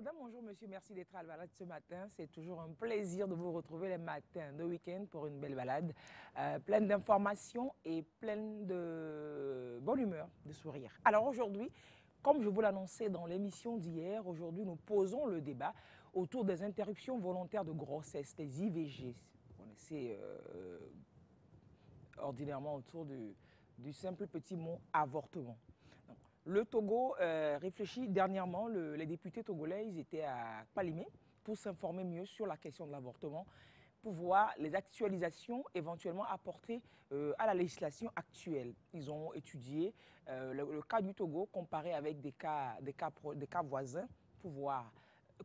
madame, bonjour monsieur, merci d'être à la balade ce matin. C'est toujours un plaisir de vous retrouver les matins de week-end pour une belle balade, pleine d'informations et pleine de bonne humeur, de sourire. Alors aujourd'hui, comme je vous l'annonçais dans l'émission d'hier, aujourd'hui nous posons le débat autour des interruptions volontaires de grossesse, les IVG. Vous connaissez ordinairement autour du simple petit mot avortement. Le Togo réfléchit dernièrement, les députés togolais ils étaient à Palimé pour s'informer mieux sur la question de l'avortement, pour voir les actualisations éventuellement apportées à la législation actuelle. Ils ont étudié le cas du Togo comparé avec des cas voisins pour voir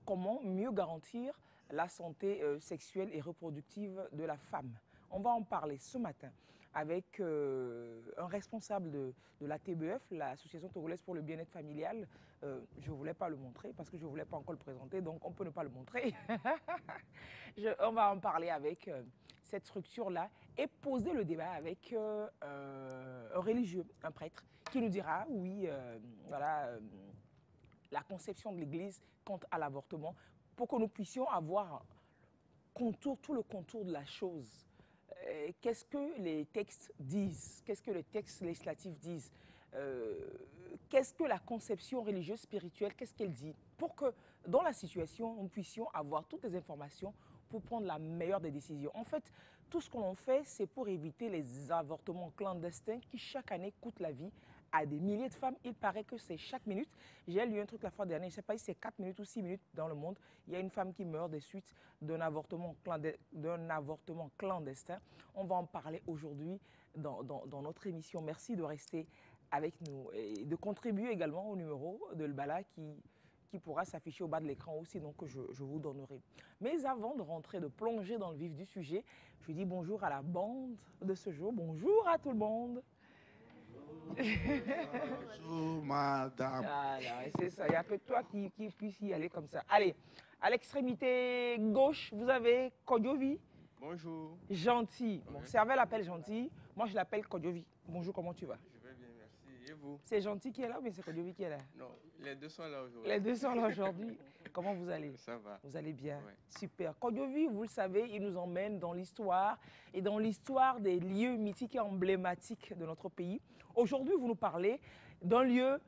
comment mieux garantir la santé sexuelle et reproductive de la femme. On va en parler ce matin avec un responsable de la TBF, l'Association togolaise pour le bien-être familial. Je ne voulais pas le montrer parce que je ne voulais pas encore le présenter, donc on peut ne pas le montrer. On va en parler avec cette structure-là et poser le débat avec un religieux, un prêtre, qui nous dira, oui, voilà, la conception de l'Église quant à l'avortement, pour que nous puissions avoir tout le contour de la chose. Qu'est-ce que les textes disent? Qu'est-ce que les textes législatifs disent? Qu'est-ce que la conception religieuse spirituelle, qu'est-ce qu'elle dit? Pour que dans la situation, nous puissions avoir toutes les informations pour prendre la meilleure des décisions. En fait, tout ce qu'on fait, c'est pour éviter les avortements clandestins qui chaque année coûtent la vie à des milliers de femmes. Il paraît que c'est chaque minute. J'ai lu un truc la fois dernière, je ne sais pas si c'est 4 minutes ou 6 minutes dans le monde. Il y a une femme qui meurt des suites d'un avortement clandestin. On va en parler aujourd'hui dans notre émission. Merci de rester avec nous et de contribuer également au numéro de L'Bala qui pourra s'afficher au bas de l'écran aussi, donc je vous donnerai. Mais avant de rentrer, de plonger dans le vif du sujet, je dis bonjour à la bande de ce jour. Bonjour à tout le monde. Bonjour, madame. Voilà, c'est ça, il n'y a que toi qui puisse y aller comme ça. Allez, à l'extrémité gauche, vous avez Kodjovi. Bonjour. Gentil. Mon cerveau l'appelle Gentil. Moi, je l'appelle Kodjovi. Bonjour, comment tu vas? Je vais bien, merci. Et vous? C'est Gentil qui est là ou bien c'est Kodjovi qui est là? Non, les deux sont là aujourd'hui. Les deux sont là aujourd'hui. Comment vous allez? Ça va. Vous allez bien? Ouais. Super. Kodjovi, vous le savez, il nous emmène dans l'histoire et dans l'histoire des lieux mythiques et emblématiques de notre pays. Aujourd'hui, vous nous parlez d'un lieu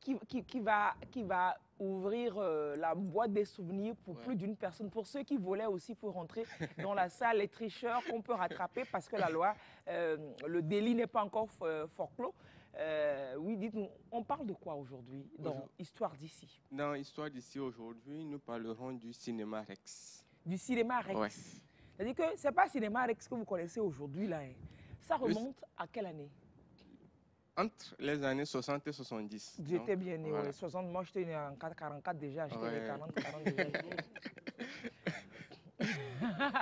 qui va ouvrir la boîte des souvenirs pour plus d'une personne. Pour ceux qui volaient aussi pour rentrer dans la salle, les tricheurs qu'on peut rattraper parce que la loi, le délit n'est pas encore fort clos. Oui, dites-nous, on parle de quoi aujourd'hui dans Histoire d'ici? Dans Histoire d'ici aujourd'hui, nous parlerons du cinéma Rex. Du cinéma Rex. Ouais. C'est-à-dire que ce n'est pas le cinéma Rex que vous connaissez aujourd'hui, là. Hein. Ça remonte à quelle année? Entre les années 60 et 70. J'étais bien né, voilà. 60, moi j'étais né en 44 déjà, j'étais 40 déjà.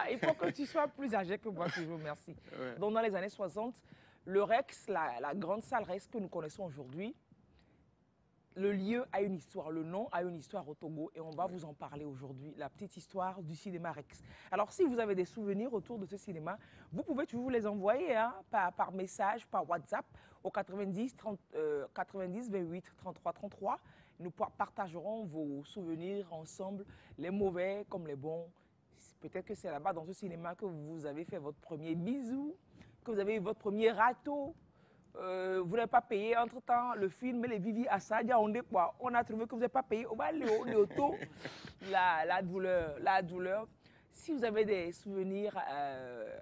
Il faut que tu sois plus âgé que moi toujours, merci. Ouais. Donc dans les années 60, le Rex, la grande salle Rex que nous connaissons aujourd'hui, le lieu a une histoire, le nom a une histoire au Togo et on va vous en parler aujourd'hui, la petite histoire du cinéma Rex. Alors si vous avez des souvenirs autour de ce cinéma, vous pouvez toujours les envoyer hein, par message, par WhatsApp au 90 28 33 33. Nous partagerons vos souvenirs ensemble, les mauvais comme les bons. Peut-être que c'est là-bas dans ce cinéma que vous avez fait votre premier bisou, que vous avez eu votre premier râteau. Vous n'avez pas payé entre-temps le film, les Vivi Assadia, on a trouvé que vous n'avez pas payé, on va aller au taux, la douleur. Si vous avez des souvenirs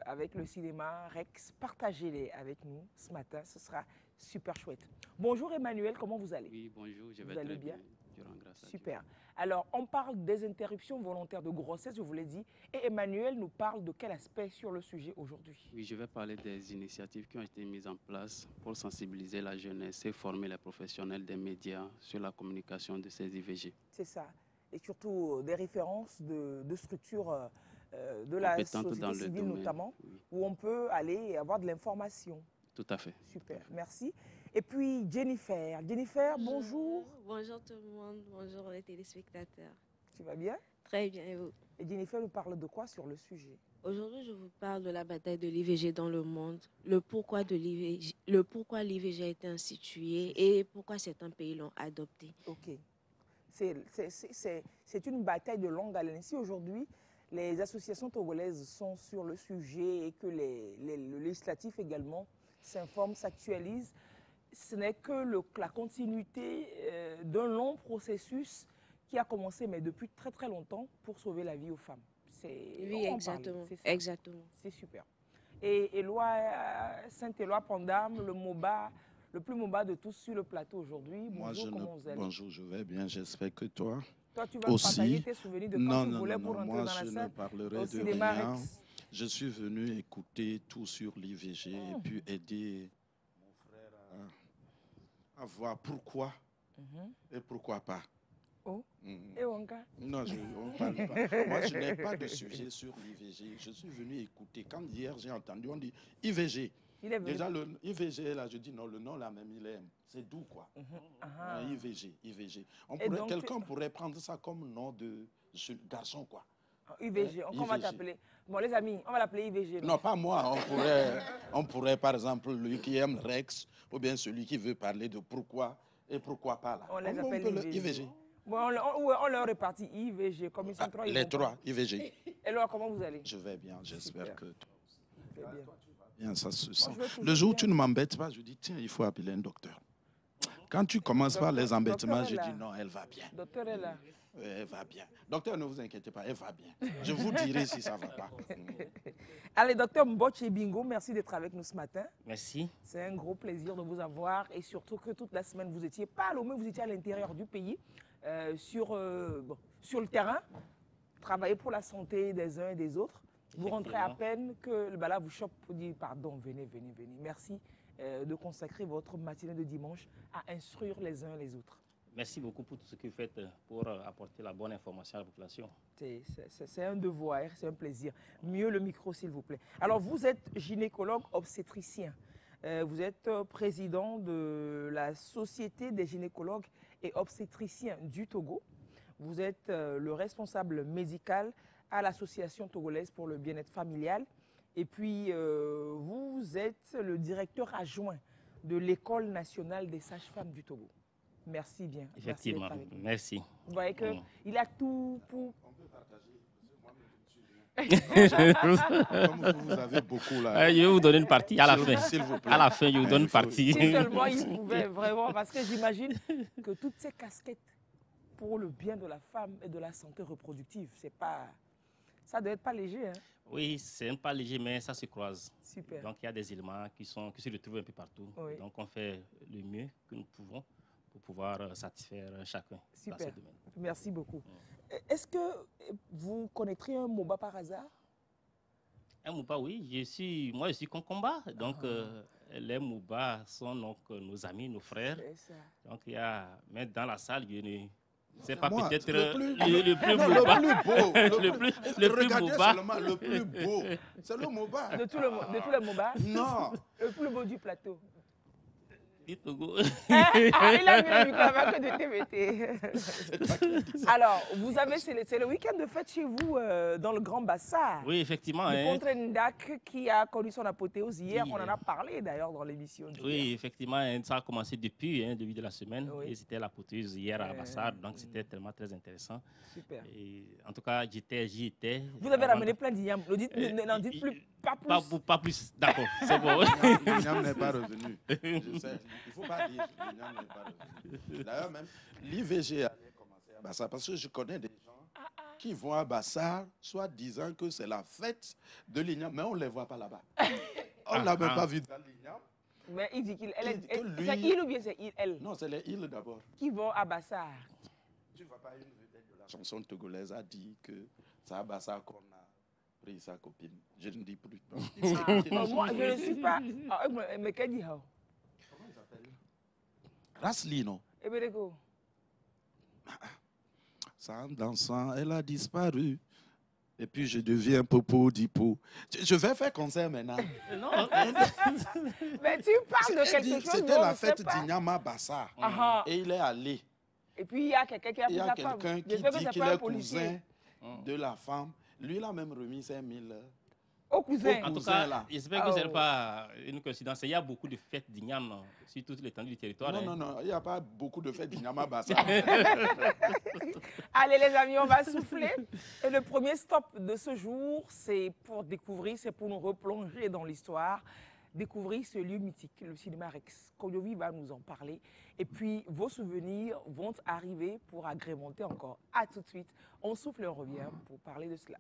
avec le cinéma Rex, partagez-les avec nous ce matin, ce sera super chouette. Bonjour Emmanuel, comment vous allez? Oui, bonjour, je vais vous allez très bien? Je rends grâce à Super. Alors, on parle des interruptions volontaires de grossesse, je vous l'ai dit, et Emmanuel nous parle de quel aspect sur le sujet aujourd'hui? Oui, je vais parler des initiatives qui ont été mises en place pour sensibiliser la jeunesse et former les professionnels des médias sur la communication de ces IVG. C'est ça. Et surtout des références de structures de la société civile notamment, oui. Où on peut aller et avoir de l'information. Tout à fait. Super, merci. Et puis Jennifer. Jennifer, bonjour. Bonjour tout le monde, bonjour les téléspectateurs. Tu vas bien? Très bien, et vous? Et Jennifer nous parle de quoi sur le sujet? Aujourd'hui, je vous parle de la bataille de l'IVG dans le monde, le pourquoi l'IVG a été institué et pourquoi certains pays l'ont adopté. Ok. C'est une bataille de longue haleine. Si aujourd'hui, les associations togolaises sont sur le sujet et que le législatif également s'informe, s'actualise, ce n'est que la continuité d'un long processus qui a commencé, mais depuis très très longtemps, pour sauver la vie aux femmes. Oui, exactement. Exactement. C'est super. Et Éloi, Saint-Éloi Pandame, le MOBA, le plus MOBA de tous sur le plateau aujourd'hui. Bonjour, comment vous allez? Bonjour, je vais bien, j'espère que toi. Toi, tu vas aussi partager tes souvenirs de quand tu voulais pour rentrer moi, dans la je salle ne parlerai au de cinéma rien. Rex. Je suis venu écouter tout sur l'IVG et puis aider mon frère à voir pourquoi et pourquoi pas. Oh. Et Wonka? Non, on ne parle pas. Moi, je n'ai pas de sujet sur l'IVG. Je suis venu écouter. Quand hier, j'ai entendu, on dit IVG. Déjà, le IVG, là, je dis non, le nom, là, même, c'est doux, quoi. IVG. Quelqu'un pourrait prendre ça comme nom de garçon, quoi. IVG, on va t'appeler. Bon, les amis, on va l'appeler IVG. Non, pas moi. On pourrait, par exemple, lui qui aime Rex, ou bien celui qui veut parler de pourquoi et pourquoi pas, là. On les appelle IVG. Bon, on leur répartit IVG, comme ils sont trois. Les trois, IVG. Et alors, comment vous allez? Je vais bien, j'espère que toi aussi. Bien, ça se sent. Le jour où tu ne m'embêtes pas, je dis, tiens, il faut appeler un docteur. Quand tu commences par les embêtements, je dis, non, elle va bien. Docteur est là. Elle va bien. Docteur, ne vous inquiétez pas, elle va bien. Je vous dirai si ça ne va pas. Allez, docteur Mboche Bingo, merci d'être avec nous ce matin. Merci. C'est un gros plaisir de vous avoir et surtout que toute la semaine, vous étiez pas à Lomé, vous étiez à l'intérieur du pays, sur le terrain, travailler pour la santé des uns et des autres. Vous rentrez à peine que là, vous chope pour dire pardon, venez. Merci de consacrer votre matinée de dimanche à instruire les uns et les autres. Merci beaucoup pour tout ce que vous faites pour apporter la bonne information à la population. C'est un devoir, c'est un plaisir. Mieux le micro, s'il vous plaît. Alors, vous êtes gynécologue obstétricien. Vous êtes président de la Société des gynécologues et obstétriciens du Togo. Vous êtes le responsable médical à l'Association togolaise pour le bien-être familial. Et puis, vous êtes le directeur adjoint de l'École nationale des sages-femmes du Togo. Merci bien. Effectivement, merci. Vous voyez qu'il a tout pour... On peut partager. Comme vous avez beaucoup là. Je vais vous donner une partie à la fin. S'il vous plaît. À la fin, je vous donne une partie. Si seulement il pouvait vraiment, parce que j'imagine que toutes ces casquettes pour le bien de la femme et de la santé reproductive, ça doit être pas léger. Hein? Oui, c'est pas léger, mais ça se croise. Super. Donc, il y a des éléments qui se retrouvent un peu partout. Oui. Donc, on fait le mieux que nous pouvons pour pouvoir satisfaire chacun. Super. Dans ce domaine. Merci beaucoup. Est-ce que vous connaîtrez un MOBA par hasard? Un MOBA, oui. Moi, je suis Concomba. Donc, les MOBA sont donc nos amis, nos frères. Donc, il y a... Mais dans la salle, il y a c'est pas peut-être le plus beau. Le plus MOBA. Le plus beau. C'est le MOBA. De tous les MOBA? Non. Le plus beau du plateau. Togo. Il a mis le micro avant que de TVT. Alors, c'est le week-end de fête chez vous dans le Grand Bassard. Oui, effectivement. Le contre Ndak qui a connu son apothéose hier. On en a parlé d'ailleurs dans l'émission. Oui, effectivement. Ça a commencé depuis le début de la semaine. Oui. Et c'était l'apothéose hier à Bassard. Donc, c'était tellement très intéressant. Super. Et, en tout cas, j'y étais. Vous avez ramené plein d'Ignam. N'en dites plus, pas plus. Pas plus, d'accord. C'est bon. L'Ignam n'est pas revenu. Je sais. Il ne faut pas dire que l'Ignam n'est pas revenu. D'ailleurs, même l'IVG a commencé à Bassard parce que je connais des gens qui vont à Bassard, soit disant que c'est la fête de l'Ignam, mais on ne les voit pas là-bas. On ne l'a même pas vu dans l'Ignam. Mais il dit c'est il ou bien c'est elle? Non, c'est les îles d'abord. Qui vont à Bassard. Tu ne vois pas une vedette de la chanson togolaise a dit que c'est à Bassard qu'on a pris sa copine. Je ne dis plus. Moi, je ne suis pas... Mais qu'elle dit? Comment il s'appelle? Rasli, non? Ebereko. Ça en dansant, elle a disparu. Et puis je deviens popo dipo. Je vais faire concert maintenant. Non. Mais tu parles de quelque chose. C'était la fête d'Ignama Bassard. Et il est allé. Et puis il y a quelqu'un qui a pris sa femme. Il y a quelqu'un qui dit qu'il est cousin de la femme. Lui, il a même remis 5 000. Au cousin. En tout cas, j'espère que ce n'est pas une coïncidence. Il y a beaucoup de fêtes d'Ignam sur toute l'étendue du territoire. Non, il n'y a pas beaucoup de fêtes d'Ignam à Bassa. Allez les amis, on va souffler. Et le premier stop de ce jour, c'est pour découvrir, c'est pour nous replonger dans l'histoire, découvrir ce lieu mythique, le cinéma Rex. Koyovi va nous en parler. Et puis, vos souvenirs vont arriver pour agrémenter encore. À tout de suite. On souffle et on revient pour parler de cela.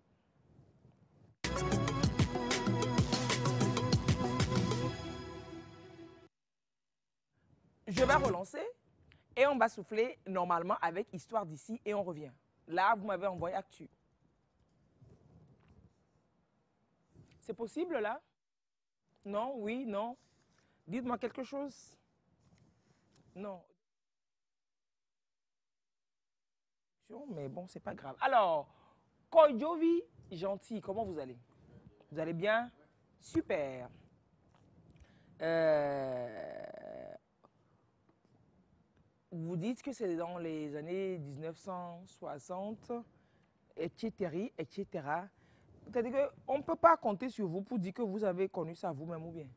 Je vais relancer et on va souffler normalement avec Histoire d'ici et on revient. Là, vous m'avez envoyé Actu. C'est possible là? Non, oui, non. Dites-moi quelque chose. Non. Mais bon, c'est pas grave. Alors, Koyovi, gentil, comment vous allez? Vous allez bien? Super. Vous dites que c'est dans les années 1960, etc., etc. C'est-à-dire qu'on ne peut pas compter sur vous pour dire que vous avez connu ça vous-même ou bien.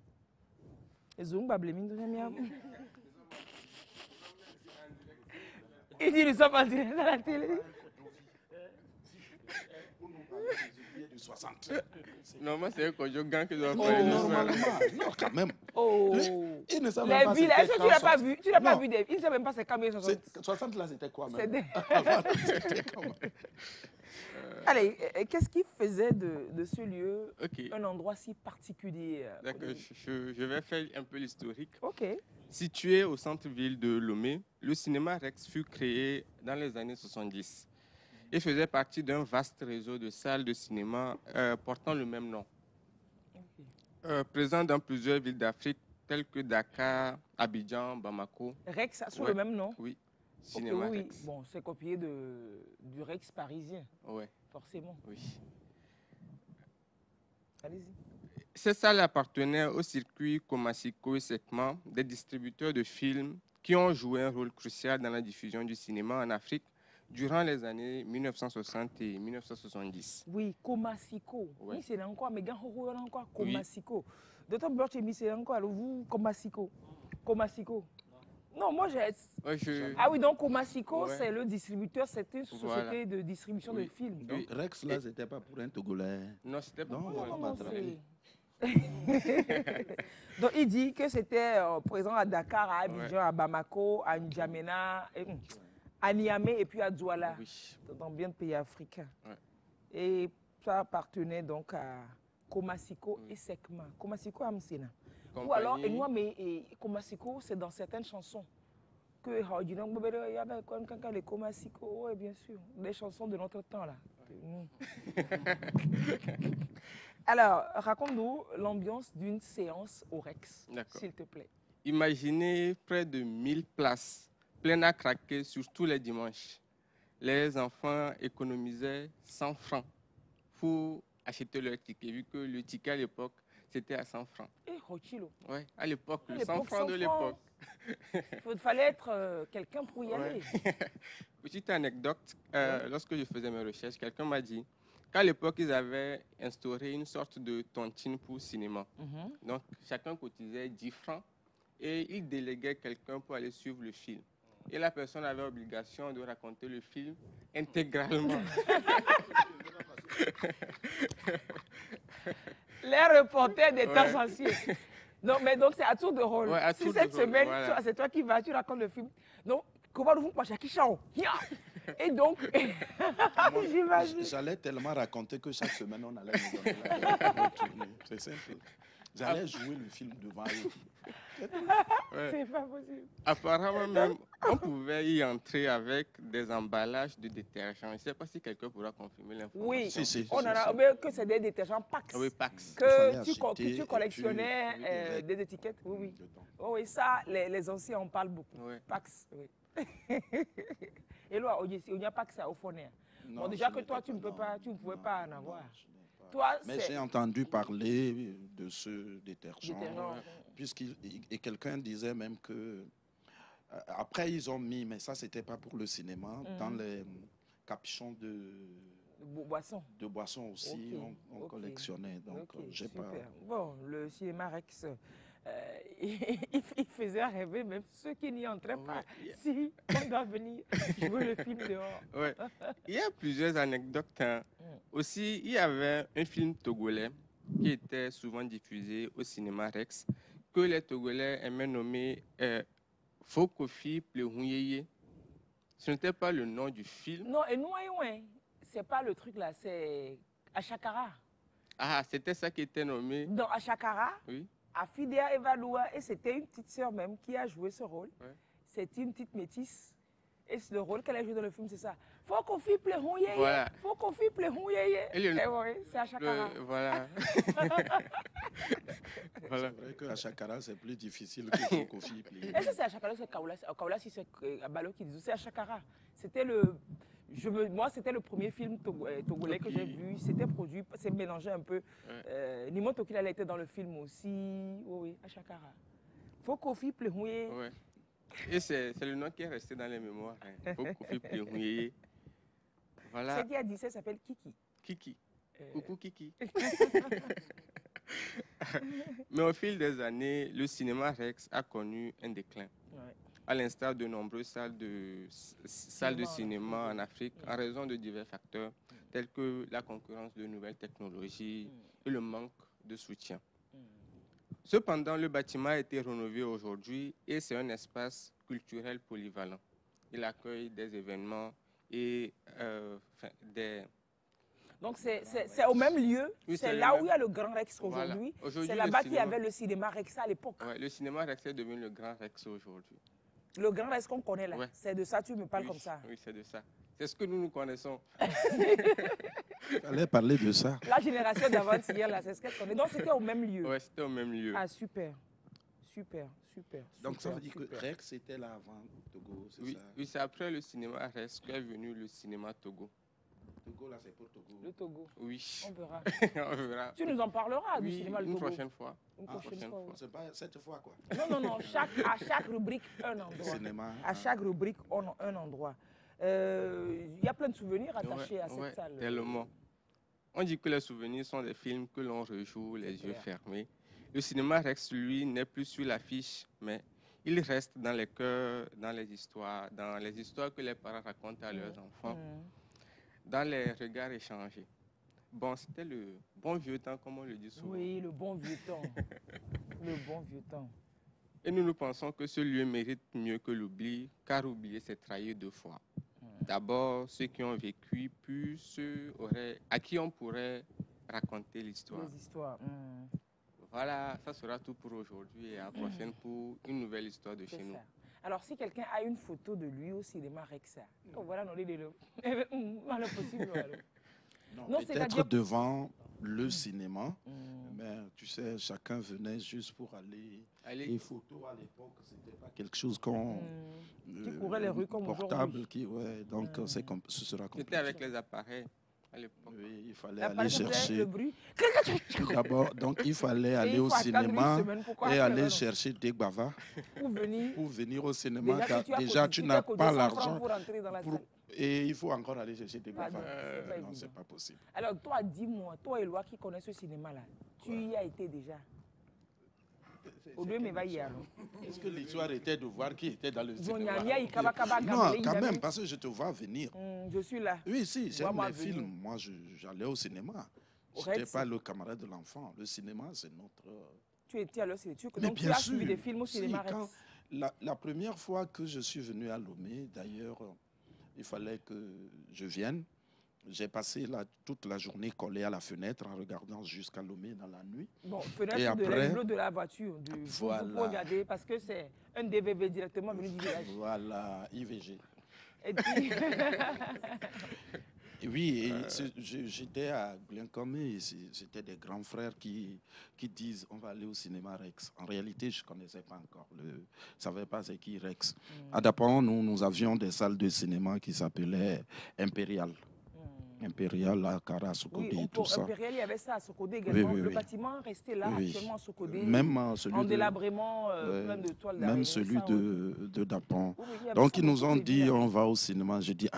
Il dit, nous sommes en direct à la télé. Normalement, c'est un conjoint qui doit faire. Normalement, non, quand même. Oh. Il ne savent même pas. Est-ce que tu l'as pas vu? Tu l'as pas vu, Dave? Il ne sait même pas c'est quand 60. 60 là, c'était quoi même? C'était comment? Allez, qu'est-ce qui faisait de ce lieu un endroit si particulier? D'accord, je vais faire un peu l'historique. Ok. Situé au centre-ville de Lomé, le cinéma Rex fut créé dans les années 70. Il faisait partie d'un vaste réseau de salles de cinéma portant le même nom. Présent dans plusieurs villes d'Afrique telles que Dakar, Abidjan, Bamako. Rex sous le même nom? Oui, cinéma oui. Rex. Bon, c'est copié du Rex parisien. Oui. Forcément. Oui. Allez-y. Ces salles appartenaient au circuit Komasiko et Sekma, des distributeurs de films qui ont joué un rôle crucial dans la diffusion du cinéma en Afrique durant les années 1960 et 1970. Oui, Komasiko. Oui, c'est encore, mais encore Komasiko. D'autant plus c'est encore, vous, Komasiko. Komasiko. Non, moi j'ai... Ah oui, donc Komasiko, c'est le distributeur, c'est une société de distribution de films. Donc Rex, là, c'était pas pour un Togolais. Non, c'était pas pour un Togolais. Donc il dit que c'était présent à Dakar, à Abidjan, à Bamako, à N'Djamena, à Niamey et puis à Douala, dans bien de pays africains. Et ça appartenait donc à Komasiko et Sekma. Komasiko Amsina. Ou alors, et moi, mais Komasiko, c'est dans certaines chansons. Que il y avait les Komasiko, oui, bien sûr, des chansons de notre temps là. Alors, raconte-nous l'ambiance d'une séance au Rex, s'il te plaît. Imaginez près de 1000 places, pleines à craquer sur tous les dimanches. Les enfants économisaient 100 francs pour acheter leur ticket, vu que le ticket à l'époque, c'était à 100 francs. Oui, à l'époque, le 100 francs de l'époque. Il fallait être quelqu'un pour y aller. Petite anecdote, lorsque je faisais mes recherches, quelqu'un m'a dit qu'à l'époque, ils avaient instauré une sorte de tontine pour cinéma. Donc, chacun cotisait 10 francs et il déléguait quelqu'un pour aller suivre le film. Et la personne avait l'obligation de raconter le film intégralement. Les reporters des temps anciens. Non, mais donc c'est à tour de rôle. Ouais, si cette semaine, c'est toi qui vas, tu racontes le film. Donc, comment nous faisons chaque chant. Et donc, j'allais tellement raconter que chaque semaine, on allait nous donner la tournée. C'est simple. J'allais jouer le film devant eux. C'est pas possible. Apparemment même, on pouvait y entrer avec des emballages de détergents. Je ne sais pas si quelqu'un pourra confirmer l'information. Oui, on en a que c'est des détergents Pax. Oui, Pax. Que tu collectionnais des étiquettes. Oui, oui. Oh, oui, ça, les anciens en parlent beaucoup. Oui. Pax, oui. Et là, il n'y a pas que ça au fond. Bon, déjà que toi, tu ne pouvais pas en avoir. Toi, mais j'ai entendu parler de ce détergent, et quelqu'un disait même que après ils ont mis, mais ça c'était pas pour le cinéma, dans les capuchons De boissons aussi, on collectionnait. Donc, j'ai pas... Bon, le cinéma Rex, il faisait rêver même ceux qui n'y entraient pas. Si on doit venir jouer le film dehors. Ouais. Il y a plusieurs anecdotes. Hein. Aussi, il y avait un film togolais qui était souvent diffusé au cinéma Rex, que les Togolais aimaient nommer Fokofi Plehounyeye. Ce n'était pas le nom du film. Non, et nous, c'est pas le truc là, c'est Achakara. Ah, c'était ça qui était nommé. Dans Achakara, oui. Afidea Evalua, et c'était une petite sœur même qui a joué ce rôle. Ouais. C'était une petite métisse. Et le rôle qu'elle a joué dans le film, c'est ça. Faut qu'on fille plehounyeye. Voilà. Faut qu'on fille plehounyeye. C'est Achakara. Voilà. Voilà. C'est vrai qu'à Achakara, c'est plus difficile que faut qu'on fille plehounyeye. Est-ce que c'est Achakara ou c'est Kaoula? Kaoula, si c'est Abalo qui dit, c'est Achakara. C'était le... Moi, c'était le premier film togolais que j'ai vu. C'était produit, c'est mélangé un peu. Ouais. Nimon Tokila, elle était dans le film aussi. Oui, Achakara. Faut qu'on fille plehounyeye. Ouais. Et c'est le nom qui est resté dans les mémoires. Hein. Faut qu'on fille plehounyeye. Voilà. C'est qui a dit ça, s'appelle Kiki. Kiki. Coucou Kiki. Mais au fil des années, le cinéma Rex a connu un déclin. Ouais. À l'instar de nombreuses salles de cinéma en Afrique, en raison de divers facteurs, tels que la concurrence de nouvelles technologies et le manque de soutien. Cependant, le bâtiment a été rénové aujourd'hui et c'est un espace culturel polyvalent. Il accueille des événements et des... Donc c'est au même lieu, oui, c'est là où il y a le Grand Rex aujourd'hui. Voilà. C'est là-bas qu'il y avait le cinéma Rex à l'époque. Ouais, le cinéma Rex est devenu le Grand Rex aujourd'hui. Le Grand Rex qu'on connaît là, c'est de ça tu me parles comme ça. Oui, c'est de ça. C'est ce que nous connaissons. Il fallait parler de ça. La génération d'avant-hier, là, c'est ce qu'elle connaît. Donc, c'était au même lieu. Oui, c'était au même lieu. Ah, super. Super. Donc, ça veut dire que Rex, c'était là avant Togo, c'est ça? Oui, c'est après le cinéma Rex qu'est venu le cinéma Togo. Togo, là, c'est pour Togo. Le Togo. Oui. On verra. On verra. Tu nous en parleras du cinéma le Togo. Une prochaine fois. Une prochaine fois. C'est pas cette fois, quoi. Non. À chaque rubrique, un endroit. Cinéma. À chaque rubrique, un endroit. Il y a plein de souvenirs attachés à cette salle. Tellement. On dit que les souvenirs sont des films que l'on rejoue les yeux fermés. Le cinéma Rex, lui, n'est plus sur l'affiche, mais il reste dans les cœurs, dans les histoires que les parents racontent à leurs enfants, dans les regards échangés. Bon, c'était le bon vieux temps, comme on le dit souvent. Oui, le bon vieux temps. Le bon vieux temps. Et nous pensons que ce lieu mérite mieux que l'oubli, car oublier, c'est trahir deux fois. D'abord, ceux qui ont vécu, puis ceux à qui on pourrait raconter l'histoire. Les histoires. Voilà, ça sera tout pour aujourd'hui et à la prochaine pour une nouvelle histoire de chez nous. Alors, si quelqu'un a une photo de lui au cinéma Rexa, voilà, non, le possible. Non, peut-être devant le cinéma, mais tu sais, chacun venait juste pour aller. Les photos à l'époque, c'était pas quelque chose qu'on... Qui courait les rues comme portable, donc ce sera compliqué. C'était avec les appareils à l'époque. Oui, il fallait aller chercher... Le bruit. D'abord, donc il fallait aller au cinéma et aller chercher des bavas pour venir au cinéma, car déjà tu n'as pas l'argent et il faut encore aller chercher des bavas. Non, c'est pas possible. Alors toi, dis-moi, toi Éloi qui connais ce cinéma-là, tu y as été déjà? Est-ce que l'histoire était de voir qui était dans le cinéma? Non, quand même, parce que je te vois venir. Je suis là. Oui, si, j'aime les films. Moi, j'allais au cinéma. Je n'étais pas le camarade de l'enfant. Le cinéma, c'est notre... Tu étais à le cinéma. Donc tu as suivi des films au cinéma. La première fois que je suis venu à Lomé, d'ailleurs, il fallait que je vienne. J'ai passé toute la journée collé à la fenêtre en regardant jusqu'à Lomé dans la nuit. Bon, fenêtre de la voiture. Voilà. Pour regarder, parce que c'est un DVV directement venu du village. Voilà, IVG. Et puis... Oui, j'étais à Glencomme, c'était des grands frères qui disent on va aller au cinéma Rex. En réalité, je ne connaissais pas encore, je ne savais pas c'est qui Rex. À Dapon, nous avions des salles de cinéma qui s'appelaient Impérial. Impérial, à Kara, Sokodé, oui, tout ça. Impérial, il y avait ça à Sokodé également. Oui. Le bâtiment restait là, actuellement à Sokodé. Même celui en délabrement, plein de toiles d'araignée. Même celui de Dapon. Donc, ils nous ont dit, on va au cinéma. J'ai dit,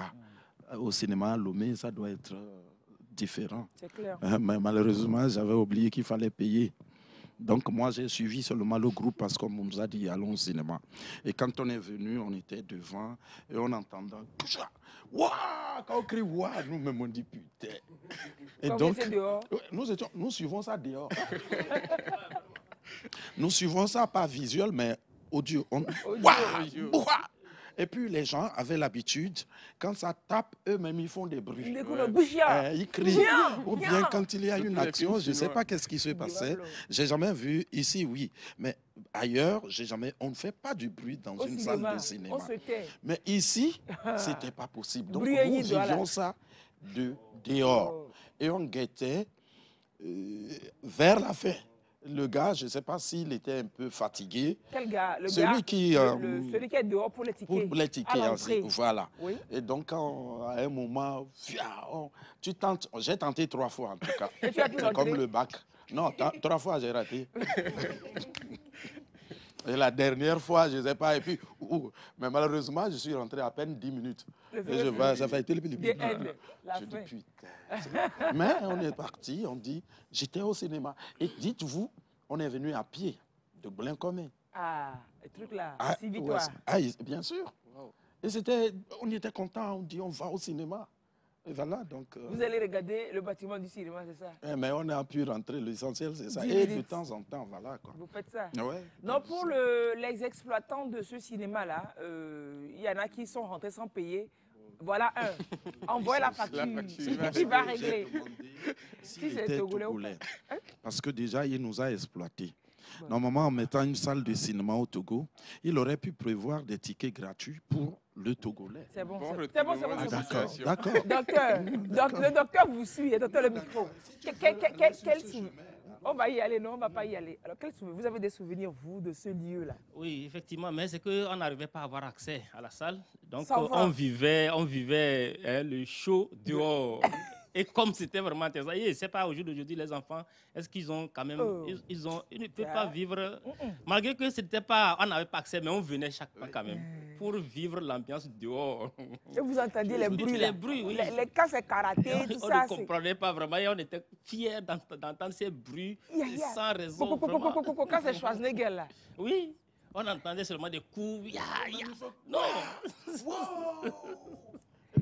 au cinéma à Lomé, ça doit être différent. C'est clair. Mais malheureusement, j'avais oublié qu'il fallait payer. Donc, moi, j'ai suivi seulement le groupe parce qu'on nous a dit allons au cinéma. Et quand on est venu, on était devant et on entendait waouh! Quand on crie waouh, nous-mêmes on dit putain. Et quand donc, vous étiez dehors, nous suivons ça dehors. Nous suivons ça pas visuel, mais audio. Waouh! Et puis les gens avaient l'habitude, quand ça tape, eux-mêmes ils font des bruits. Ils crient. Ou bien quand il y a une action, je ne sais pas qu'est-ce qui se passait. J'ai jamais vu ici, oui, mais ailleurs, on ne fait pas du bruit dans une salle de cinéma. Mais ici, c'était pas possible. Donc nous vivions ça dehors et on guettait vers la fin. Le gars, je ne sais pas s'il était un peu fatigué. Quel gars? Celui qui est dehors pour les tickets. Pour les tickets, aussi, voilà. Oui. Et donc, à un moment, j'ai tenté 3 fois en tout cas. C'est comme le bac. Non, 3 fois j'ai raté. Et la dernière fois, je ne sais pas, et puis, mais malheureusement, je suis rentré à peine 10 minutes. Ça fait été le plus. Je dis putain. Mais on est parti, on dit, j'étais au cinéma. Et dites-vous, on est venu à pied de Boulogne-Comé. Ah, le truc là, si vite bien sûr. Wow. Et on était contents, on dit, on va au cinéma. Et voilà, donc... Vous allez regarder le bâtiment du cinéma, c'est ça? Mais on a pu rentrer, l'essentiel c'est ça. Et de temps en temps, voilà quoi. Vous faites ça? Ouais. Non, pour les exploitants de ce cinéma-là, il y en a qui sont rentrés sans payer. Voilà un. Envoyez la facture. Il va régler. Si c'est Togolais. Parce que déjà, il nous a exploités. Normalement, en mettant une salle de cinéma au Togo, il aurait pu prévoir des tickets gratuits pour le Togolais. C'est bon, c'est d'accord. Docteur, le docteur vous suit, docteur le micro. Quel souvenir? On va y aller, non, on ne va pas y aller. Alors, vous avez des souvenirs, vous, de ce lieu-là? Oui, effectivement, mais c'est qu'on n'arrivait pas à avoir accès à la salle. Donc, on vivait le show dehors. Et comme c'était vraiment intéressant, et c'est pas au jour d'aujourd'hui, les enfants, est-ce qu'ils ont quand même, ils ne peuvent pas vivre, malgré que c'était pas, on n'avait pas accès, mais on venait chaque fois quand même pour vivre l'ambiance dehors. Et vous entendiez les bruits, oui. Quand c'est karaté, tout ça. On ne comprenait pas vraiment et on était fiers d'entendre ces bruits sans raison. Quand c'est Schwarzenegger là. Oui, on entendait seulement des coups. Non.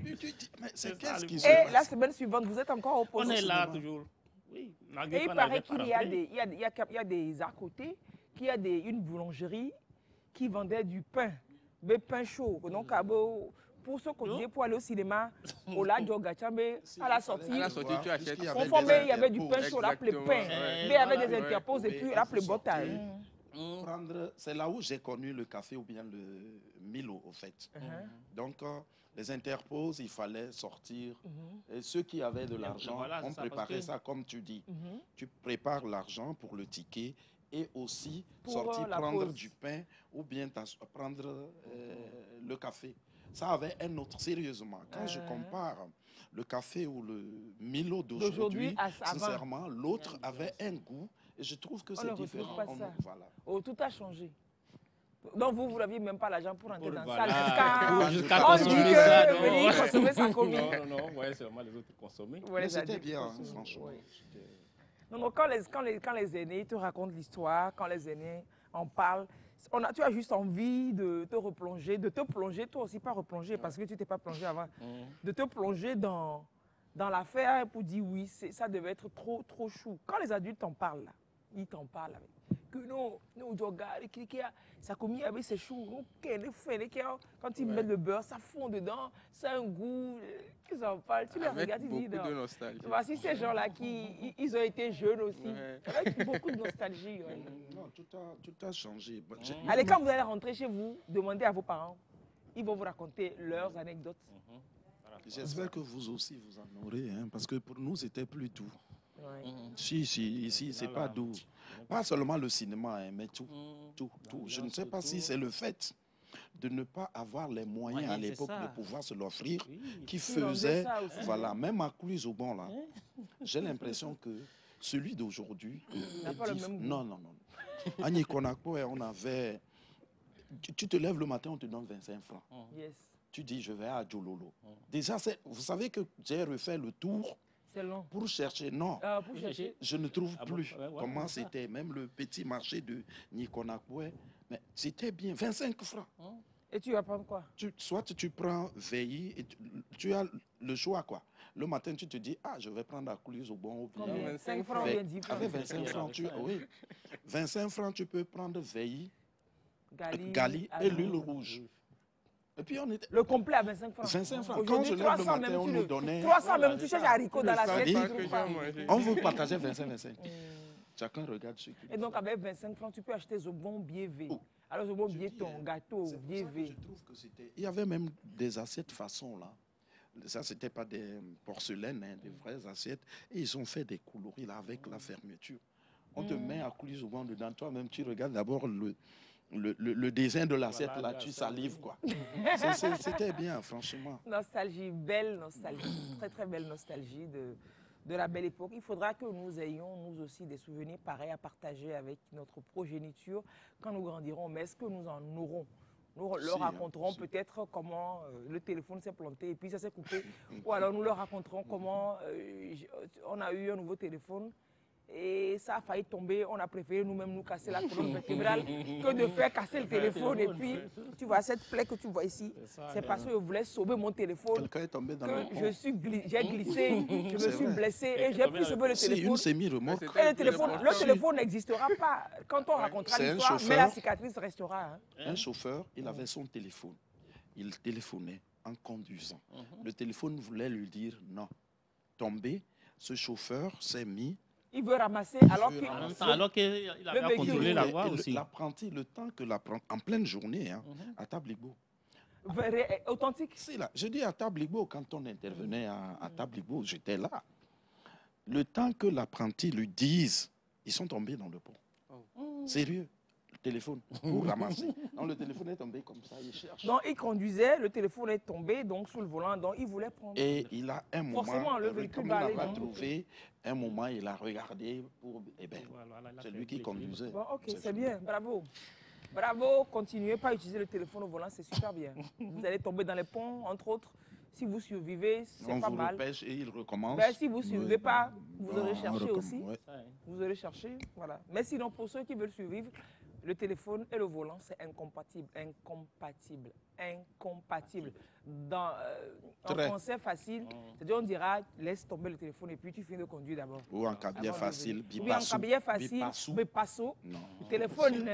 Et la semaine suivante, vous êtes encore au poste? On est là toujours. Oui. Et il paraît qu'il y a des à côté, qu'il y a une boulangerie qui vendait du pain, des pains chauds. Donc, pour ceux qui disaient pour aller au cinéma, au lac d'Ogachambe, à la sortie, tu achètes. Il y avait du pain chaud, là, le pain. Mais il y avait des interposes et puis là, le botage. C'est là où j'ai connu le café ou bien le Milo, au fait. Donc, les interposes, il fallait sortir. Et ceux qui avaient de l'argent, on préparait ça comme tu dis. Tu prépares l'argent pour le ticket et aussi sortir prendre du pain ou bien prendre le café. Ça avait un autre, sérieusement. Quand je compare le café ou le Milo d'aujourd'hui, sincèrement, l'autre avait un goût et je trouve que c'est différent. Tout a changé. Donc vous n'aviez même pas l'argent pour entrer dans la salle jusqu'à consommer ça. Venir consommer sa commis. Non, seulement les autres consommer. Mais c'était bien, franchement. Non, quand les aînés te racontent l'histoire, quand les aînés en parlent, tu as juste envie de te replonger, toi aussi, pas replonger parce que tu t'es pas plongé avant, de te plonger dans l'affaire pour dire oui, ça devait être trop chou. Quand les adultes t'en parlent, là, ils t'en parlent avec que non, ça commis avec ses choux, quand ils mettent le beurre, ça fond dedans, ça a un goût, ils en parlent, tu les regardes, ils disent non. Voici ces gens-là ils ont été jeunes aussi, avec beaucoup de nostalgie. Non, tout a changé. Allez, quand vous allez rentrer chez vous, demandez à vos parents, ils vont vous raconter leurs anecdotes. J'espère que vous aussi vous en aurez, parce que pour nous c'était plus doux. Si, ici, c'est pas doux. Pas seulement le cinéma, mais tout. Je ne sais pas si c'est le fait de ne pas avoir les moyens à l'époque de pouvoir se l'offrir qui faisait, voilà, même à Cluis-au-Bon, là, j'ai l'impression que celui d'aujourd'hui n'a pas le même goût. Non. À Nikonakpo, on avait... Tu te lèves le matin, on te donne 25 francs. Yes. Tu dis, je vais à Djololo. Déjà, vous savez que j'ai refait le tour C'est long. Pour chercher, non. Pour chercher. Je ne trouve plus comment c'était. Même le petit marché de Nikonakwe, mais c'était bien, 25 francs. Et tu vas prendre quoi? Soit tu prends Veilly, et tu as le choix, quoi. Le matin, tu te dis, je vais prendre la coulisse au bon. Combien? 25 francs ou bien 10 francs? Avec 25 francs, 25 francs, tu peux prendre Veilly, Gali et l'huile rouge. Et puis on était... Le complet à 25 francs. 25 francs. Quand je lève le matin, on nous donnait... 300 même, tu cherches haricots dans l'assiette. On vous partageait 25. Chacun regarde ce qu'il... Et donc avec 25 francs, tu peux acheter Zobon BV. Alors Zobon BV, ton gâteau BV. Je trouve que c'était... Il y avait même des assiettes façon là. Ça, ce n'était pas des porcelaines, des vraies assiettes. Et ils ont fait des coloris là avec la fermeture. On te met à coulisses au dedans. Toi-même, tu regardes d'abord le dessin de l'assiette, là, tu salives, quoi. C'était bien, franchement. Nostalgie, belle nostalgie, très très belle nostalgie de la belle époque. Il faudra que nous ayons, nous aussi, des souvenirs pareils à partager avec notre progéniture quand nous grandirons. Mais est-ce que nous en aurons? Nous leur raconterons peut-être comment le téléphone s'est planté et puis ça s'est coupé. Ou alors nous leur raconterons comment on a eu un nouveau téléphone et ça a failli tomber. On a préféré nous-mêmes nous casser la colonne vertébrale que de faire casser le téléphone. Et puis, tu vois, cette plaie que tu vois ici, c'est parce que je voulais sauver mon téléphone. Quelqu'un est tombé dans j'ai glissé, je me suis blessé et j'ai pu sauver le téléphone. Une semi-remorque. Et le téléphone n'existera pas. Quand on racontera l'histoire, mais la cicatrice restera. Hein. Un chauffeur, il avait son téléphone. Il téléphonait en conduisant. Le téléphone voulait lui dire non. Tombé, ce chauffeur s'est mis... Il veut ramasser alors qu'il avait contrôlé la voie aussi. L'apprenti, le temps que l'apprenti, en pleine journée, à Tabligo. Authentique? C'est là. Je dis à Tabligo, quand on intervenait à Tabligo, j'étais là. Le temps que l'apprenti lui dise, ils sont tombés dans le pont. Sérieux. Téléphone pour ramasser. Donc le téléphone est tombé comme ça, il cherche. Donc il conduisait, le téléphone est tombé donc sous le volant, donc il voulait prendre. Et il a un moment, forcément le véhicule comme il n'a pas trouvé, un moment il a regardé pour, c'est lui qui conduisait. Bon, ok, c'est bien, bravo. Bravo, continuez pas à utiliser le téléphone au volant, c'est super bien. Vous allez tomber dans les ponts, entre autres. Si vous survivez, c'est pas mal. On vous repêche et il recommence. Ben, si vous ne survivez pas, vous aurez cherché aussi. Vous aurez cherché, voilà. Mais sinon, pour ceux qui veulent survivre, le téléphone et le volant, c'est incompatible. Incompatible. Incompatible. En français facile, c'est-à-dire on dira, laisse tomber le téléphone et puis tu finis de conduire d'abord. Ou en cabier facile, oui, en cabier facile, bipasso. Téléphone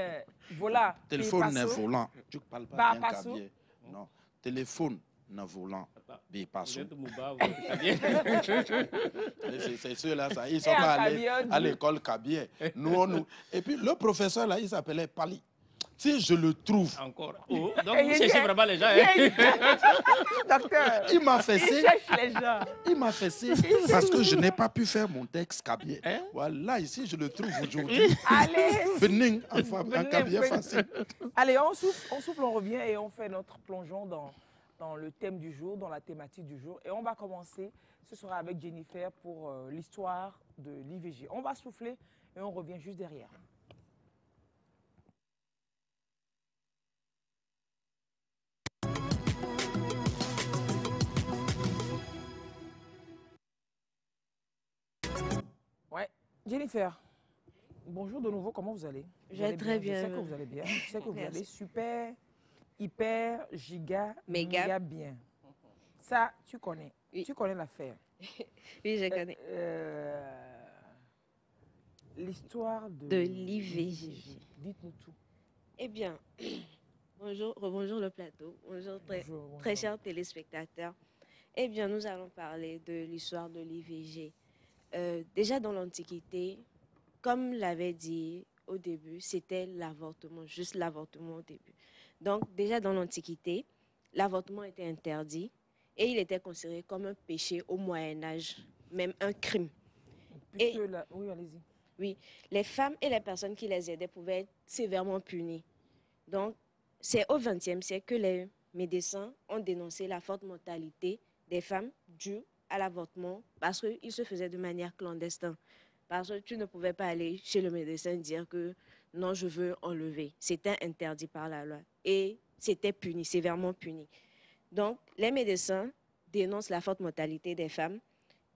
volant. Téléphone volant. Tu ne parles pas bien cabier. Non. Téléphone volant. C'est ceux-là, ils sont pas allés à l'école Kabier. Nous. Et puis le professeur, là, il s'appelait Pali. Si je le trouve. Encore. Oh, donc vous cherchez vraiment les gens. Docteur. Il m'a fessé. Il cherche les gens. Il m'a fessé parce que je n'ai pas pu faire mon texte Kabier. Voilà, ici, je le trouve aujourd'hui. Allez. Venez en Kabier facile. Allez, on souffle, on revient et on fait notre plongeon dans le thème du jour, dans la thématique du jour. Et on va commencer, ce sera avec Jennifer pour l'histoire de l'IVG. On va souffler et on revient juste derrière. Ouais, Jennifer, bonjour de nouveau, comment vous allez? Je vais très bien. Je sais que vous allez bien, je sais que vous allez super, hyper, méga bien. Ça, tu connais. Oui. Tu connais l'affaire. Oui, je connais. L'histoire de l'IVG. Dites-nous tout. Eh bien, rebonjour le plateau. Bonjour, très chers téléspectateurs. Eh bien, nous allons parler de l'histoire de l'IVG. Déjà dans l'Antiquité, comme l'avait dit au début, c'était l'avortement, juste l'avortement au début. Donc, déjà dans l'Antiquité, l'avortement était interdit et il était considéré comme un péché au Moyen-Âge, même un crime. Oui, allez-y. Oui, les femmes et les personnes qui les aidaient pouvaient être sévèrement punies. Donc, c'est au XXe siècle que les médecins ont dénoncé la forte mortalité des femmes due à l'avortement parce qu'il se faisait de manière clandestine. Parce que tu ne pouvais pas aller chez le médecin et dire que non, je veux enlever. C'était interdit par la loi et c'était puni, sévèrement puni. Donc, les médecins dénoncent la forte mortalité des femmes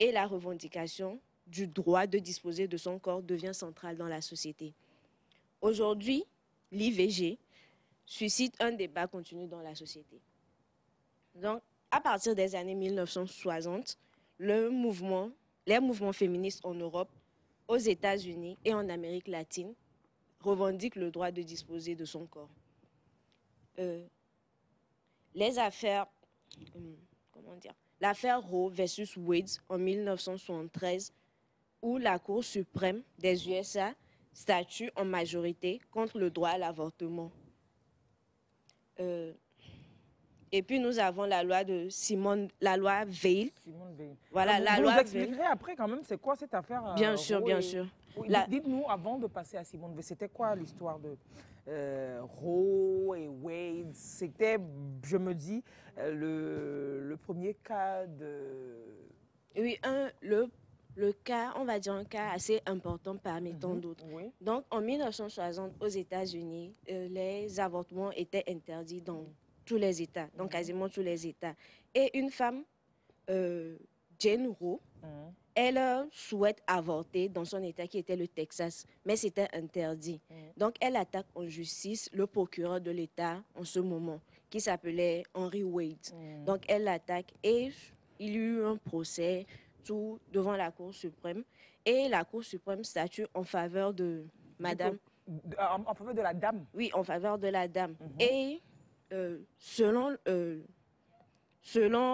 et la revendication du droit de disposer de son corps devient centrale dans la société. Aujourd'hui, l'IVG suscite un débat continu dans la société. Donc, à partir des années 1960, les mouvements féministes en Europe, aux États-Unis et en Amérique latine revendiquent le droit de disposer de son corps. L'affaire Roe versus Wade en 1973, où la Cour suprême des USA statue en majorité contre le droit à l'avortement. Et puis nous avons la loi de la loi Veil. Voilà, la loi Veil. Vous expliquerez après quand même c'est quoi cette affaire. Bien sûr, bien sûr. Oui, dites-nous avant de passer à Simone Veil, c'était quoi l'histoire de Roe et Wade? C'était, je me dis, le premier cas de... Oui, le cas, on va dire un cas assez important parmi tant d'autres. Oui. Donc en 1960, aux États-Unis, les avortements étaient interdits dans tous les États, donc quasiment tous les États. Et une femme, Jane Roe, elle souhaite avorter dans son État qui était le Texas, mais c'était interdit. Donc elle attaque en justice le procureur de l'État en ce moment, qui s'appelait Henry Wade. Donc elle l'attaque et il y a eu un procès tout devant la Cour suprême. Et la Cour suprême statue en faveur de madame. En faveur de la dame? Oui, en faveur de la dame. Et selon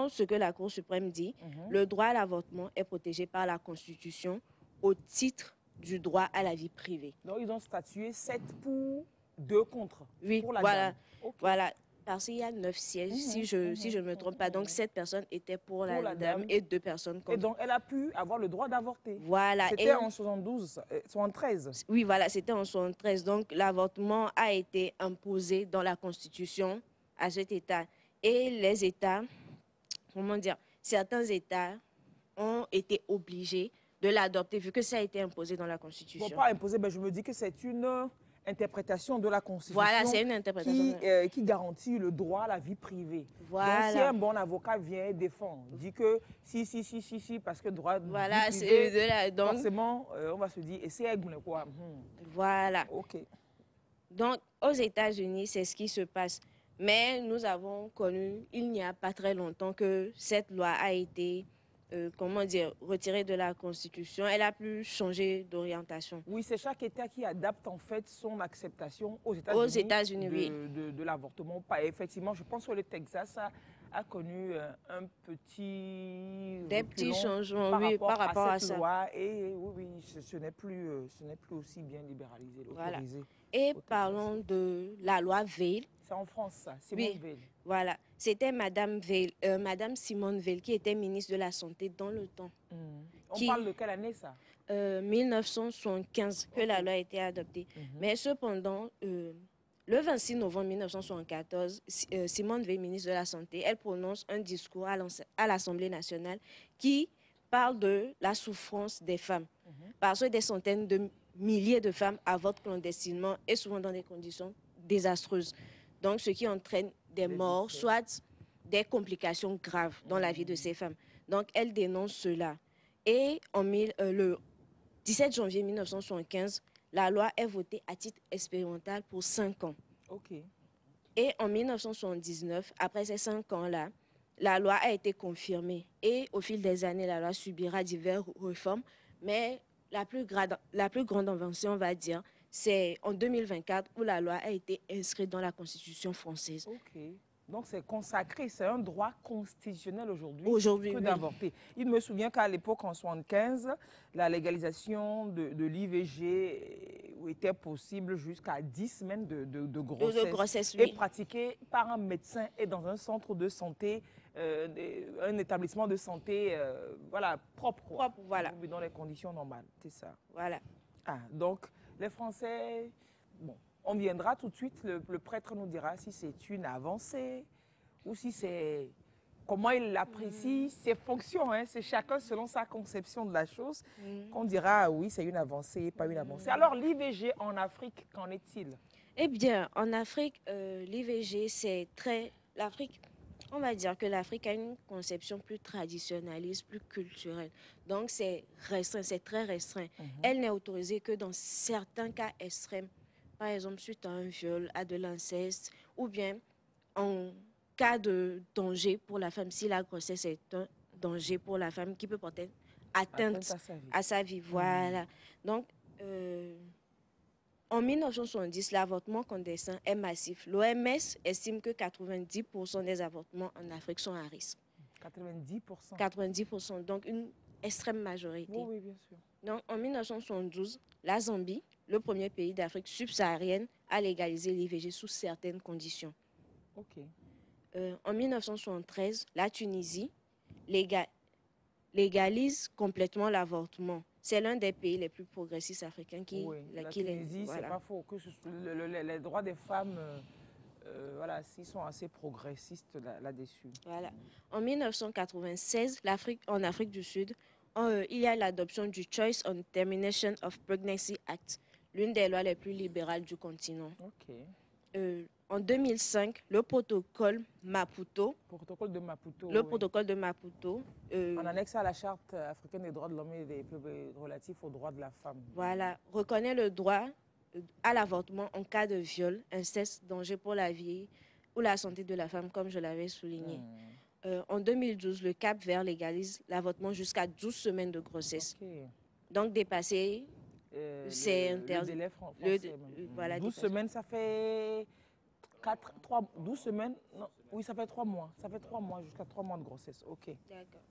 ce que la Cour suprême dit, le droit à l'avortement est protégé par la Constitution au titre du droit à la vie privée. Donc ils ont statué 7 pour, 2 contre. Oui, pour la voilà. dame. Okay. Voilà. Parce qu'il y a 9 sièges, si je ne me trompe pas. Donc 7 personnes étaient pour la dame et 2 personnes contre. Et donc elle a pu avoir le droit d'avorter. Voilà. C'était en 73. Oui, voilà, c'était en 73. Donc l'avortement a été imposé dans la Constitution à cet État. Et les États, comment dire, certains États ont été obligés de l'adopter vu que ça a été imposé dans la Constitution. Bon, pas imposé, mais je me dis que c'est une interprétation de la Constitution. Voilà, c'est une interprétation qui garantit le droit à la vie privée. Voilà. Donc, si un bon avocat vient et défend, dit que si, parce que droit de voilà, vie privée, donc, forcément, on va se dire, et c'est quoi. Voilà. OK. Donc, aux États-Unis, c'est ce qui se passe. Mais nous avons connu, il n'y a pas très longtemps, que cette loi a été, retirée de la Constitution. Elle a pu changer d'orientation. Oui, c'est chaque État qui adapte en fait son acceptation aux États-Unis oui. de l'avortement. Effectivement, je pense que le Texas a connu un petit... Des petits changements, par rapport à cette loi. Et oui, ce n'est plus aussi bien libéralisé, voilà. autorisé. Et parlons de la loi Veil. C'est en France, ça, Simone Veil. Voilà, c'était Madame Simone Veil, qui était ministre de la Santé dans le temps. On parle de quelle année, ça? 1975, que la loi a été adoptée. Mais cependant, le 26 novembre 1974, Simone Veil, ministre de la Santé, elle prononce un discours à l'Assemblée nationale qui parle de la souffrance des femmes. Parce que des centaines de milliers de femmes avortent clandestinement et souvent dans des conditions désastreuses. Donc, ce qui entraîne des morts, soit des complications graves dans la vie de ces femmes. Donc, elle dénonce cela. Et le 17 janvier 1975, la loi est votée à titre expérimental pour 5 ans. OK. Et en 1979, après ces 5 ans-là, la loi a été confirmée. Et au fil des années, la loi subira diverses réformes. Mais la plus grande invention, on va dire, c'est en 2024 où la loi a été inscrite dans la Constitution française. OK. Donc c'est consacré, c'est un droit constitutionnel aujourd'hui que d'avorter. Il me souvient qu'à l'époque, en 1975, la légalisation de l'IVG était possible jusqu'à 10 semaines de grossesse. Oui. Et pratiquée par un médecin et dans un centre de santé, un établissement de santé propre. Propre, voilà. Dans les conditions normales, c'est ça. Voilà. Ah, donc les Français... Bon. On viendra tout de suite, le prêtre nous dira si c'est une avancée ou si c'est... Comment il l'apprécie, ses fonctions, hein, c'est chacun selon sa conception de la chose qu'on dira oui, c'est une avancée, pas une avancée. Alors l'IVG en Afrique, qu'en est-il? Eh bien, en Afrique, l'IVG, c'est très... L'Afrique, on va dire que l'Afrique a une conception plus traditionnaliste, plus culturelle. Donc, c'est restreint, c'est très restreint. Elle n'est autorisée que dans certains cas extrêmes. Par exemple, suite à un viol, à de l'inceste, ou bien en cas de danger pour la femme, si la grossesse est un danger pour la femme qui peut porter atteinte à sa vie. Voilà. Donc, en 1970, l'avortement clandestin est massif. L'OMS estime que 90% des avortements en Afrique sont à risque. 90%? 90%, donc une extrême majorité. Oui, bien sûr. Donc, en 1972, la Zambie, le premier pays d'Afrique subsaharienne, a légalisé l'IVG sous certaines conditions. Ok. En 1973, la Tunisie légalise complètement l'avortement. C'est l'un des pays les plus progressistes africains qui... Oui, la Tunisie, c'est pas faux. Que les droits des femmes, voilà, ils sont assez progressistes là-dessus. Voilà. En 1996, en Afrique du Sud, il y a l'adoption du Choice on Termination of Pregnancy Act, l'une des lois les plus libérales du continent. Ok. En 2005, le protocole Maputo. Protocole de Maputo. Le protocole de Maputo. En annexe à la Charte africaine des droits de l'homme et relatifs aux droits de la femme. Voilà, reconnaît le droit à l'avortement en cas de viol, inceste, danger pour la vie ou la santé de la femme, comme je l'avais souligné. En 2012, le Cap-Vert légalise l'avortement jusqu'à 12 semaines de grossesse. Okay. Donc, dépasser, c'est interdit. Le délai français. Voilà, 12 semaines, ça fait 12 semaines, non, oui, ça fait 3 mois. Ça fait 3 mois, jusqu'à 3 mois de grossesse. Ok. D'accord.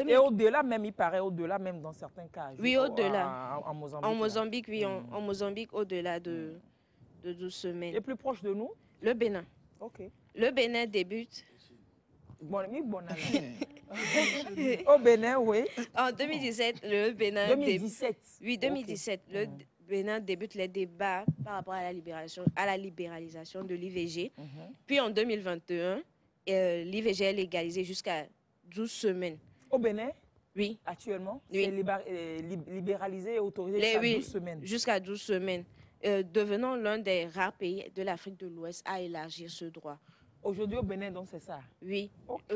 Et au-delà même, il paraît au-delà même dans certains cas. Oui, au-delà. En Mozambique. En Mozambique, oui. En Mozambique, au-delà de 12 semaines. Et plus proche de nous? Le Bénin. Ok. Le Bénin débute... Au Bénin, oui. En 2017, le Bénin... 2017. Oui, 2017. Okay. Le Bénin débute les débats par rapport à la libéralisation de l'IVG. Puis en 2021, l'IVG est légalisé jusqu'à 12 semaines. Au Bénin? Oui. Actuellement? Oui. C'est libéralisé et autorisé jusqu'à 12 semaines. Jusqu'à 12 semaines. Devenant l'un des rares pays de l'Afrique de l'Ouest à élargir ce droit. Aujourd'hui au Bénin, donc c'est ça? Oui. Ok.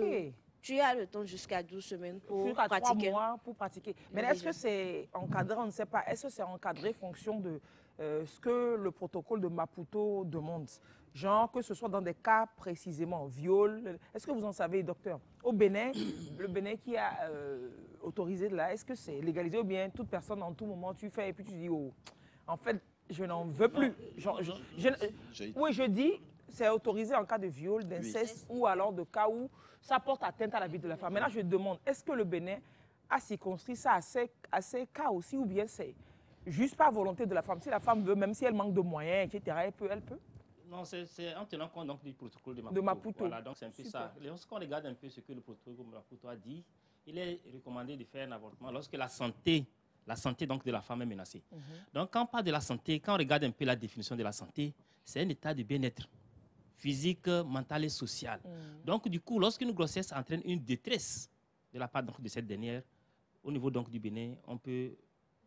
Tu as le temps jusqu'à 12 semaines pour pratiquer. 3 mois pour pratiquer. Mais est-ce que c'est encadré? On ne sait pas. Est-ce que c'est encadré en fonction de ce que le protocole de Maputo demande? Genre que ce soit dans des cas précisément, viol. Est-ce que vous en savez, docteur? Au Bénin, le Bénin qui a autorisé là, est-ce que c'est légalisé ou bien toute personne en tout moment tu fais et puis tu dis, oh, en fait, je n'en veux plus. Oui, je dis, c'est autorisé en cas de viol, d'inceste ou alors de cas où ça porte atteinte à la vie de la femme. Maintenant, je demande, est-ce que le Bénin a circonscrit ça à ces cas aussi ou bien c'est juste par volonté de la femme? Si la femme veut, même si elle manque de moyens, etc., elle peut? Non, c'est en tenant compte donc, du protocole de Maputo. De Maputo. Voilà, donc c'est un peu ça. Lorsqu'on regarde un peu ce que le protocole de Maputo a dit, il est recommandé de faire un avortement lorsque la santé donc, de la femme est menacée. Donc, quand on parle de la santé, quand on regarde un peu la définition de la santé, c'est un état de bien-être physique, mentale et sociale. Donc, du coup, lorsqu'une grossesse entraîne une détresse de la part donc, de cette dernière, au niveau donc, du Bénin, on peut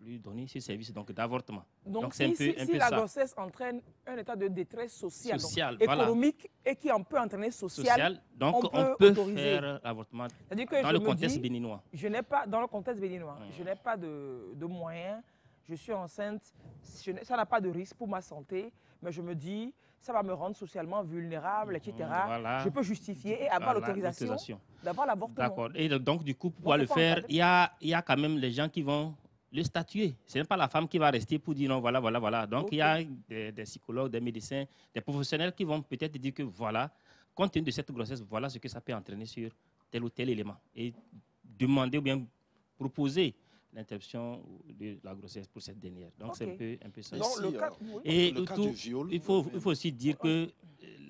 lui donner ce service d'avortement. Donc c'est si la grossesse entraîne un état de détresse sociale donc, économique et qui en peut entraîner social, donc on peut faire l'avortement dans le contexte béninois. Je n'ai pas, dans le contexte béninois, je n'ai pas de moyens, je suis enceinte, ça n'a pas de risque pour ma santé, mais je me dis, ça va me rendre socialement vulnérable, etc. Voilà. Je peux justifier et avoir l'autorisation d'avoir l'avortement. D'accord. Et donc, du coup, pour pouvoir le faire, il y a quand même les gens qui vont le statuer. Ce n'est pas la femme qui va rester pour dire non, voilà. Donc, il y a des psychologues, des médecins, des professionnels qui vont peut-être dire que voilà, compte tenu de cette grossesse, voilà ce que ça peut entraîner sur tel ou tel élément. Et demander ou bien proposer l'interruption de la grossesse pour cette dernière. Donc, c'est un peu ça. Et il faut aussi dire que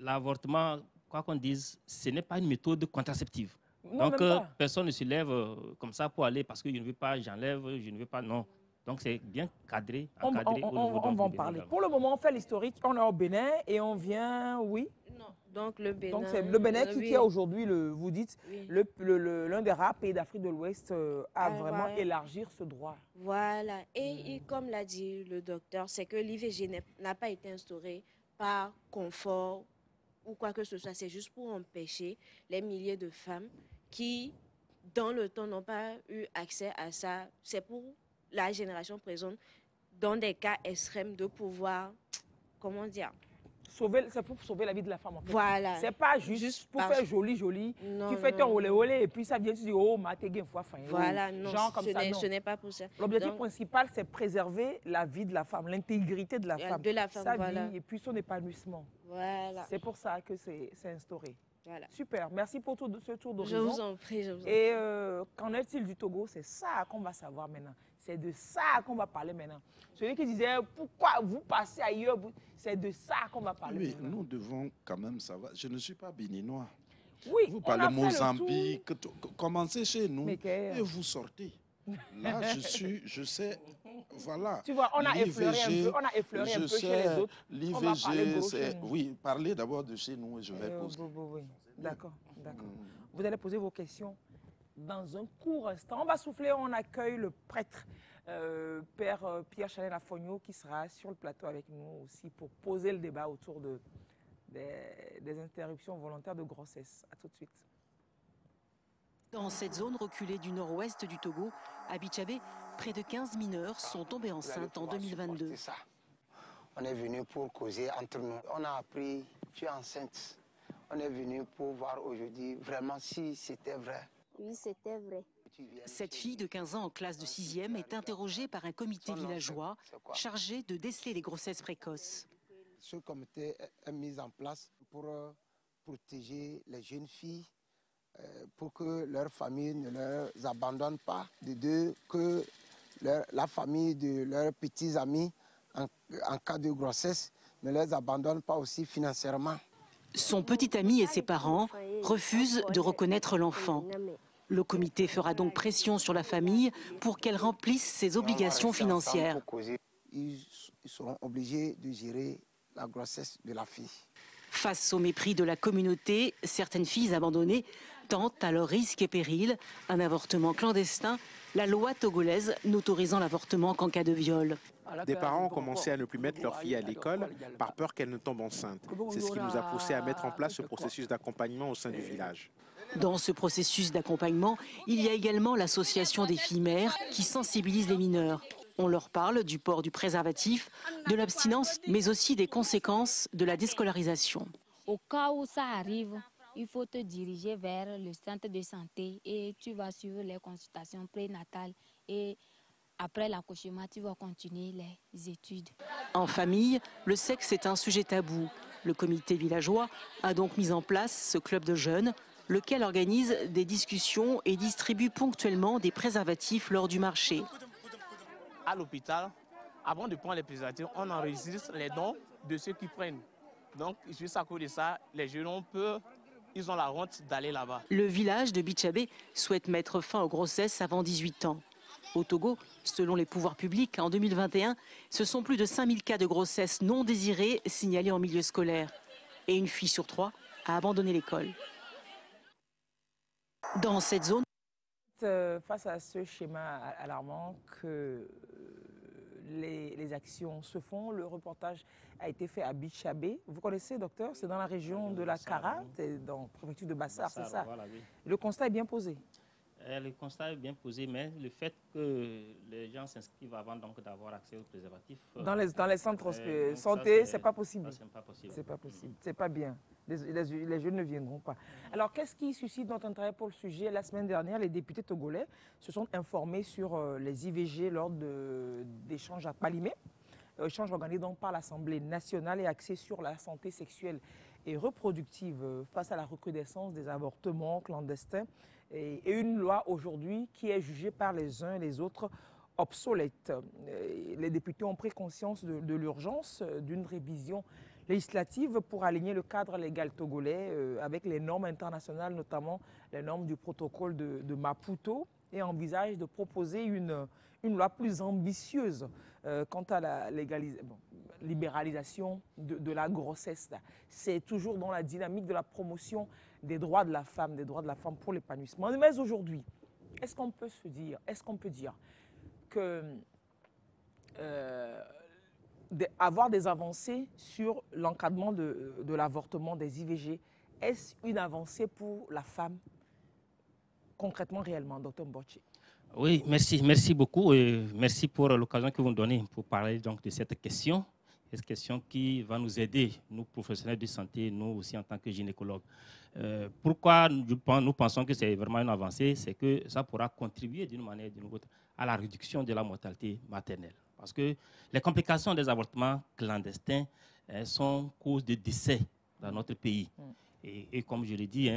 l'avortement, quoi qu'on dise, ce n'est pas une méthode contraceptive. Non, donc, personne ne se lève comme ça pour aller parce que je ne veux pas, j'enlève, je ne veux pas, non. Donc, c'est bien cadré, encadré au niveau on va en parler. Pour le moment, on fait l'historique. On est au Bénin et on vient, oui. Non, donc le Bénin. Donc, c'est le Bénin qui est aujourd'hui, vous dites, l'un des rares pays d'Afrique de l'Ouest à vraiment élargir ce droit. Voilà. Et comme l'a dit le docteur, c'est que l'IVG n'a pas été instauré par confort ou quoi que ce soit. C'est juste pour empêcher les milliers de femmes qui, dans le temps, n'ont pas eu accès à ça. C'est pour la génération présente, dans des cas extrêmes, de pouvoir, comment dire, c'est pour sauver la vie de la femme en fait. Voilà. C'est pas juste pour faire joli. Non, tu fais ton olé et puis ça vient, tu dis oh ma t'es fois fin. Voilà, non, genre comme ça, non. Ce n'est pas pour ça. L'objectif principal, c'est préserver la vie de la femme, l'intégrité de la femme. Sa vie et puis son épanouissement. Voilà. C'est pour ça que c'est instauré. Voilà. Super, merci pour ce tour d'horizon. Je vous en prie, Et qu'en est-il du Togo? C'est ça qu'on va savoir maintenant. C'est de ça qu'on va parler maintenant. Celui qui disait pourquoi vous passez ailleurs, c'est de ça qu'on va parler maintenant. Nous devons quand même savoir. Je ne suis pas béninois. Oui, vous parlez Mozambique, commencez chez nous et vous sortez. Là, je sais, voilà. Tu vois, on a effleuré un peu chez les autres. L'IVG, oui, parlez d'abord de chez nous et je vais poser. Oui. D'accord. Vous allez poser vos questions dans un court instant. On va souffler, on accueille le prêtre, Père Pierre Chanel Afogno, qui sera sur le plateau avec nous aussi pour poser le débat autour des interruptions volontaires de grossesse. À tout de suite. Dans cette zone reculée du nord-ouest du Togo, à Bichabé, près de 15 mineurs sont tombés enceintes en 2022. Ça. On est venu pour causer entre nous. On a appris, tu es enceinte. On est venu pour voir aujourd'hui vraiment si c'était vrai. Oui, c'était vrai. Cette fille de 15 ans en classe de 6e est interrogée par un comité villageois chargé de déceler les grossesses précoces. Ce comité est mis en place pour protéger les jeunes filles, pour que leur famille ne les abandonne pas, que la famille de leurs petits amis, en cas de grossesse, ne les abandonne pas aussi financièrement. Son petit ami et ses parents refusent de reconnaître l'enfant. Le comité fera donc pression sur la famille pour qu'elle remplisse ses obligations financières. Ils seront obligés de gérer la grossesse de la fille. Face au mépris de la communauté, certaines filles abandonnées tentent à leur risque et péril un avortement clandestin, la loi togolaise n'autorisant l'avortement qu'en cas de viol. Des parents ont commencé à ne plus mettre leur fille à l'école par peur qu'elle ne tombe enceinte. C'est ce qui nous a poussé à mettre en place ce processus d'accompagnement au sein du village. Dans ce processus d'accompagnement, il y a également l'association des filles mères qui sensibilise les mineurs. On leur parle du port du préservatif, de l'abstinence, mais aussi des conséquences de la déscolarisation. Au cas où ça arrive, il faut te diriger vers le centre de santé et tu vas suivre les consultations prénatales et après l'accouchement, tu vas continuer les études. En famille, le sexe est un sujet tabou. Le comité villageois a donc mis en place ce club de jeunes, lequel organise des discussions et distribue ponctuellement des préservatifs lors du marché. À l'hôpital, avant de prendre les préservatifs, on enregistre les dons de ceux qui prennent. Donc, juste à cause de ça, les jeunes ils ont la honte d'aller là-bas. Le village de Bichabé souhaite mettre fin aux grossesses avant 18 ans. Au Togo, selon les pouvoirs publics, en 2021, ce sont plus de 5000 cas de grossesse non désirées signalés en milieu scolaire. Et une fille sur 3 a abandonné l'école. Dans cette zone, face à ce schéma alarmant que les actions se font, le reportage a été fait à Bichabé. Vous connaissez, docteur? C'est dans la région de la Kara, dans la préfecture de Bassar, c'est ça? Voilà, oui. Le constat est bien posé. Le constat est bien posé, mais le fait que les gens s'inscrivent avant d'avoir accès aux préservatifs... Dans les centres de santé, c'est pas possible. C'est pas possible. C'est pas possible. C'est pas bien. Les jeunes ne viendront pas. Alors, qu'est-ce qui suscite notre intérêt pour le sujet? La semaine dernière, les députés togolais se sont informés sur les IVG lors d'échanges à Palimé. Échange organisé donc par l'Assemblée nationale et axé sur la santé sexuelle et reproductive face à la recrudescence des avortements clandestins et une loi aujourd'hui qui est jugée par les uns et les autres obsolète. Les députés ont pris conscience de l'urgence d'une révision législative pour aligner le cadre légal togolais avec les normes internationales, notamment les normes du protocole de Maputo, et envisage de proposer une loi plus ambitieuse quant à la libéralisation de la grossesse. C'est toujours dans la dynamique de la promotion des droits de la femme pour l'épanouissement. Mais aujourd'hui, est-ce qu'on peut dire que avoir des avancées sur l'encadrement de l'avortement, des IVG, est-ce une avancée pour la femme, concrètement, réellement, Dr Mbotche? Oui, merci beaucoup et merci pour l'occasion que vous nous donnez pour parler donc de cette question. Cette question qui va nous aider, nous professionnels de santé, nous aussi en tant que gynécologues. Pourquoi nous pensons que c'est vraiment une avancée? C'est que ça pourra contribuer d'une manière ou d'une autre à la réduction de la mortalité maternelle. Parce que les complications des avortements clandestins sont cause de décès dans notre pays. Et comme je l'ai dit,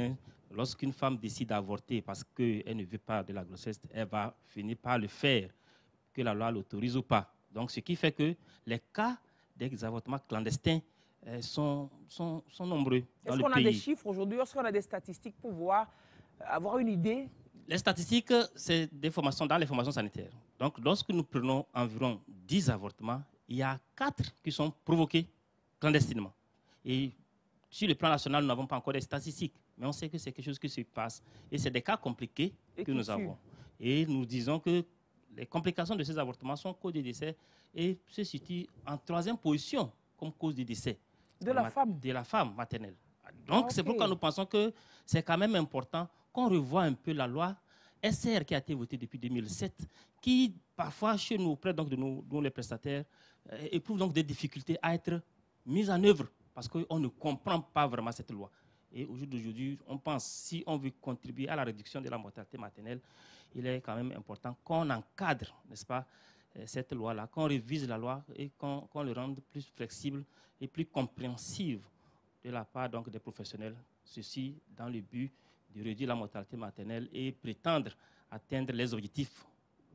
lorsqu'une femme décide d'avorter parce qu'elle ne veut pas de la grossesse, elle va finir par le faire, que la loi l'autorise ou pas. Donc, ce qui fait que les cas des avortements clandestins sont nombreux dans le pays. Est-ce qu'on a des chiffres aujourd'hui? Est-ce qu'on a des statistiques pour avoir une idée? Les statistiques, c'est des formations dans les formations sanitaires. Donc, lorsque nous prenons environ 10 avortements, il y a 4 qui sont provoqués clandestinement. Et sur le plan national, nous n'avons pas encore des statistiques, mais on sait que c'est quelque chose qui se passe. Et c'est des cas compliqués que nous avons. Et nous disons que les complications de ces avortements sont cause de décès et se situent en 3e position comme cause de décès. De la femme? De la femme maternelle. Donc, c'est pourquoi nous pensons que c'est quand même important qu'on revoie un peu la loi SR qui a été votée depuis 2007, qui parfois chez nous, auprès donc de nous les prestataires, éprouve donc des difficultés à être mise en œuvre parce qu'on ne comprend pas vraiment cette loi. Et au jour d'aujourd'hui, on pense, si on veut contribuer à la réduction de la mortalité maternelle, il est quand même important qu'on encadre, n'est-ce pas, cette loi-là, qu'on révise la loi et qu'on le rende plus flexible et plus compréhensive de la part donc, des professionnels. Ceci dans le but de réduire la mortalité maternelle et prétendre atteindre les objectifs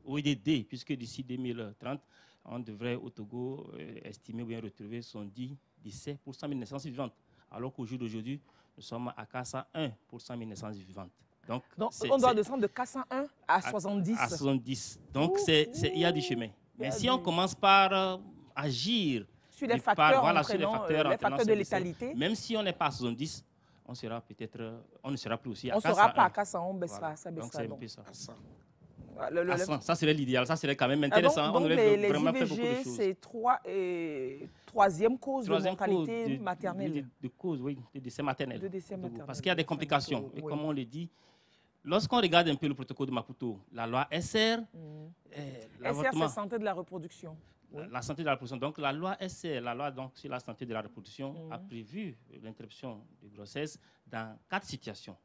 OIDD, puisque d'ici 2030, on devrait au Togo estimer ou bien retrouver 70 décès pour 100 000 naissances vivantes, alors qu'au jour d'aujourd'hui, nous sommes à 401 pour 100 000 naissances vivantes. Donc on doit descendre de 401 à 70. À 70. Donc, il y a du chemin. Mais si on commence par agir sur les facteurs, les facteurs de létalité, même si on n'est pas à 70, on ne sera plus aussi à 401. On ne sera pas à 401, on baissera. Ça donc, baissera. C'est un peu ça. Ça serait l'idéal, ça serait quand même intéressant. Donc, les IVG, c'est 3e cause de mortalité maternelle. De cause, oui, de décès maternel. Parce qu'il y a des complications. Et comme on le dit, lorsqu'on regarde un peu le protocole de Maputo, la loi SR, SR, c'est santé de la reproduction. La santé de la reproduction. Donc, la loi SR, la loi donc, sur la santé de la reproduction, a prévu l'interruption de grossesse dans 4 situations.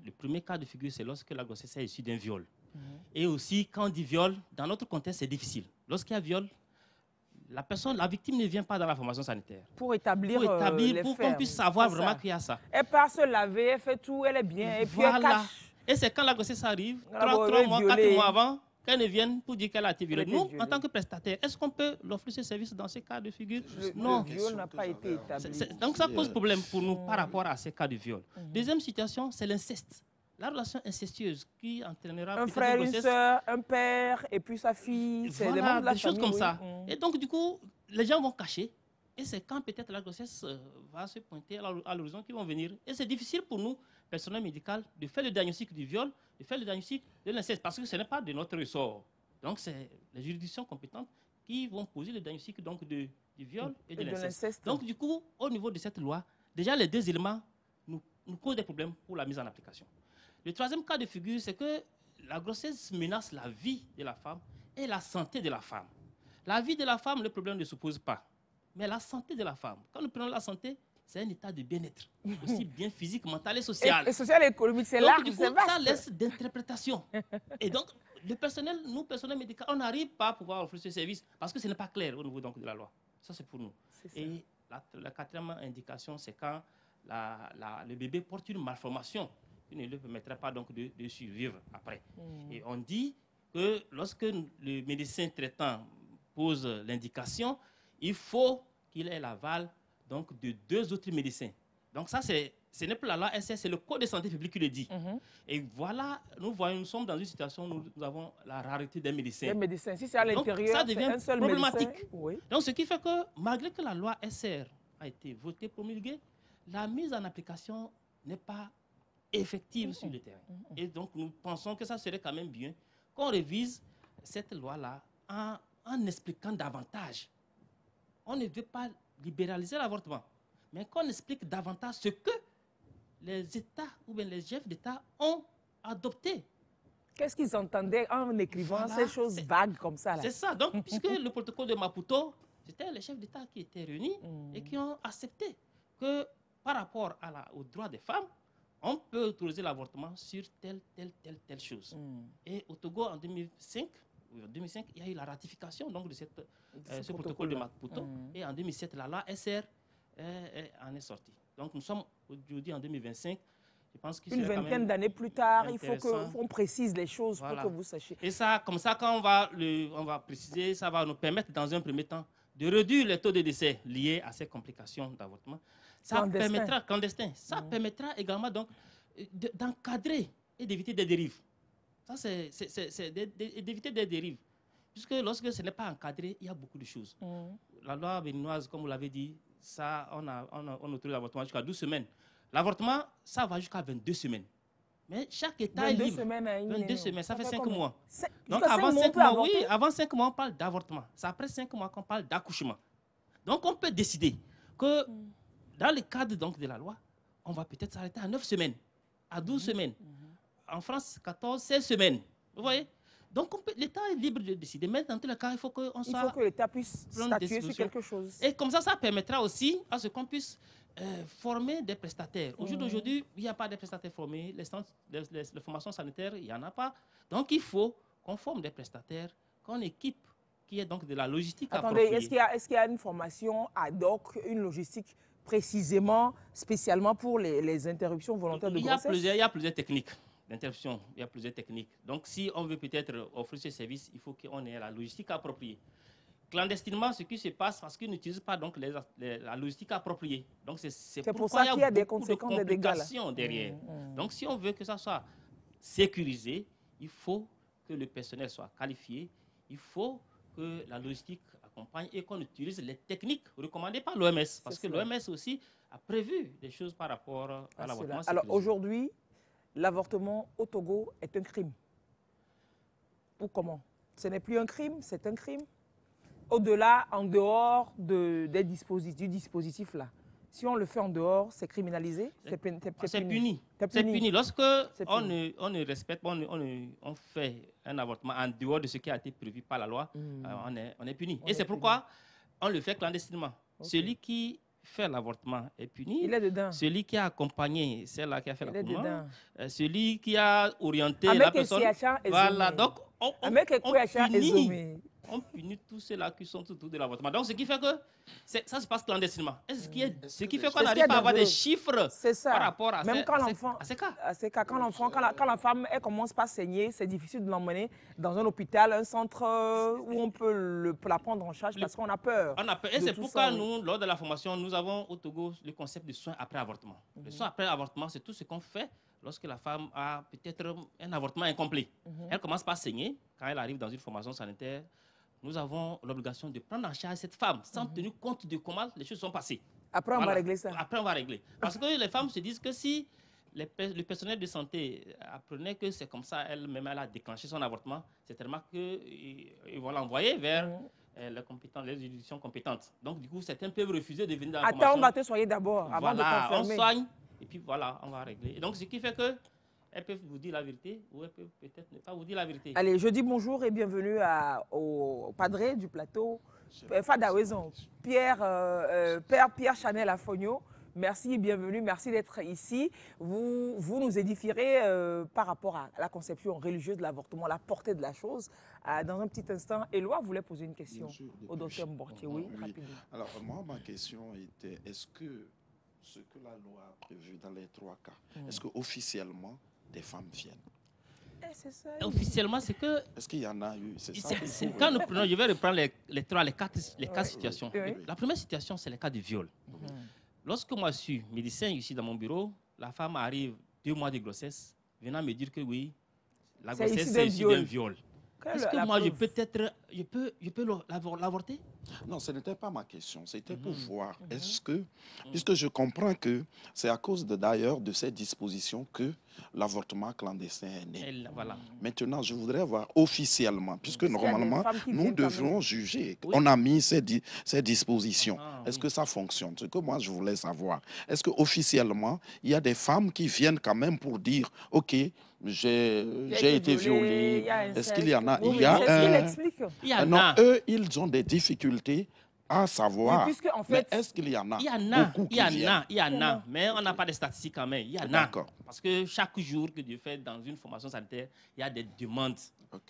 Le premier cas de figure, c'est lorsque la grossesse est issue d'un viol. Et aussi, quand on dit viol, dans notre contexte, c'est difficile. Lorsqu'il y a viol, la victime ne vient pas dans la formation sanitaire. Pour établir pour qu'on puisse savoir vraiment qu'il y a ça. Elle part se laver, elle fait tout, elle est bien, et puis elle cache. Et c'est quand la grossesse arrive, 3 mois, 4 mois avant, qu'elle ne vienne pour dire qu'elle a été violée. Nous, en tant que prestataire, est-ce qu'on peut l'offrir ce service dans ces cas de figure? Non. Le viol n'a pas été établi. Donc ça pose problème pour nous par rapport à ces cas de viol. Deuxième situation, c'est l'inceste. La relation incestueuse qui entraînera un frère, une soeur, un père et puis sa fille. Voilà, des choses comme ça. Et donc, du coup, les gens vont cacher. Et c'est quand peut-être la grossesse va se pointer à l'horizon qu'ils vont venir. Et c'est difficile pour nous, personnel médical, de faire le diagnostic du viol, de faire le diagnostic de l'inceste, parce que ce n'est pas de notre ressort. Donc, c'est les juridictions compétentes qui vont poser le diagnostic donc, du viol et de l'inceste. Donc, du coup, au niveau de cette loi, déjà les 2 éléments nous causent des problèmes pour la mise en application. Le 3e cas de figure, c'est que la grossesse menace la vie de la femme et la santé de la femme. La vie de la femme, le problème ne se pose pas. Mais la santé de la femme, quand nous prenons la santé, c'est un état de bien-être, aussi bien physique, mental et social. Et social et économique, c'est large, c'est vaste. Ça laisse d'interprétation. Et donc, le personnel, nous, personnel médical, on n'arrive pas à pouvoir offrir ce service parce que ce n'est pas clair au niveau donc, de la loi. Ça, c'est pour nous. Et la 4e indication, c'est quand le bébé porte une malformation qui ne lui permettrait pas donc de survivre après. Et on dit que lorsque le médecin traitant pose l'indication, il faut qu'il ait l'aval donc, de 2 autres médecins. Donc ça, ce n'est pas la loi SR, c'est le Code de santé publique qui le dit. Et voilà, nous sommes dans une situation où nous avons la rareté des médecins. Des médecins, si c'est à l'intérieur, ça devient un seul problématique. Oui. Donc ce qui fait que, malgré que la loi SR a été votée, promulguée, la mise en application n'est pas effective sur le terrain. Et donc, nous pensons que ça serait quand même bien qu'on révise cette loi-là en expliquant davantage on ne veut pas libéraliser l'avortement, mais qu'on explique davantage ce que les États ou bien les chefs d'État ont adopté. Qu'est-ce qu'ils entendaient en écrivant ces choses vagues comme ça? C'est ça. Donc, puisque le protocole de Maputo, c'était les chefs d'État qui étaient réunis et qui ont accepté que par rapport aux droits des femmes, on peut autoriser l'avortement sur telle chose. Et au Togo, en 2005, il y a eu la ratification donc, de ce protocole de Maputo. Et en 2007, la loi SR en est sortie. Donc nous sommes aujourd'hui en 2025. Je pense que une vingtaine d'années plus tard, il faut qu'on précise les choses pour que vous sachiez. Et ça, comme ça, quand on va préciser, ça va nous permettre dans un premier temps de réduire les taux de décès liés à ces complications d'avortement. Ça permettra également donc d'encadrer et d'éviter des dérives. Ça, c'est d'éviter des dérives. Puisque lorsque ce n'est pas encadré, il y a beaucoup de choses. La loi béninoise, comme vous l'avez dit, ça, on autorise l'avortement jusqu'à 12 semaines. L'avortement, ça va jusqu'à 22 semaines. Mais chaque État est libre. 22 semaines, ça fait 5 mois. Donc avant 5 mois, oui, avant 5 mois, on parle d'avortement. C'est après 5 mois qu'on parle d'accouchement. Donc on peut décider que dans le cadre donc, de la loi, on va peut-être s'arrêter à 9 semaines, à 12 semaines. En France, 14, 16 semaines. Vous voyez? Donc l'État est libre de décider. Mais dans tous les cas, il faut que l'État puisse statuer sur quelque chose. Et comme ça permettra aussi à ce qu'on puisse former des prestataires. Aujourd'hui, il n'y a pas de prestataires formés. Les formations sanitaires, il n'y en a pas. Donc il faut qu'on forme des prestataires, qu'on équipe, qui est donc de la logistique appropriée. Attendez, est-ce qu'il y a une formation ad hoc, une logistique précisément, spécialement pour les interruptions volontaires de grossesse? Il y a plusieurs techniques d'interruption. Il y a plusieurs techniques. Donc, si on veut peut-être offrir ce service, il faut qu'on ait la logistique appropriée. Clandestinement, ce qui se passe, parce qu'ils n'utilisent pas donc la logistique appropriée. Donc, c'est pour ça qu'il y a des conséquences, des complications derrière. Donc, si on veut que ça soit sécurisé, il faut que le personnel soit qualifié. Il faut que la logistique accompagne et qu'on utilise les techniques recommandées par l'OMS. Parce que l'OMS aussi a prévu des choses par rapport à l'avortement. Alors aujourd'hui, l'avortement au Togo est un crime. Ou comment? Ce n'est plus un crime, c'est un crime. Au-delà, en dehors du dispositif là. Si on le fait en dehors, c'est criminalisé, c'est puni. C'est puni. Lorsque on ne respecte pas, on fait un avortement en dehors de ce qui a été prévu par la loi, on est puni. Et c'est pourquoi on le fait clandestinement. Celui qui fait l'avortement est puni. Il est dedans. Celui qui a accompagné celle-là qui a fait l'avortement, celui qui a orienté la personne. Voilà, donc on punit tous ceux-là qui sont autour de l'avortement. Donc, ce qui fait que ça se passe clandestinement. Ce qui fait qu'on n'arrive pas à avoir des chiffres par rapport à ces cas. Quand la femme commence par saigner, c'est difficile de l'emmener dans un hôpital, un centre où on peut la prendre en charge parce qu'on a peur. Et c'est pourquoi nous, lors de la formation, nous avons au Togo le concept de soins après avortement. Le soin après avortement, c'est tout ce qu'on fait lorsque la femme a peut-être un avortement incomplet. Elle commence par saigner. Quand elle arrive dans une formation sanitaire, nous avons l'obligation de prendre en charge cette femme sans tenir compte de comment les choses sont passées. Après, on va régler ça. Après, on va régler. Parce que les femmes se disent que si le personnel de santé apprenait que c'est comme ça, elle-même, elle a déclenché son avortement, c'est tellement qu'ils vont l'envoyer vers les juridictions compétentes. Donc, du coup, certains peuvent refuser de venir dans la formation. Attends, on va te soigner d'abord, avant de confirmer. On soigne, et puis voilà, on va régler. Et donc, ce qui fait que elles peuvent vous dire la vérité ou elles peuvent peut-être ne pas vous dire la vérité. Allez, je dis bonjour et bienvenue au padré du plateau, Fada Wezon, Père Chanel Afogno. Merci et bienvenue, merci d'être ici. Vous nous édifierez par rapport à la conception religieuse de l'avortement, la portée de la chose. Dans un petit instant, Éloi voulait poser une question au docteur Mbortier. Oui, rapidement. Alors, moi, ma question était, est-ce que ce que la loi a prévu dans les 3 cas, est-ce qu'officiellement, des femmes viennent? Officiellement, c'est que... Est-ce qu'il y en a eu? Quand nous prenons, je vais reprendre les cas de situation. La première situation, c'est le cas du viol. Lorsque moi, je suis médecin ici dans mon bureau, la femme arrive 2 mois de grossesse, venant me dire que oui, la grossesse, c'est issu d'un viol. Est-ce que moi, je peux l'avorter? Non, ce n'était pas ma question. C'était pour voir, est-ce que, puisque je comprends que c'est à cause d'ailleurs de ces dispositions que l'avortement clandestin est né. Voilà. Maintenant, je voudrais voir officiellement, puisque normalement, nous devrons juger. Oui. On a mis ces dispositions. Est-ce que ça fonctionne? Ce que moi, je voulais savoir. Est-ce qu'officiellement, il y a des femmes qui viennent quand même pour dire, OK, j'ai été violée. Est-ce qu'il y en a? Il y a non, eux, ils ont des difficultés à savoir. Oui, en fait, est-ce qu'il y en a? Il y en a, mais on n'a pas de statistiques quand même. Il y en a. Parce que chaque jour que Dieu fait dans une formation sanitaire, il y a des demandes.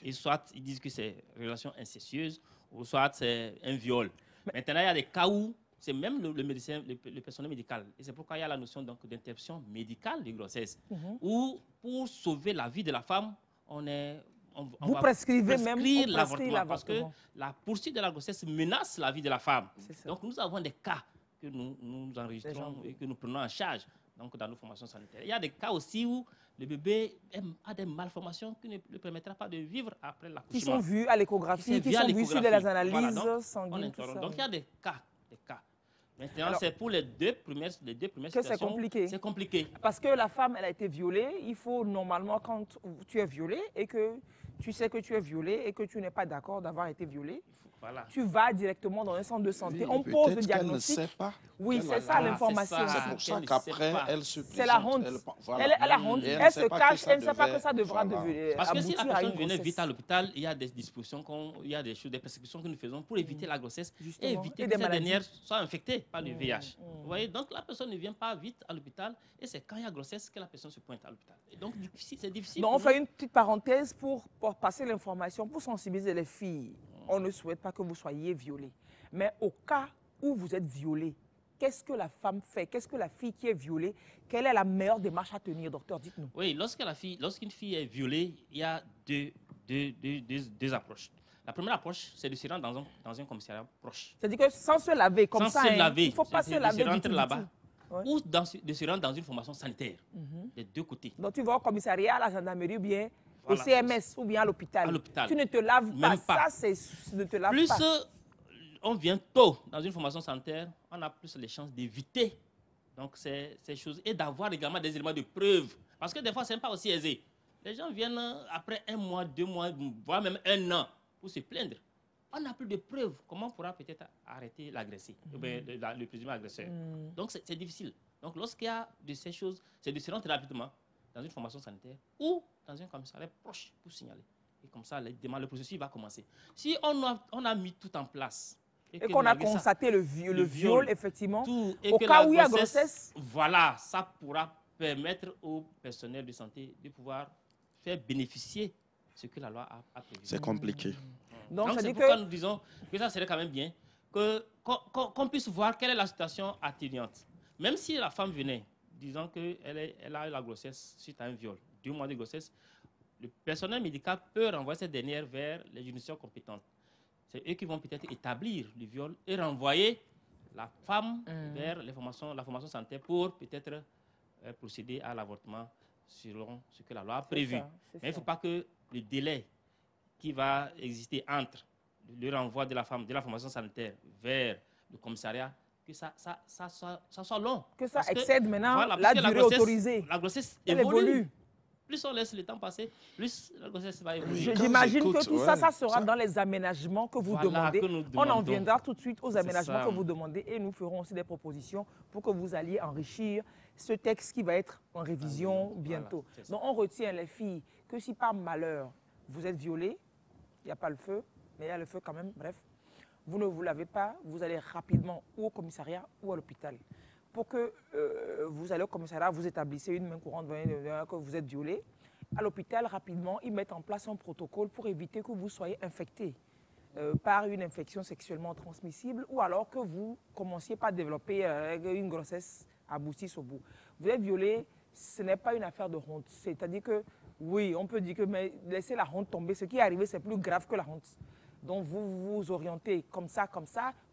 Et soit ils disent que c'est relation incestueuse, ou soit c'est un viol. Maintenant, il y a des cas où c'est même le médecin, le personnel médical. Et c'est pourquoi il y a la notion d'interruption médicale de grossesse. Où, pour sauver la vie de la femme, vous prescrivez même l'avortement parce que la poursuite de la grossesse menace la vie de la femme. Donc nous avons des cas que nous enregistrons et que nous prenons en charge donc, dans nos formations sanitaires. Il y a des cas aussi où le bébé a des malformations qui ne lui permettra pas de vivre après l'accouchement. Qui sont vus à l'échographie, qui sont vus sur les analyses sanguines. Donc il y a des cas. Maintenant, c'est pour les deux premières que c'est compliqué. C'est compliqué. Parce que la femme, elle a été violée. Il faut normalement, quand tu es violée et que tu sais que tu es violée et que tu n'es pas d'accord d'avoir été violée, tu vas directement dans un centre de santé. On pose le diagnostic. Ne sait pas. Oui, c'est ça l'information. C'est pour ça qu'après, elle se présente. C'est la honte. Elle a la honte. Elle se cache. Elle ne sait pas que ça devra devenir. Parce que si la personne venait vite à l'hôpital, il y a des dispositions, il y a des prescriptions que nous faisons pour éviter la grossesse et éviter que ces dernières soient infectées par le VIH. Vous voyez, donc la personne ne vient pas vite à l'hôpital et c'est quand il y a grossesse que la personne se pointe à l'hôpital. Et donc, c'est difficile. Donc, on fait une petite parenthèse pour passer l'information, pour sensibiliser les filles. On ne souhaite pas que vous soyez violée. Mais au cas où vous êtes violée, qu'est-ce que la femme fait? Qu'est-ce que la fille qui est violée? Quelle est la meilleure démarche à tenir, docteur? Dites-nous. Oui, lorsqu'une fille est violée, il y a deux approches. La première approche, c'est de se rendre dans un commissariat proche. C'est-à-dire que sans se laver, comme ça, il ne faut pas se laver. De rentrer là-bas. Ou de se rendre dans une formation sanitaire, des deux côtés. Donc tu vas au commissariat, à la gendarmerie ou bien au CMS ou bien à l'hôpital. Tu ne te laves pas. Ça, c'est ne te laves pas. Plus on vient tôt dans une formation sanitaire, on a plus les chances d'éviter donc ces choses et d'avoir également des éléments de preuve. Parce que des fois, ce n'est pas aussi aisé. Les gens viennent après 1 mois, 2 mois, voire même 1 an pour se plaindre. On n'a plus de preuves. Comment on pourra peut-être arrêter l'agressé, le présumé agresseur? Donc, c'est difficile. Donc, lorsqu'il y a de ces choses, c'est de se rendre rapidement dans une formation sanitaire ou dans un commissariat proche pour signaler. Et comme ça, le processus va commencer. Si on a mis tout en place et qu'on a constaté le viol, effectivement, au cas où il y a grossesse, voilà, ça pourra permettre au personnel de santé de pouvoir faire bénéficier ce que la loi a prévu. C'est compliqué. Donc c'est pourquoi nous disons que ça serait quand même bien qu'on puisse voir quelle est la situation atténuante. Même si la femme venait, disant qu'elle a eu la grossesse suite à un viol, 2 mois de grossesse, le personnel médical peut renvoyer cette dernière vers les juridictions compétentes. C'est eux qui vont peut-être établir le viol et renvoyer la femme vers la formation sanitaire pour peut-être procéder à l'avortement selon ce que la loi a prévu. Mais il ne faut pas que le délai qui va exister entre le renvoi de la femme de la formation sanitaire vers le commissariat, que ça soit long. Que ça excède maintenant la durée autorisée. La grossesse évolue. Plus on laisse le temps passer, plus la grossesse va évoluer. J'imagine que tout ça sera dans les aménagements que vous demandez. On en viendra tout de suite aux aménagements que vous demandez et nous ferons aussi des propositions pour que vous alliez enrichir ce texte qui va être en révision bientôt. Donc on retient les filles que si par malheur vous êtes violées, il n'y a pas le feu, mais il y a le feu quand même, bref. Vous ne vous lavez pas, vous allez rapidement ou au commissariat ou à l'hôpital. Pour que vous allez au commissariat, vous établissez une main courante que vous êtes violé. À l'hôpital, rapidement, ils mettent en place un protocole pour éviter que vous soyez infecté par une infection sexuellement transmissible ou alors que vous commenciez par développer une grossesse aboutisse au bout. Vous êtes violé, ce n'est pas une affaire de honte. C'est-à-dire que, oui, on peut dire que mais laissez la honte tomber. Ce qui est arrivé, c'est plus grave que la honte. Donc, vous vous orientez comme ça,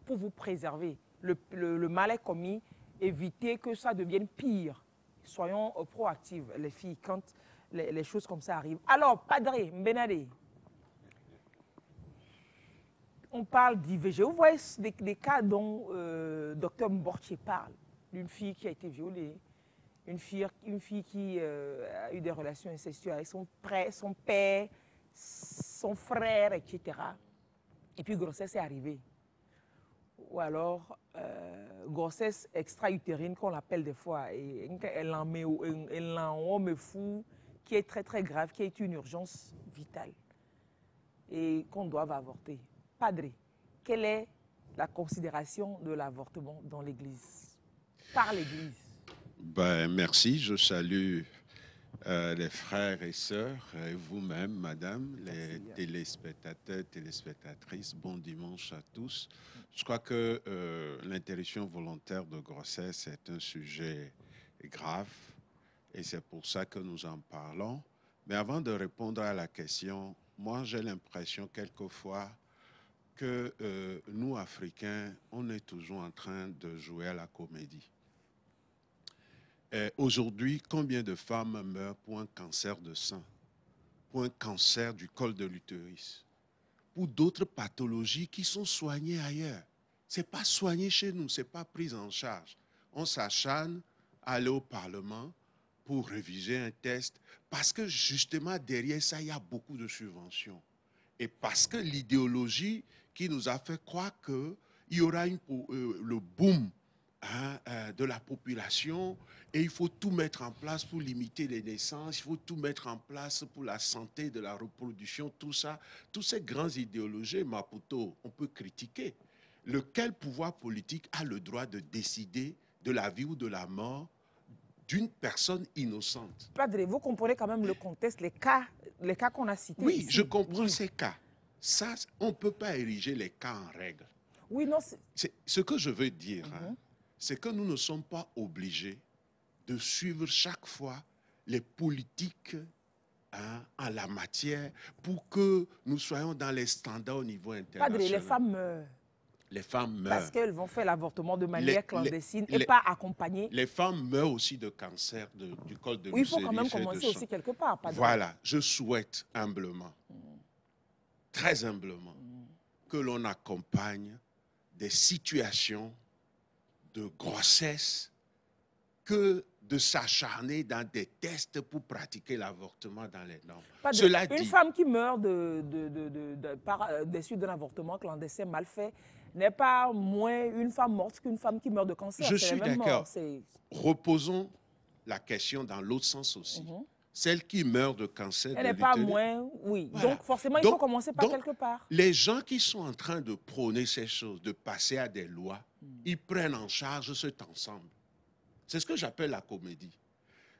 pour vous préserver. Le mal est commis. Éviter que ça devienne pire. Soyons proactives, les filles, quand les choses comme ça arrivent. Alors, Padre Mbenade, on parle d'IVG. Vous voyez des cas dont Dr Mborche parle, d'une fille qui a été violée, une fille qui a eu des relations incestueuses avec son père, son frère, etc. Et puis grossesse est arrivée. Ou alors grossesse extra-utérine qu'on l'appelle des fois, et elle en met un homme fou qui est très très grave, qui est une urgence vitale et qu'on doit avorter. Padre, quelle est la considération de l'avortement dans l'Église, par l'Église? Ben, merci, je salue les frères et sœurs, et vous-même, madame, les téléspectateurs, téléspectatrices, bon dimanche à tous. Je crois que l'interruption volontaire de grossesse est un sujet grave et c'est pour ça que nous en parlons. Mais avant de répondre à la question, moi j'ai l'impression quelquefois que nous, Africains, on est toujours en train de jouer à la comédie. Aujourd'hui, combien de femmes meurent pour un cancer de sein, pour un cancer du col de l'utérus, pour d'autres pathologies qui sont soignées ailleurs? Ce n'est pas soigné chez nous, ce n'est pas pris en charge. On s'acharne à aller au Parlement pour réviser un test parce que justement derrière ça, il y a beaucoup de subventions. Et parce que l'idéologie qui nous a fait croire qu'il y aura le boom de la population et il faut tout mettre en place pour limiter les naissances, il faut tout mettre en place pour la santé de la reproduction, tout ça, toutes ces grandes idéologies, Maputo, on peut critiquer. Lequel pouvoir politique a le droit de décider de la vie ou de la mort d'une personne innocente? Padre, vous comprenez quand même le contexte, les cas qu'on a cités. Oui, ici. je comprends ces cas. Ça, on ne peut pas ériger les cas en règle. Oui, non. Ce que je veux dire, c'est que nous ne sommes pas obligés de suivre chaque fois les politiques en la matière pour que nous soyons dans les standards au niveau international. Padre, les femmes meurent. Les femmes meurent. Parce qu'elles vont faire l'avortement de manière clandestine et pas accompagnées. Les femmes meurent aussi de cancer du col de l'utérus. Oui, il faut quand même commencer aussi quelque part. Padre. Voilà, je souhaite humblement, très humblement, que l'on accompagne des situations de grossesse que de s'acharner dans des tests pour pratiquer l'avortement dans les normes. Cela dit, une femme qui meurt des suites d'un avortement clandestin mal fait n'est pas moins une femme morte qu'une femme qui meurt de cancer. Je suis d'accord. Reposons la question dans l'autre sens aussi. Celle qui meurt de cancer elle n'est pas moins, oui. Voilà. Donc forcément, il faut commencer par quelque part. Les gens qui sont en train de prôner ces choses, de passer à des lois, ils prennent en charge cet ensemble. C'est ce que j'appelle la comédie.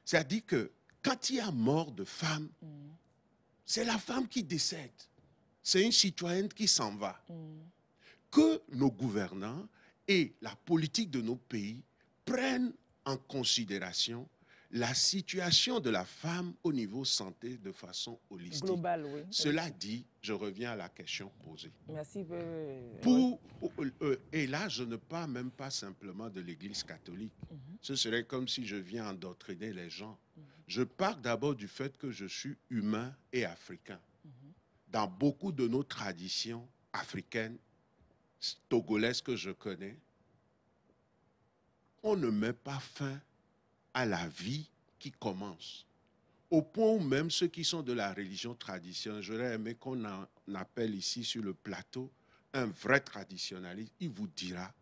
C'est-à-dire que quand il y a mort de femme, c'est la femme qui décède. C'est une citoyenne qui s'en va. Que nos gouvernants et la politique de nos pays prennent en considération la situation de la femme au niveau santé de façon holistique. Global, oui. Cela dit, je reviens à la question posée. Merci. Et là, je ne parle même pas simplement de l'Église catholique. Ce serait comme si je viens endoctriner les gens. Je pars d'abord du fait que je suis humain et africain. Dans beaucoup de nos traditions africaines, togolaises que je connais, on ne met pas fin à la vie qui commence. Au point où même ceux qui sont de la religion traditionnelle, j'aurais aimé qu'on en appelle ici sur le plateau un vrai traditionnaliste, il vous dira,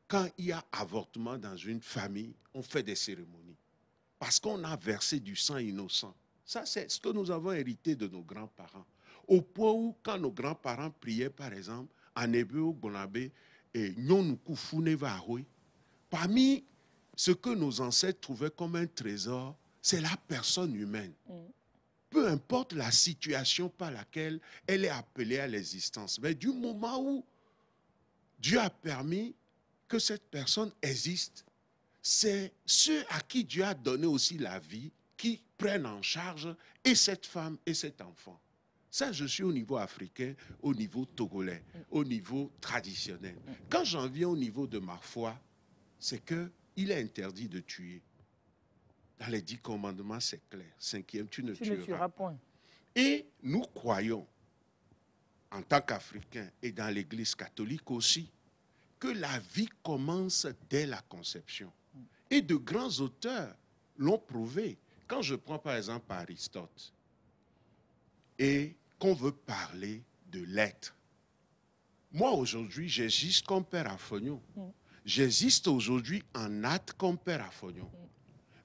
quand il y a avortement dans une famille, on fait des cérémonies. Parce qu'on a versé du sang innocent. Ça, c'est ce que nous avons hérité de nos grands-parents. Au point où, quand nos grands-parents priaient, par exemple, en hébreu ou bonabé, et parmi ce que nos ancêtres trouvaient comme un trésor, c'est la personne humaine. Peu importe la situation par laquelle elle est appelée à l'existence. Mais du moment où Dieu a permis que cette personne existe, c'est ceux à qui Dieu a donné aussi la vie qui prennent en charge et cette femme et cet enfant. Ça, je suis au niveau africain, au niveau togolais, au niveau traditionnel. Quand j'en viens au niveau de ma foi, c'est qu'il est interdit de tuer. Dans les 10 commandements, c'est clair. 5e, tu ne tueras point. Et nous croyons, en tant qu'Africains et dans l'Église catholique aussi, que la vie commence dès la conception. Et de grands auteurs l'ont prouvé. Quand je prends par exemple Aristote et qu'on veut parler de l'être, moi aujourd'hui j'existe comme Père Afognon. J'existe aujourd'hui en acte comme Père Afognon.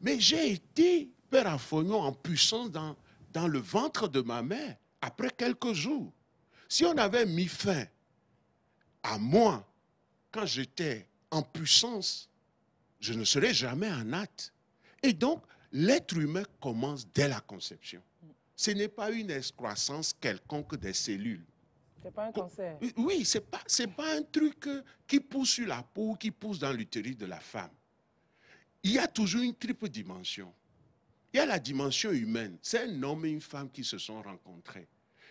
Mais j'ai été Père Afognon en puissance dans le ventre de ma mère après quelques jours. Si on avait mis fin à moi quand j'étais en puissance, je ne serais jamais en acte. Et donc, l'être humain commence dès la conception. Ce n'est pas une excroissance quelconque des cellules. C'est pas un cancer. Oui, c'est pas un truc qui pousse sur la peau, qui pousse dans l'utérus de la femme. Il y a toujours une triple dimension. Il y a la dimension humaine. C'est un homme et une femme qui se sont rencontrés.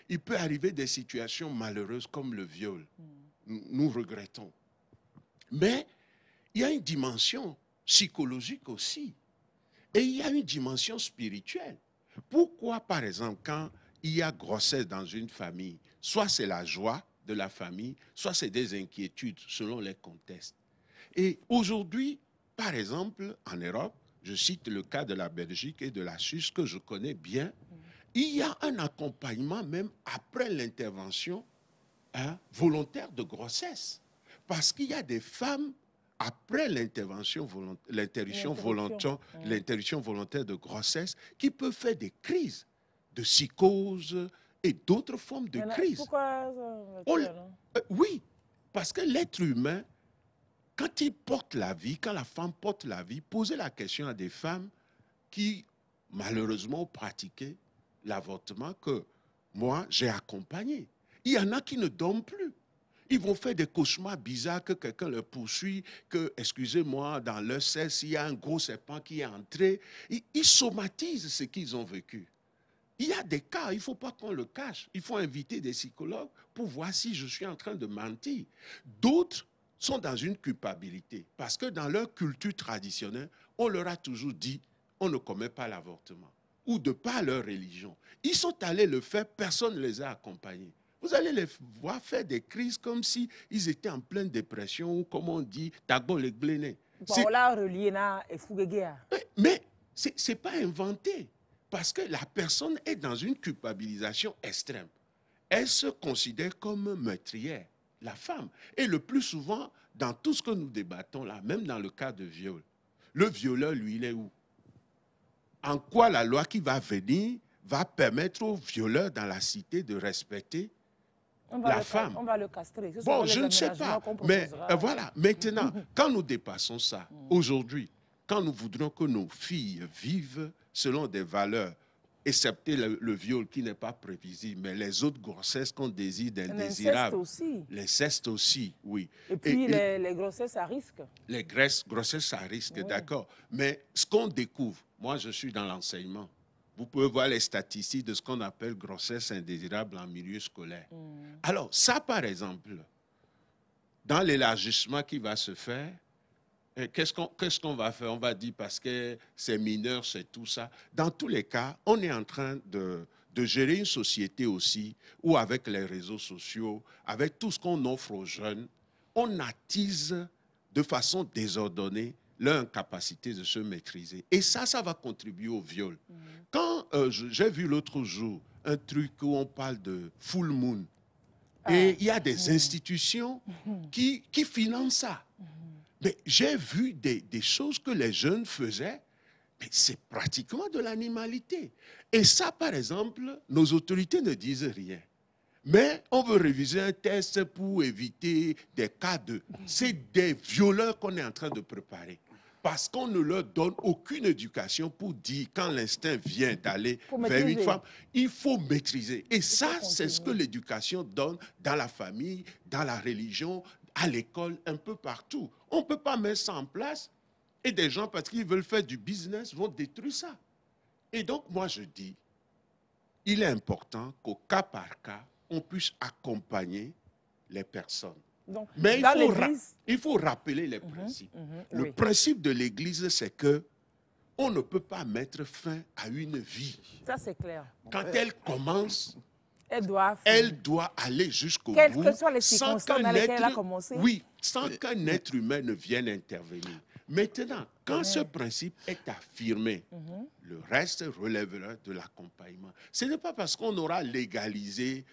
Il peut arriver des situations malheureuses comme le viol. Nous regrettons. Mais il y a une dimension psychologique aussi. Et il y a une dimension spirituelle. Pourquoi, par exemple, quand il y a grossesse dans une famille, soit c'est la joie de la famille, soit c'est des inquiétudes selon les contextes. Et aujourd'hui, par exemple, en Europe, je cite le cas de la Belgique et de la Suisse que je connais bien, il y a un accompagnement même après l'intervention volontaire de grossesse. Parce qu'il y a des femmes, après l'intervention volontaire de grossesse, qui peuvent faire des crises de psychose et d'autres formes de crises. Pourquoi oui, parce que l'être humain, quand il porte la vie, quand la femme porte la vie, posez la question à des femmes qui, malheureusement, ont pratiqué l'avortement que moi, j'ai accompagné. Il y en a qui ne dorment plus. Ils vont faire des cauchemars bizarres que quelqu'un leur poursuit, que, excusez-moi, dans leur sexe, il y a un gros serpent qui est entré. Ils somatisent ce qu'ils ont vécu. Il y a des cas, il ne faut pas qu'on le cache. Il faut inviter des psychologues pour voir si je suis en train de mentir. D'autres sont dans une culpabilité parce que dans leur culture traditionnelle, on leur a toujours dit on ne commet pas l'avortement ou de par leur religion. Ils sont allés le faire, personne ne les a accompagnés. Vous allez les voir faire des crises comme si ils étaient en pleine dépression ou comme on dit, tago les glénés. Mais ce n'est pas inventé parce que la personne est dans une culpabilisation extrême. Elle se considère comme meurtrière, la femme. Et le plus souvent, dans tout ce que nous débattons là, même dans le cas de viol, le violeur, lui, il est où? En quoi la loi qui va venir va permettre aux violeurs dans la cité de respecter la femme? On va le castrer. Bon, je ne sais pas. Mais voilà, maintenant, quand nous dépassons ça, aujourd'hui, quand nous voudrons que nos filles vivent selon des valeurs, excepté le viol qui n'est pas prévisible, mais les autres grossesses qu'on désire d'indésirables. L'inceste aussi, oui. Et puis les grossesses à risque. Les grossesses à risque, d'accord. Mais ce qu'on découvre, moi je suis dans l'enseignement, vous pouvez voir les statistiques de ce qu'on appelle grossesse indésirable en milieu scolaire. Alors ça, par exemple, dans l'élargissement qui va se faire, qu'est-ce qu'on va faire? On va dire parce que c'est mineur, c'est tout ça. Dans tous les cas, on est en train de gérer une société aussi où avec les réseaux sociaux, avec tout ce qu'on offre aux jeunes, on attise de façon désordonnée leur incapacité de se maîtriser. Et ça va contribuer au viol. Quand j'ai vu l'autre jour un truc où on parle de full moon, et il y a des institutions qui financent ça. Mais j'ai vu des choses que les jeunes faisaient, mais c'est pratiquement de l'animalité. Et ça, par exemple, nos autorités ne disent rien. Mais on veut réviser un test pour éviter des cas de... C'est des violeurs qu'on est en train de préparer. Parce qu'on ne leur donne aucune éducation pour dire, quand l'instinct vient d'aller vers une femme, il faut maîtriser. Et ça, c'est ce que l'éducation donne dans la famille, dans la religion, à l'école, un peu partout. On ne peut pas mettre ça en place et des gens, parce qu'ils veulent faire du business, vont détruire ça. Et donc, moi, je dis, il est important qu'au cas par cas, on puisse accompagner les personnes. Donc, mais il faut rappeler les principes. Le principe de l'Église, c'est que on ne peut pas mettre fin à une vie. Ça, c'est clair. Quand elle commence, elle doit aller jusqu'au bout. Quelles que soient les circonstances dans lesquelles elle a commencé. Oui, sans qu'un être humain ne vienne intervenir. Maintenant, quand ce principe est affirmé, le reste relèvera de l'accompagnement. Ce n'est pas parce qu'on aura légalisé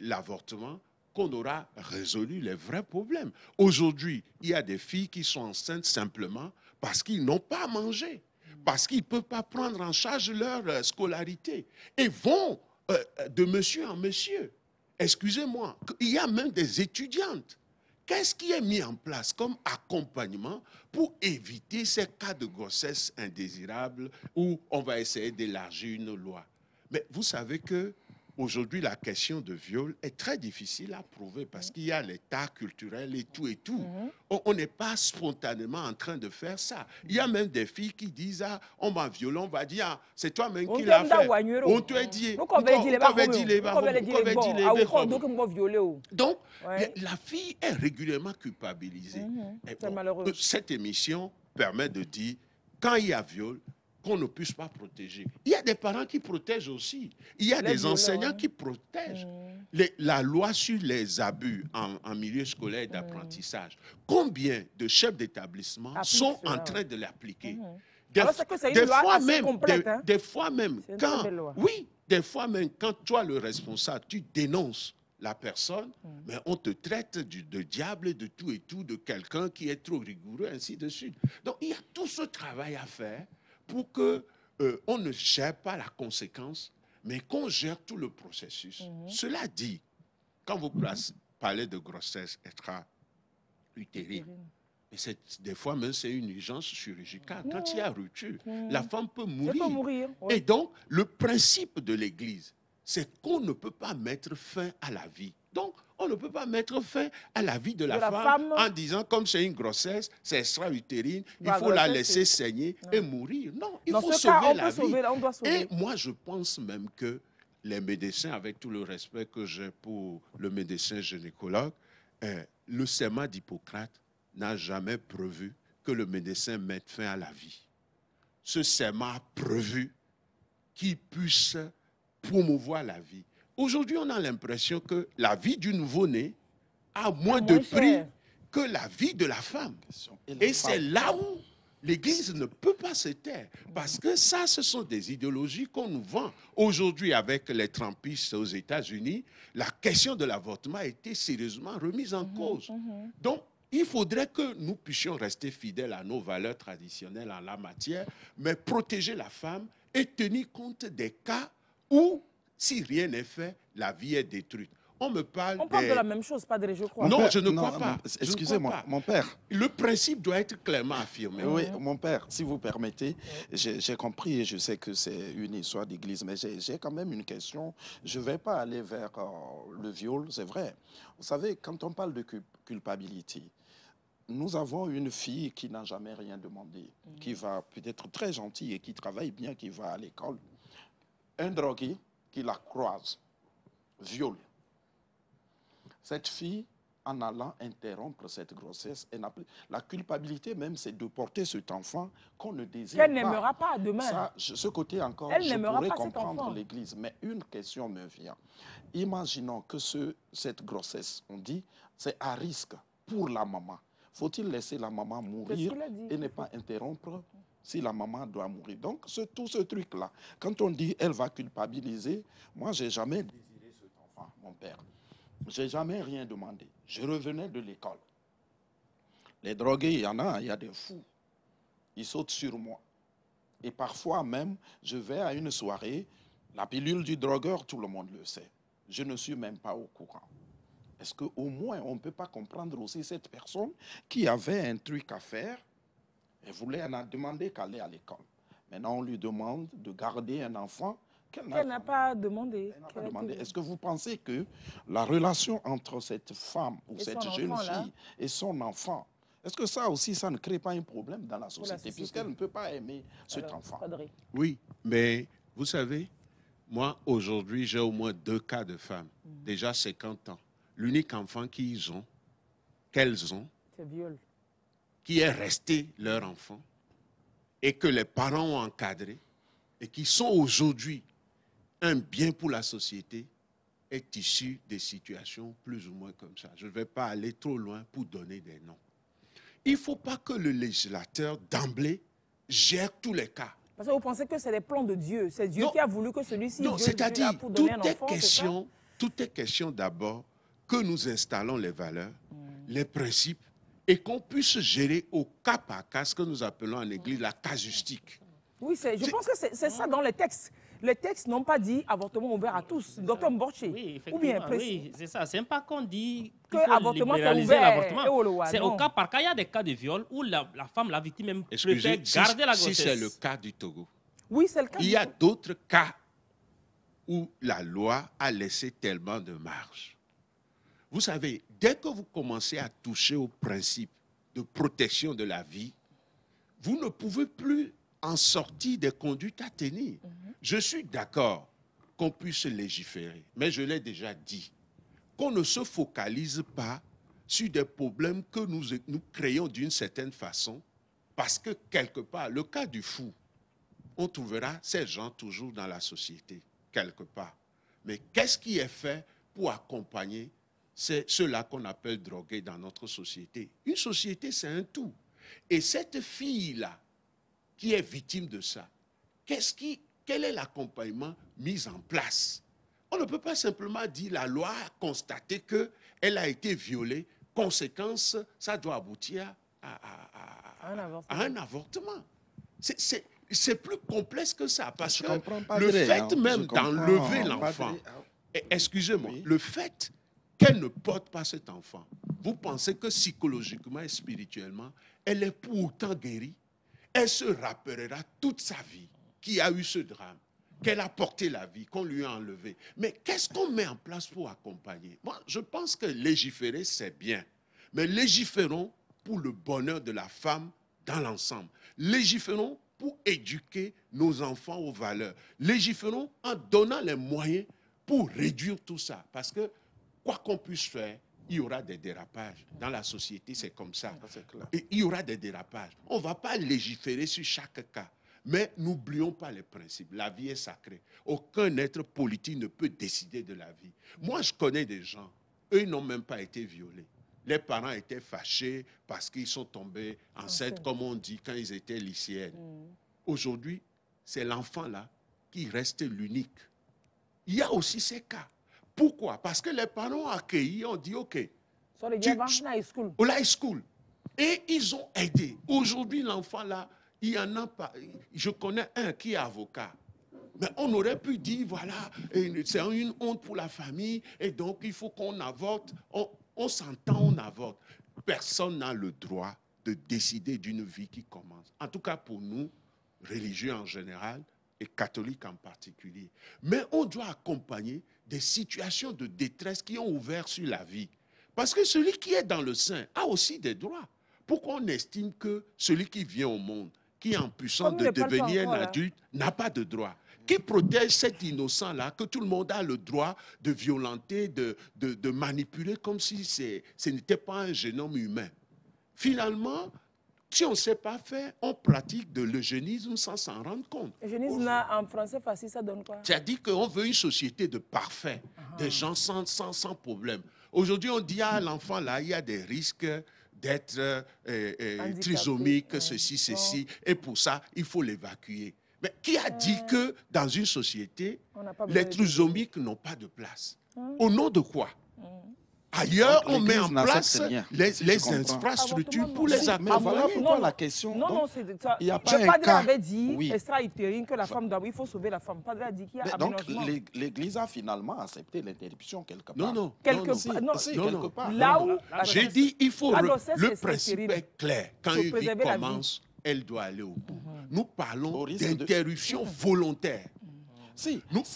l'avortement qu'on aura résolu les vrais problèmes. Aujourd'hui, il y a des filles qui sont enceintes simplement parce qu'ils n'ont pas à manger, parce qu'ils ne peuvent pas prendre en charge leur scolarité et vont de monsieur en monsieur. Excusez-moi, il y a même des étudiantes. Qu'est-ce qui est mis en place comme accompagnement pour éviter ces cas de grossesse indésirables où on va essayer d'élargir une loi? Mais vous savez que aujourd'hui, la question de viol est très difficile à prouver parce qu'il y a l'état culturel et tout et tout. On n'est pas spontanément en train de faire ça. Il y a même des filles qui disent, ah, on m'a violé, on va dire, ah, c'est toi-même qui l'as fait. On te dit, donc, la fille est régulièrement culpabilisée. Cette émission permet de dire, quand il y a viol, qu'on ne puisse pas protéger. Il y a des parents qui protègent aussi. Il y a des enseignants qui protègent. La loi sur les abus en milieu scolaire et d'apprentissage, combien de chefs d'établissement sont en train de l'appliquer? Des fois même, quand toi, le responsable, tu dénonces la personne, mais on te traite de diable et de tout, de quelqu'un qui est trop rigoureux, ainsi de suite. Donc, il y a tout ce travail à faire pour qu'on ne gère pas la conséquence, mais qu'on gère tout le processus. Cela dit, quand vous parlez de grossesse extra-utérine, des fois même c'est une urgence chirurgicale. Quand il y a rupture, la femme peut mourir. Et donc, le principe de l'Église, c'est qu'on ne peut pas mettre fin à la vie. Donc, on ne peut pas mettre fin à la vie de la femme en disant, comme c'est une grossesse, c'est extra-utérine, il faut la laisser saigner et mourir. Non, il faut sauver la vie. Et moi, je pense même que les médecins, avec tout le respect que j'ai pour le médecin gynécologue, le serment d'Hippocrate n'a jamais prévu que le médecin mette fin à la vie. Ce serment a prévu qu'il puisse promouvoir la vie. Aujourd'hui, on a l'impression que la vie du nouveau-né a moins de prix que la vie de la femme. Et c'est là où l'Église ne peut pas se taire. Parce que ça, ce sont des idéologies qu'on nous vend. Aujourd'hui, avec les trumpistes aux États-Unis, la question de l'avortement a été sérieusement remise en cause. Donc, il faudrait que nous puissions rester fidèles à nos valeurs traditionnelles en la matière, mais protéger la femme et tenir compte des cas où, si rien n'est fait, la vie est détruite. On parle de la même chose, Padre, je crois. Non, je ne crois pas. Excusez-moi, mon père. Le principe doit être clairement affirmé. Oui, mon père, si vous permettez, j'ai compris et je sais que c'est une histoire d'église, mais j'ai quand même une question. Je ne vais pas aller vers le viol, c'est vrai. Vous savez, quand on parle de culpabilité, nous avons une fille qui n'a jamais rien demandé, qui va peut-être très gentille et qui travaille bien, qui va à l'école. Un drogué qui la croise, viole. Cette fille, en allant interrompre cette grossesse, la culpabilité même, c'est de porter cet enfant qu'on ne désire pas. Elle n'aimera pas demain. Ça, ce côté encore, je pourrais comprendre l'Église. Mais une question me vient. Imaginons que cette grossesse, on dit, c'est à risque pour la maman. Faut-il laisser la maman mourir et ne pas interrompre si la maman doit mourir? Donc, tout ce truc-là, quand on dit elle va culpabiliser, moi, je n'ai jamais désiré cet enfant, mon père. Je n'ai jamais rien demandé. Je revenais de l'école. Les drogués, il y en a, il y a des fous. Ils sautent sur moi. Et parfois même, je vais à une soirée, la pilule du drogueur, tout le monde le sait. Je ne suis même pas au courant. Est-ce qu'au moins, on ne peut pas comprendre aussi cette personne qui avait un truc à faire et voulait en demander qu'elle allait à l'école. Maintenant, on lui demande de garder un enfant qu'elle n'a pas demandé. Est-ce que vous pensez que la relation entre cette femme ou cette jeune fille et son enfant, est-ce que ça aussi, ça ne crée pas un problème dans la société, puisqu'elle ne peut pas aimer cet enfant? Oui, mais vous savez, moi, aujourd'hui, j'ai au moins 2 cas de femmes, déjà 50 ans. L'unique enfant qu'elles ont, c'est viol. Qui est resté leur enfant et que les parents ont encadré et qui sont aujourd'hui un bien pour la société, est issu des situations plus ou moins comme ça. Je ne vais pas aller trop loin pour donner des noms. il ne faut pas que le législateur, d'emblée, gère tous les cas. Parce que vous pensez que c'est les plans de Dieu. C'est Dieu qui a voulu que celui-ci... Non, c'est-à-dire, tout est question d'abord que nous installons les valeurs, les principes, et qu'on puisse gérer au cas par cas ce que nous appelons en Église la casuistique. Oui, je pense que c'est ça dans les textes. Les textes n'ont pas dit avortement ouvert à tous. Docteur Mborché, oui, ou bien oui, c'est ça. C'est pas qu'on dit que l'avortement c'est ouvert. C'est au cas par cas. Il y a des cas de viol où la femme, la victime, même préfère garder la grossesse. Si c'est le cas du Togo, oui, c'est le cas. Il y a d'autres cas où la loi a laissé tellement de marge. Vous savez, dès que vous commencez à toucher au principe de protection de la vie, vous ne pouvez plus en sortir des conduites à tenir. Je suis d'accord qu'on puisse légiférer, mais je l'ai déjà dit, qu'on ne se focalise pas sur des problèmes que nous créons d'une certaine façon, parce que quelque part, le cas du fou, on trouvera ces gens toujours dans la société, quelque part. Mais qu'est-ce qui est fait pour accompagner ceux-là qu'on appelle drogués dans notre société? Une société, c'est un tout. Et cette fille-là, qui est victime de ça, quel est l'accompagnement mis en place? On ne peut pas simplement dire la loi a constaté qu'elle a été violée, conséquence, ça doit aboutir à un avortement. C'est plus complexe que ça, parce que le fait même d'enlever l'enfant, excusez-moi, le fait qu'elle ne porte pas cet enfant, vous pensez que psychologiquement et spirituellement, elle est pourtant guérie? Elle se rappellera toute sa vie qu'il y a eu ce drame, qu'elle a porté la vie, qu'on lui a enlevé. Mais qu'est-ce qu'on met en place pour accompagner? Moi, je pense que légiférer, c'est bien. Mais légiférons pour le bonheur de la femme dans l'ensemble. Légiférons pour éduquer nos enfants aux valeurs. Légiférons en donnant les moyens pour réduire tout ça. Parce que, quoi qu'on puisse faire, il y aura des dérapages. Dans la société, c'est comme ça. Et il y aura des dérapages. On ne va pas légiférer sur chaque cas. Mais n'oublions pas les principes. La vie est sacrée. Aucun être politique ne peut décider de la vie. Moi, je connais des gens, eux, ils n'ont même pas été violés. Les parents étaient fâchés parce qu'ils sont tombés enceintes, comme on dit, quand ils étaient lycéennes. Aujourd'hui, c'est l'enfant-là qui reste l'unique. Il y a aussi ces cas. Pourquoi? Parce que les parents ont accueilli, ont dit, OK, au high school. Et ils ont aidé. Aujourd'hui, l'enfant-là, il y en a pas. Je connais un qui est avocat. Mais on aurait pu dire, voilà, c'est une honte pour la famille, et donc il faut qu'on avorte. On s'entend, on avorte. Personne n'a le droit de décider d'une vie qui commence. En tout cas, pour nous, religieux en général, et catholiques en particulier. Mais on doit accompagner des situations de détresse qui ont ouvert sur la vie. Parce que celui qui est dans le sein a aussi des droits. Pourquoi on estime que celui qui vient au monde, qui est en puissance de devenir un adulte, n'a pas de droits? Qui protège cet innocent-là, que tout le monde a le droit de violenter, de manipuler comme si ce n'était pas un jeune homme humain? Finalement, si on ne sait pas faire, on pratique de l'eugénisme sans s'en rendre compte. L'eugénisme, en français facile, ça donne quoi? C'est-à-dire qu'on veut une société de parfaits, des gens sans problème. Aujourd'hui, on dit à l'enfant, là, il y a des risques d'être trisomique, ceci, et pour ça, il faut l'évacuer. Mais qui a dit que dans une société, les trisomiques n'ont pas de place? Au nom de quoi? Ailleurs, on met en place les infrastructures pour les accompagner. Mais voilà pourquoi la question... Non, c'est ça. Il n'y a pas un cas... avait dit, extra-utérine, que la femme doit... Il faut sauver la femme. Padre a dit qu'il y a donc, l'Église a finalement accepté l'interruption quelque part. Non. Quelque part. Là où... J'ai dit, il faut... Le principe est clair. Quand une vie commence, elle doit aller au bout. Nous parlons d'interruption volontaire.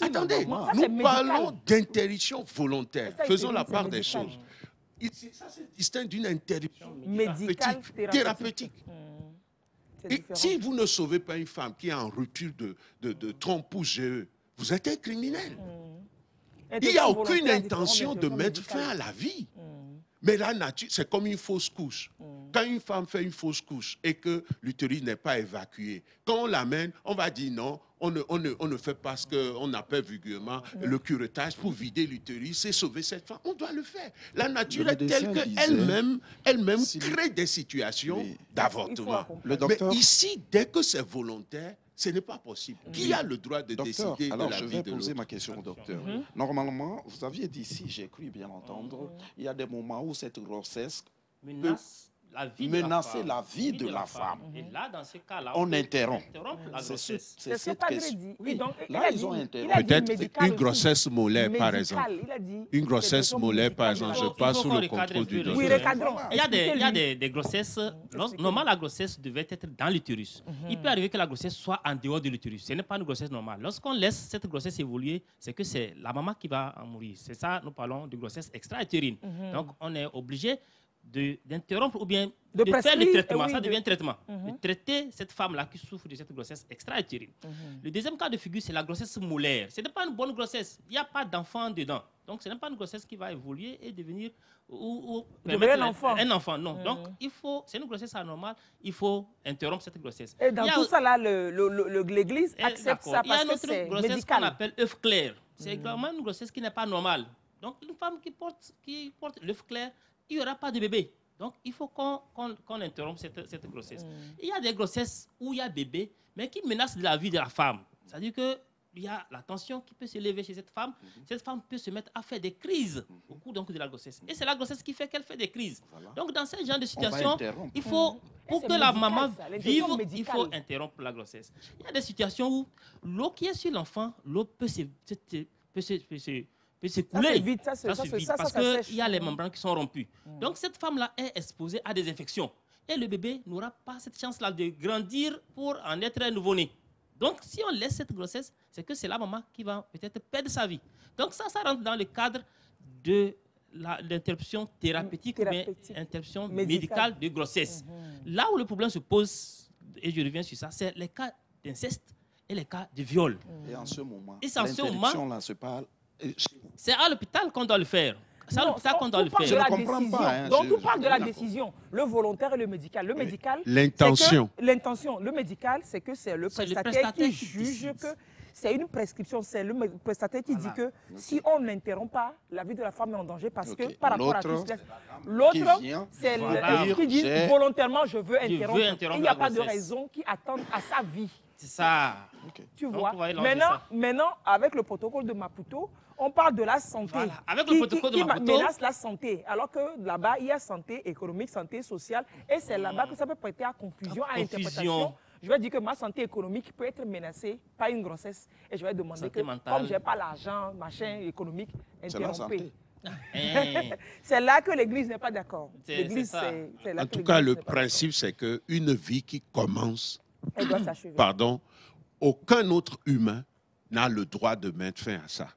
Attendez, nous parlons d'interruption volontaire. Faisons la part des choses. Ça se distingue d'une interruption médicale, thérapeutique. Et si vous ne sauvez pas une femme qui est en rupture de trompe ou GE, vous êtes un criminel. Il n'y a aucune intention de mettre fin à la vie. Mais la nature, c'est comme une fausse couche. Quand une femme fait une fausse couche et que l'utérus n'est pas évacué, quand on l'amène, on va dire non, on ne fait pas ce qu'on appelle vulgairement le curettage pour vider l'utérus et sauver cette femme. On doit le faire. La nature est telle qu'elle-même crée des situations d'avortement. Mais ici, dès que c'est volontaire, ce n'est pas possible. Qui a le droit de décider de la vie de l'autre? Alors, je vais poser ma question au docteur. Normalement, vous aviez dit, si j'ai cru bien entendre, il y a des moments où cette grossesse menace la vie de la femme. Et là, dans ce cas-là, on interrompt la grossesse. C'est cette question. Oui. Donc, là, ils ont interrompu. Peut-être une grossesse molaire, par exemple. Une grossesse molaire, par exemple, je passe sous le contrôle du docteur. Oui, recadrons. Il y a des grossesses. Normalement, la grossesse devait être dans l'utérus. Il peut arriver que la grossesse soit en dehors de l'utérus. Ce n'est pas une grossesse normale. Lorsqu'on laisse cette grossesse évoluer, c'est que c'est la maman qui va en mourir. C'est ça, nous parlons de grossesse extra-utérine. Donc, on est obligé d'interrompre ou bien de faire le traitement. Ça devient un traitement. De traiter cette femme-là qui souffre de cette grossesse extra-utérine. Le deuxième cas de figure, c'est la grossesse molaire. Ce n'est pas une bonne grossesse. Il n'y a pas d'enfant dedans. Donc, ce n'est pas une grossesse qui va évoluer et devenir un enfant. Un enfant, non. Donc, c'est une grossesse anormale. Il faut interrompre cette grossesse. Et dans tout ça, là, l'Église accepte ça parce que c'est médical. Il y a une autre grossesse qu'on appelle œuf clair. C'est également une grossesse qui n'est pas normale. Donc, une femme qui porte l'œuf clair, il n'y aura pas de bébé. Donc, il faut qu'on interrompe cette grossesse. Il y a des grossesses où il y a bébé, mais qui menacent la vie de la femme. C'est-à-dire qu'il y a la tension qui peut se lever chez cette femme. Cette femme peut se mettre à faire des crises au cours donc, de la grossesse. Et c'est la grossesse qui fait qu'elle fait des crises. Voilà. Donc, dans ce genre de situation, il faut, pour que la maman vive, il faut interrompre la grossesse. Il y a des situations où l'eau qui est sur l'enfant, l'eau peut s'écouler. Ça se vide parce qu'il y a les membranes qui sont rompues. Donc, cette femme-là est exposée à des infections. Et le bébé n'aura pas cette chance-là de grandir pour en être un nouveau-né. Donc, si on laisse cette grossesse, c'est que c'est la maman qui va peut-être perdre sa vie. Donc, ça rentre dans le cadre de l'interruption thérapeutique ou bien interruption médicale de grossesse. Là où le problème se pose, et je reviens sur ça, c'est les cas d'inceste et les cas de viol. Et en ce moment, l'interruption se parle... C'est à l'hôpital qu'on doit le faire. C'est à l'hôpital qu'on doit le faire. Je ne comprends pas. Donc, on parle de la décision, le volontaire et le médical. Le médical, l'intention. Le médical, c'est que c'est le prestataire qui juge que c'est une prescription. C'est le prestataire qui dit que si on n'interrompt pas, la vie de la femme est en danger parce que par rapport à tout cela. L'autre, c'est le qui dit volontairement, je veux interrompre. Il n'y a pas de raison qui attende à sa vie. C'est ça. Tu vois. Maintenant, avec le protocole de Maputo, on parle de la santé. Voilà. Avec le protocole de Maputo, menace la santé. Alors que là-bas, il y a santé économique, santé sociale. Et c'est là-bas que ça peut prêter à confusion, à interprétation. Je vais dire que ma santé économique peut être menacée par une grossesse. Et je vais demander que, comme je n'ai pas l'argent, machin économique, interrompez. C'est là que l'Église n'est pas d'accord. En tout cas, le principe, c'est qu'une vie qui commence, pardon, aucun autre humain n'a le droit de mettre fin à ça.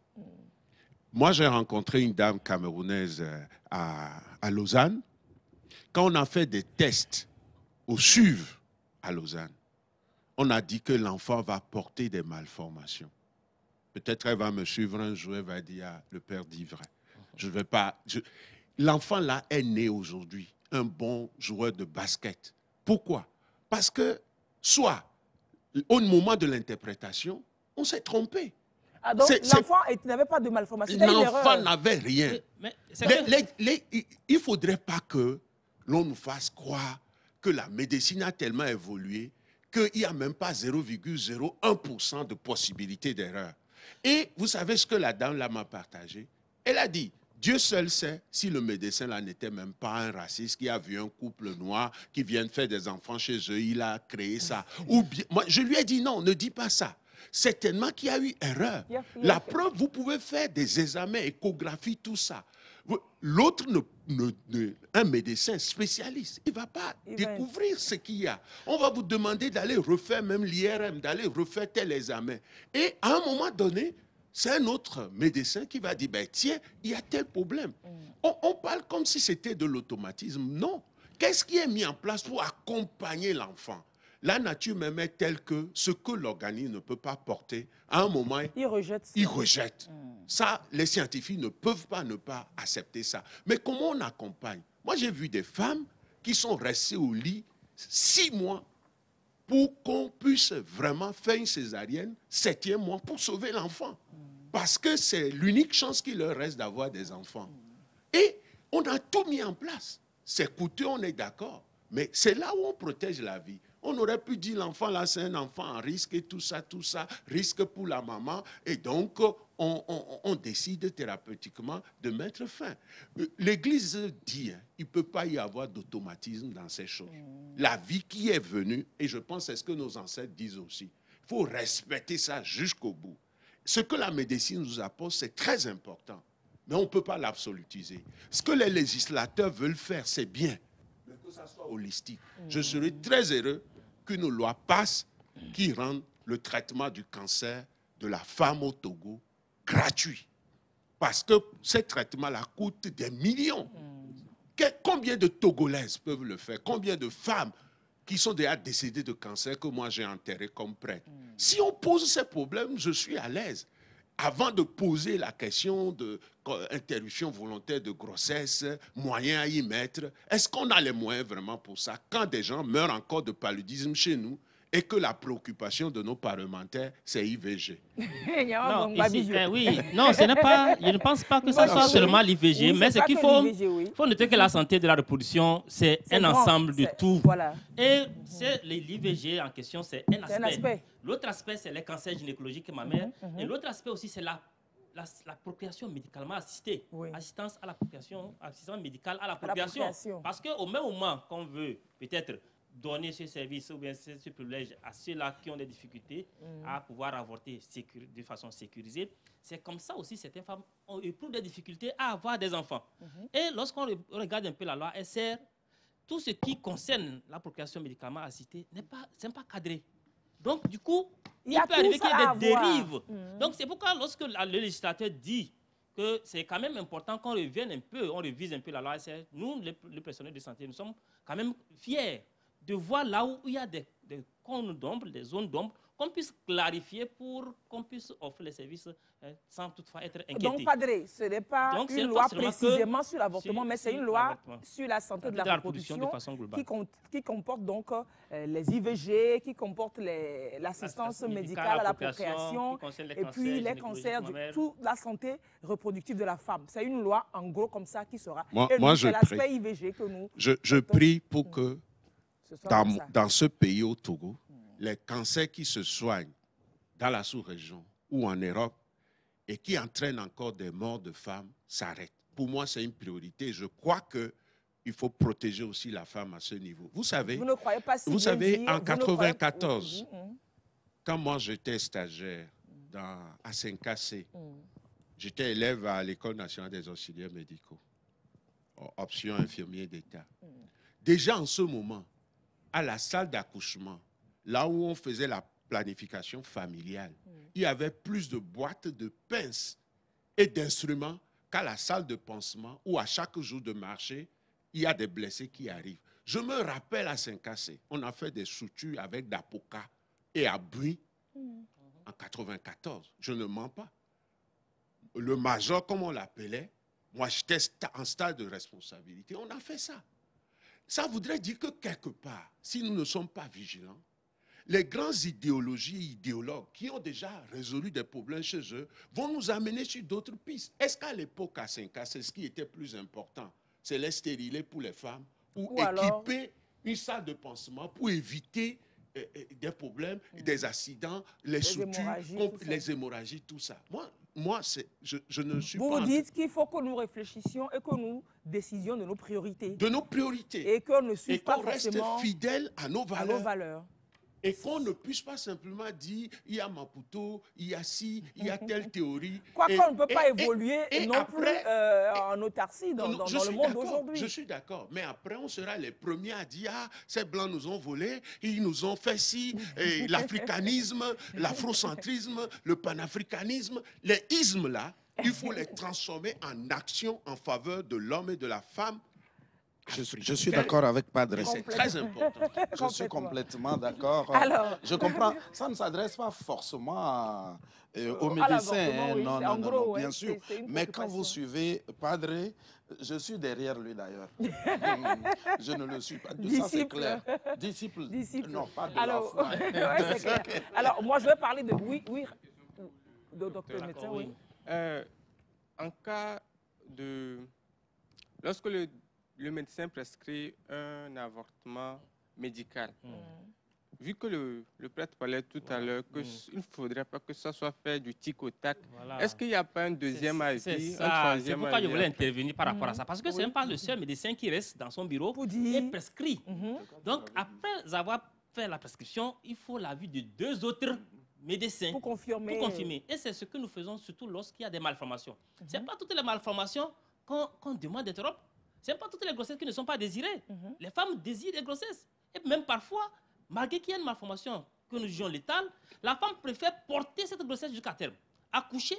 Moi, j'ai rencontré une dame camerounaise à Lausanne. Quand on a fait des tests au SUV à Lausanne, on a dit que l'enfant va porter des malformations. Peut-être elle va me suivre un jour, elle va dire, le père dit vrai. Je vais pas. L'enfant là est né aujourd'hui, un bon joueur de basket. Pourquoi? Parce que soit au moment de l'interprétation, on s'est trompé. Ah donc l'enfant n'avait pas de malformation. L'enfant n'avait rien. Il ne faudrait pas que l'on nous fasse croire que la médecine a tellement évolué qu'il n'y a même pas 0,01% de possibilité d'erreur. Et vous savez ce que la dame là m'a partagé? Elle a dit, Dieu seul sait si le médecin là n'était même pas un raciste qui a vu un couple noir qui vient de faire des enfants chez eux, il a créé ça. Ou bien, moi, je lui ai dit non, ne dis pas ça. Certainement qu'il y a eu erreur. La preuve, vous pouvez faire des examens, échographies, tout ça. L'autre, un médecin spécialiste, il ne va pas découvrir ce qu'il y a. On va vous demander d'aller refaire même l'IRM, d'aller refaire tel examen. Et à un moment donné, c'est un autre médecin qui va dire, ben, tiens, il y a tel problème. On parle comme si c'était de l'automatisme. Non. Qu'est-ce qui est mis en place pour accompagner l'enfant? La nature même est telle que ce que l'organisme ne peut pas porter, à un moment, il rejette. Il rejette. Ça, les scientifiques ne peuvent pas ne pas accepter ça. Mais comment on accompagne? Moi, j'ai vu des femmes qui sont restées au lit 6 mois pour qu'on puisse vraiment faire une césarienne 7e mois pour sauver l'enfant. Parce que c'est l'unique chance qu'il leur reste d'avoir des enfants. Et on a tout mis en place. C'est coûteux, on est d'accord. Mais c'est là où on protège la vie. On aurait pu dire l'enfant là, c'est un enfant en risque et tout ça, risque pour la maman. Et donc, on décide thérapeutiquement de mettre fin. L'Église dit, il ne peut pas y avoir d'automatisme dans ces choses. La vie qui est venue, et je pense c'est ce que nos ancêtres disent aussi, il faut respecter ça jusqu'au bout. Ce que la médecine nous apporte, c'est très important. Mais on ne peut pas l'absolutiser. Ce que les législateurs veulent faire, c'est bien. Mais que ça soit holistique. Je serais très heureux qu'une loi passe qui rende le traitement du cancer de la femme au Togo gratuit. Parce que ce traitement-là coûte des millions. Combien de Togolaises peuvent le faire? Combien de femmes qui sont déjà décédées de cancer que moi j'ai enterrées comme prêtre? Si on pose ces problèmes, je suis à l'aise. Avant de poser la question d'interruption volontaire de grossesse, moyens à y mettre, est-ce qu'on a les moyens vraiment pour ça? Quand des gens meurent encore de paludisme chez nous et que la préoccupation de nos parlementaires, c'est IVG. Non, ici, oui, non, ce n'est pas, je ne pense pas que ça soit seulement l'IVG, mais c'est qu'il faut noter que la santé de la reproduction, c'est un ensemble de tout. Voilà. Et l'IVG en question, c'est un aspect. L'autre aspect, c'est les cancers gynécologiques mammaires. Et l'autre aspect aussi, c'est la procréation médicalement assistée. Assistance à la procréation, assistance médicale à la procréation. Parce qu'au même moment qu'on veut peut-être donner ce service ou bien ce privilège à ceux-là qui ont des difficultés à pouvoir avorter de façon sécurisée, c'est comme ça aussi certaines femmes éprouvent des difficultés à avoir des enfants. Et lorsqu'on regarde un peu la loi, elle sert, tout ce qui concerne la procréation médicalement assistée n'est pas cadré. Donc, du coup, il peut arriver qu'il y ait des dérives. Donc, c'est pourquoi lorsque le législateur dit que c'est quand même important qu'on revienne un peu, on révise un peu la loi, nous, les personnels de santé, nous sommes quand même fiers de voir là où il y a des cônes d'ombre, des zones d'ombre, qu'on puisse clarifier pour qu'on puisse offrir les services sans toutefois être inquiété. Donc, Padre, ce n'est pas une loi précisément sur l'avortement, mais c'est une loi sur la santé de la reproduction de façon globale. Qui comporte donc les IVG, qui comporte l'assistance médicale à la procréation, et puis les cancers, toute la santé reproductive de la femme. C'est une loi, en gros, comme ça, qui sera. Moi, je prie. L'aspect IVG que nous... Je prie pour que dans ce pays, au Togo, les cancers qui se soignent dans la sous-région ou en Europe et qui entraînent encore des morts de femmes s'arrêtent. Pour moi, c'est une priorité. Je crois qu'il faut protéger aussi la femme à ce niveau. Vous savez, vous ne croyez pas si vous savez, en 1994, quand moi j'étais stagiaire à Saint-Cassé, j'étais élève à l'École nationale des auxiliaires médicaux, option infirmier d'État. Déjà en ce moment, à la salle d'accouchement, là où on faisait la planification familiale, il y avait plus de boîtes de pinces et d'instruments qu'à la salle de pansement où à chaque jour de marché, il y a des blessés qui arrivent. Je me rappelle à Saint-Cassé, on a fait des soutures avec d'Apoca et à Bui en 94. Je ne mens pas. Le major, comme on l'appelait, moi j'étais en stade de responsabilité, on a fait ça. Ça voudrait dire que quelque part, si nous ne sommes pas vigilants, les grands idéologues qui ont déjà résolu des problèmes chez eux vont nous amener sur d'autres pistes. Est-ce qu'à l'époque, à Saint-Cassé, ce qui était plus important, c'est les stériler pour les femmes ou équiper une salle de pansement pour éviter des problèmes, des accidents, les sutures, les hémorragies, tout ça. Moi je ne suis pas... Vous dites qu'il faut que nous réfléchissions et que nous décidions de nos priorités. De nos priorités. Et qu'on ne suive pas reste fidèle à nos valeurs. Et qu'on ne puisse pas simplement dire, il y a Maputo, il y a ci, il y a telle théorie. Quoi qu'on ne peut pas évoluer non plus en autarcie dans le monde d'aujourd'hui. Je suis d'accord. Mais après, on sera les premiers à dire, ah, ces Blancs nous ont volé, ils nous ont fait ci, l'africanisme, l'afrocentrisme, le panafricanisme. Les ismes là, il faut les transformer en action en faveur de l'homme et de la femme Je suis d'accord avec Padre, c'est très important. Je suis complètement d'accord. Alors, je comprends, ça ne s'adresse pas forcément aux médecins, oui, non, bien sûr. Mais quand vous suivez Padre, je suis derrière lui d'ailleurs. Je ne le suis pas. Ça, c'est clair. Disciple. Non, pas de la foi. Ouais, c'est clair. Alors, moi, je vais parler de... Oui, de docteur médecin, oui. En cas de... Lorsque le médecin prescrit un avortement médical, vu que le prêtre parlait tout à l'heure qu'il ne faudrait pas que ça soit fait du tic au tac, est-ce qu'il n'y a pas un deuxième avis, un troisième avis? C'est pourquoi je voulais intervenir par rapport à ça. Parce que ce n'est pas le seul médecin qui reste dans son bureau et prescrit. Donc, après avoir fait la prescription, il faut l'avis de 2 autres médecins pour confirmer. Et c'est ce que nous faisons surtout lorsqu'il y a des malformations. Ce n'est pas toutes les malformations qu'on demande d'interrompre. Ce n'est pas toutes les grossesses qui ne sont pas désirées. Les femmes désirent les grossesses. Et même parfois, malgré qu'il y ait une malformation que nous jugeons létale, la femme préfère porter cette grossesse jusqu'à terme, accoucher.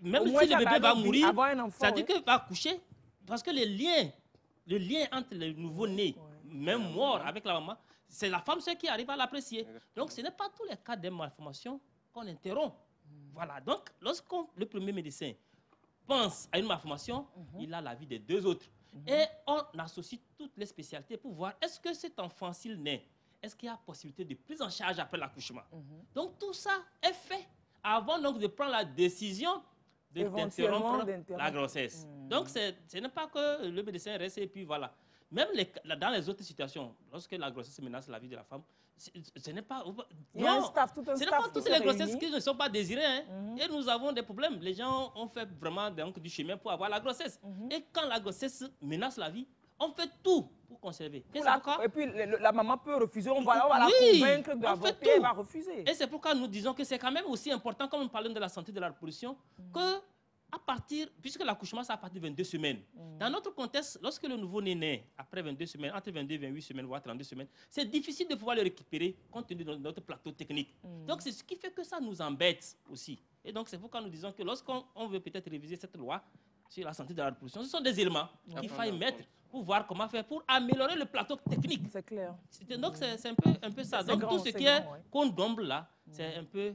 Même si le bébé va mourir, ça dit qu'elle va accoucher. Parce que le lien entre le nouveau-né, même mort avec la maman, c'est la femme seule qui arrive à l'apprécier. Donc, ce n'est pas tous les cas de malformation qu'on interrompt. Voilà. Donc, lorsque le premier médecin pense à une malformation, il a l'avis des 2 autres. Et on associe toutes les spécialités pour voir est-ce que cet enfant, s'il naît, est-ce qu'il y a possibilité de prise en charge après l'accouchement. Donc, tout ça est fait avant donc, de prendre la décision d'interrompre la grossesse. Donc, ce n'est pas que le médecin reste et puis voilà. Même dans les autres situations, lorsque la grossesse menace la vie de la femme, ce n'est pas... Il y a un staff, tout un ce n'est staff pas toutes les grossesses qui ne sont pas désirées. Hein. Et nous avons des problèmes. Les gens ont fait vraiment donc, du chemin pour avoir la grossesse. Et quand la grossesse menace la vie, on fait tout pour conserver. Et puis la maman peut refuser, on va la convaincre d'avorter, elle va refuser. Et c'est pourquoi nous disons que c'est quand même aussi important, comme nous parlons de la santé de la reproduction, que à partir, puisque l'accouchement c'est à partir de 22 semaines. Dans notre contexte, lorsque le nouveau-né naît après 22 semaines, entre 22 et 28 semaines, voire 32 semaines, c'est difficile de pouvoir le récupérer compte tenu de notre plateau technique. Donc c'est ce qui fait que ça nous embête aussi. Et donc c'est pourquoi nous disons que lorsqu'on veut peut-être réviser cette loi sur la santé de la reproduction, ce sont des éléments qu'il faut y mettre pour voir comment faire pour améliorer le plateau technique. C'est clair. Donc c'est un peu ça. Donc tout ce qui est condomble là, c'est un peu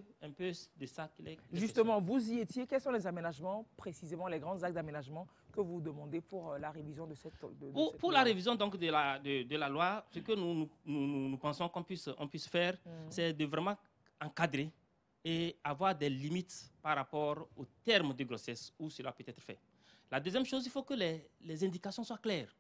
de ça qu'il est. Justement, vous y étiez. Quels sont les aménagements, précisément les grands actes d'aménagement que vous demandez pour la révision de cette loi? Pour la révision donc, de la loi, ce que nous pensons qu'on puisse faire, c'est de vraiment encadrer et avoir des limites par rapport au terme de grossesse où cela peut être fait. La deuxième chose, il faut que les indications soient claires.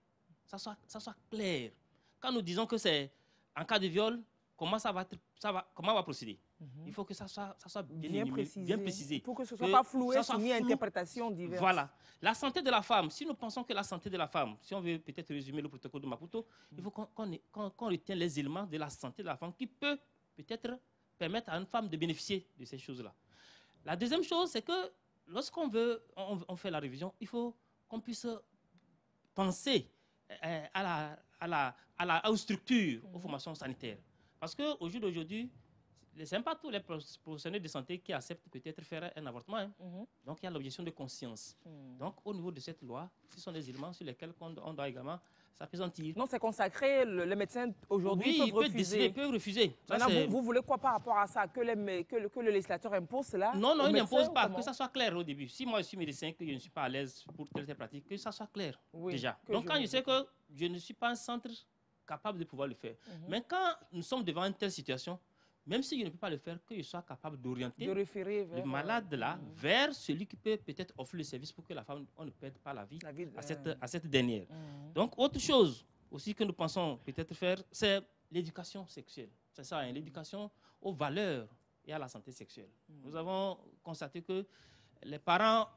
Ça soit clair. Quand nous disons que c'est en cas de viol, comment on va procéder? Il faut que ça soit bien précisé. Pour que ce ne soit pas floué, soumis à interprétation diverses. Voilà. La santé de la femme, si nous pensons que la santé de la femme, si on veut peut-être résumer le protocole de Maputo, il faut qu'on retienne les éléments de la santé de la femme qui peut peut-être permettre à une femme de bénéficier de ces choses-là. La deuxième chose, c'est que lorsqu'on fait la révision, il faut qu'on puisse penser aux structures, aux formations sanitaires. Parce qu'au jour d'aujourd'hui, ce n'est pas tous les professionnels de santé qui acceptent peut-être faire un avortement. Hein. Donc, il y a l'objection de conscience. Donc, au niveau de cette loi, ce sont des éléments sur lesquels on doit également s'appesantir. Non, c'est consacré. Le médecin, aujourd'hui, peut refuser. Maintenant, vous voulez quoi par rapport à ça? Que le législateur impose cela? Non, il n'impose pas. Que ça soit clair au début. Si moi, je suis médecin, que je ne suis pas à l'aise pour telle pratique, que ça soit clair déjà. Donc, quand je sais que je ne suis pas un centre capable de pouvoir le faire. Mais quand nous sommes devant une telle situation, même si je ne peux pas le faire, que je sois capable d'orienter le malade là vers celui qui peut peut-être offrir le service pour que la femme ne perde pas la vie à cette dernière. Donc, autre chose aussi que nous pensons peut-être faire, c'est l'éducation sexuelle. C'est ça, l'éducation aux valeurs et à la santé sexuelle. Nous avons constaté que les parents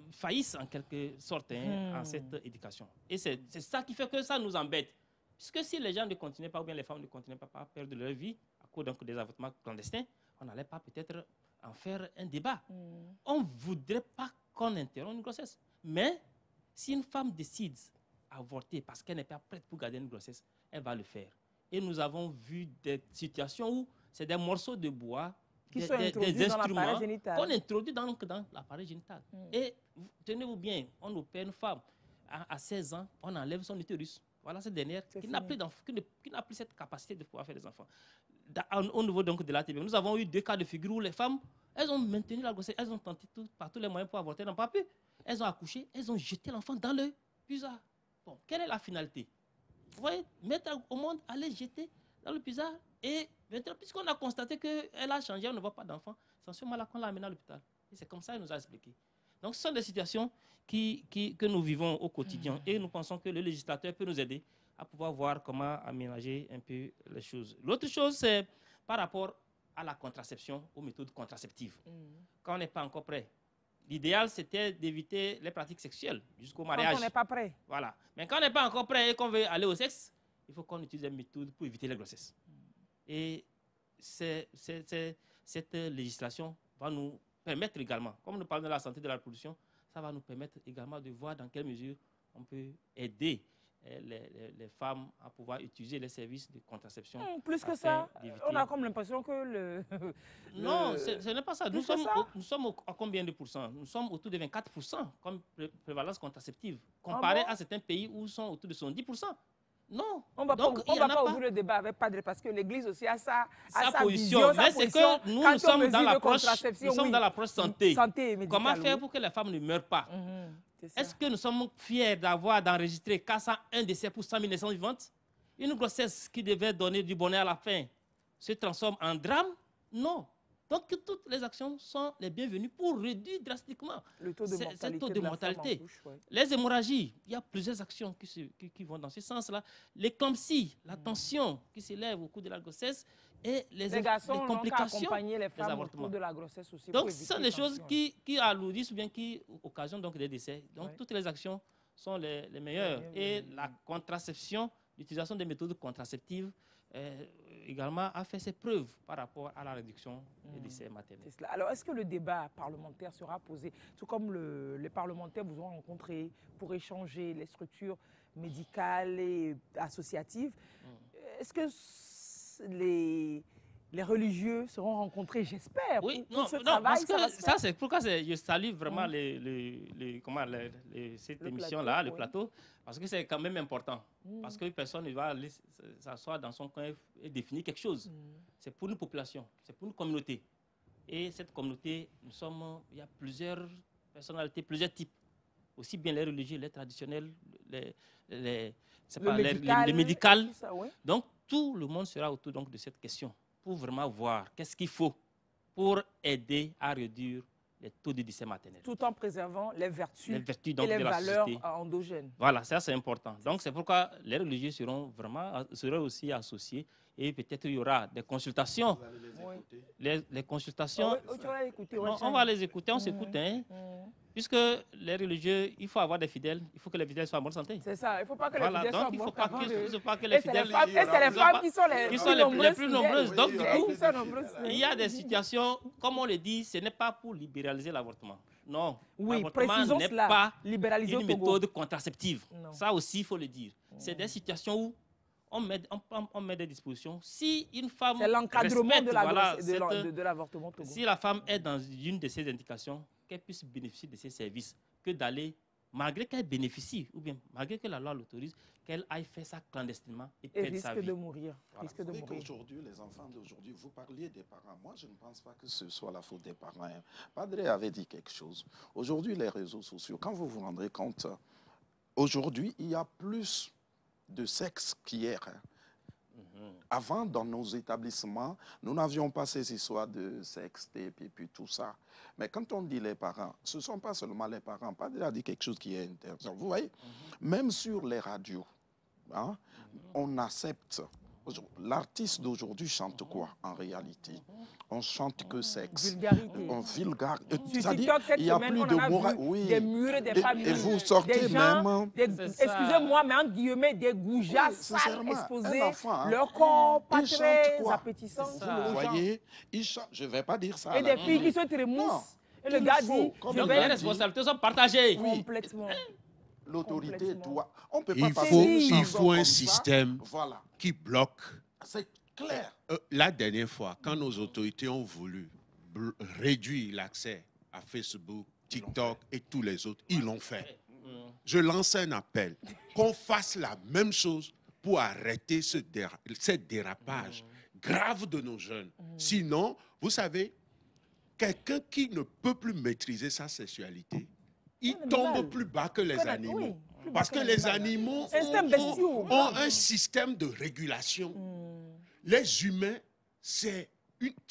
faillissent en quelque sorte à cette éducation. Et c'est ça qui fait que ça nous embête. Puisque si les gens ne continuaient pas, ou bien les femmes ne continuaient pas à perdre leur vie à cause donc, des avortements clandestins, on n'allait pas peut-être en faire un débat. On ne voudrait pas qu'on interrompe une grossesse. Mais si une femme décide d'avorter parce qu'elle n'est pas prête pour garder une grossesse, elle va le faire. Et nous avons vu des situations où c'est des morceaux de bois, des instruments qu'on introduit dans l'appareil génital. Et tenez-vous bien, on opère une femme. à 16 ans, on enlève son utérus. Voilà cette dernière qui n'a plus, cette capacité de pouvoir faire des enfants. Au niveau donc de l'ATB, nous avons eu 2 cas de figure où les femmes, elles ont maintenu la grossesse, elles ont tenté par tous les moyens pour avorter, elles n'ont pas pu. Elles ont accouché, elles ont jeté l'enfant dans le puisard. Bon, quelle est la finalité? Vous voyez, mettre au monde, aller jeter dans le puisard. Et maintenant, puisqu'on a constaté qu'elle a changé, on ne voit pas d'enfant, c'est en ce moment-là qu'on l'a amené à l'hôpital. Et c'est comme ça qu'il nous a expliqué. Donc, ce sont des situations que nous vivons au quotidien. Et nous pensons que le législateur peut nous aider à pouvoir voir comment aménager un peu les choses. L'autre chose, c'est par rapport à la contraception, aux méthodes contraceptives. Quand on n'est pas encore prêt. L'idéal, c'était d'éviter les pratiques sexuelles jusqu'au mariage. Quand on n'est pas prêt. Voilà. Mais quand on n'est pas encore prêt et qu'on veut aller au sexe, il faut qu'on utilise des méthodes pour éviter les grossesses. Et cette législation va nous permettre également, comme nous parlons de la santé de la reproduction, ça va nous permettre également de voir dans quelle mesure on peut aider les femmes à pouvoir utiliser les services de contraception. Plus que ça, on a comme l'impression que Non, ce n'est pas ça. Nous sommes à combien de pourcents? Nous sommes autour de 24% comme prévalence contraceptive, comparé à certains pays où ils sont autour de 70%. Non. On ne va pas ouvrir le débat avec Padre parce que l'Église aussi a sa position. Mais c'est que nous sommes dans l'approche santé. Comment faire pour que les femmes ne meurent pas? Est-ce que nous sommes fiers d'enregistrer 401 décès pour 100 000 naissances vivantes? Une grossesse qui devait donner du bonheur à la fin se transforme en drame? Non. Donc toutes les actions sont les bienvenues pour réduire drastiquement le taux de mortalité. Les hémorragies, il y a plusieurs actions qui vont dans ce sens-là. L'éclampsie, la tension qui s'élève au cours de la grossesse et les complications, accompagner les femmes au cours de la grossesse aussi. Donc ce sont des choses qui alourdissent ou bien qui occasionnent donc des décès. Donc toutes les actions sont les meilleures. Et la contraception, l'utilisation des méthodes contraceptives, également a fait ses preuves par rapport à la réduction des décès maternels. Alors, est-ce que le débat parlementaire sera posé, tout comme les parlementaires vous ont rencontré pour échanger les structures médicales et associatives, est-ce que les religieux seront rencontrés, j'espère, oui, pour ce travail? Ça, c'est pourquoi je salue vraiment cette émission-là, le plateau, parce que c'est quand même important. Parce que personne ne va aller s'asseoir dans son coin et définir quelque chose. C'est pour une population, c'est pour une communauté. Et cette communauté, il y a plusieurs personnalités, plusieurs types. Aussi bien les religieux, les traditionnels, les médicales. Donc, tout le monde sera autour donc, de cette question pour vraiment voir qu'est-ce qu'il faut pour aider à réduire les taux de décès maternels. Tout en préservant les vertus donc, et les de valeurs endogènes. Voilà, ça c'est important. Donc c'est pourquoi les religieux seront aussi associés et peut-être il y aura des consultations. Les consultations, on va les écouter, on s'écoute. Puisque les religieux, il faut avoir des fidèles, il faut que les fidèles soient en bonne santé. C'est ça, il ne faut pas que les fidèles soient en bonne santé. Il ne faut pas que les fidèles... Et c'est les femmes qui sont les plus nombreuses. Donc du coup, il y a des situations, comme on le dit, ce n'est pas pour libéraliser l'avortement. Non, l'avortement n'est pas une méthode contraceptive. Ça aussi, il faut le dire. C'est des situations où on met des dispositions. Si une femme... C'est l'encadrement de l'avortement. Si la femme est dans une de ces indications, qu'elle puisse bénéficier de ces services, que d'aller, malgré qu'elle bénéficie, ou bien malgré que la loi l'autorise, qu'elle aille faire ça clandestinement et perdre sa vie. Risque de mourir. Aujourd'hui, les enfants d'aujourd'hui, vous parliez des parents. Moi, je ne pense pas que ce soit la faute des parents. Padre avait dit quelque chose. Aujourd'hui, les réseaux sociaux, quand vous vous rendrez compte, aujourd'hui, il y a plus de sexe qu'hier. Avant, dans nos établissements, nous n'avions pas ces histoires de sextape et puis tout ça. Mais quand on dit les parents, ce ne sont pas seulement les parents. Padre a dit quelque chose qui est intéressant. Vous voyez, même sur les radios, on accepte. L'artiste d'aujourd'hui chante quoi en réalité? On chante que sexe. Vulgarité. C'est-à-dire il n'y a plus de morale. Oui. Des murs, des familles. Et vous sortez même... Excusez-moi, mais entre guillemets, des goujats sales exposés, leur corps pas très appétissant. Vous voyez, il chante, je ne vais pas dire ça. Et des filles qui se trémoussent. Et le gars dit... Donc les responsabilités sont partagées. Complètement. L'autorité doit... On peut pas il faut un système qui bloque. C'est clair. La dernière fois, quand nos autorités ont voulu réduire l'accès à Facebook, TikTok et tous les autres, ils l'ont fait. je lance un appel, qu'on fasse la même chose pour arrêter ce dérapage grave de nos jeunes. Sinon, vous savez, quelqu'un qui ne peut plus maîtriser sa sexualité, il tombe plus bas que les animaux. Parce que les animaux ont un système de régulation. Les humains, c'est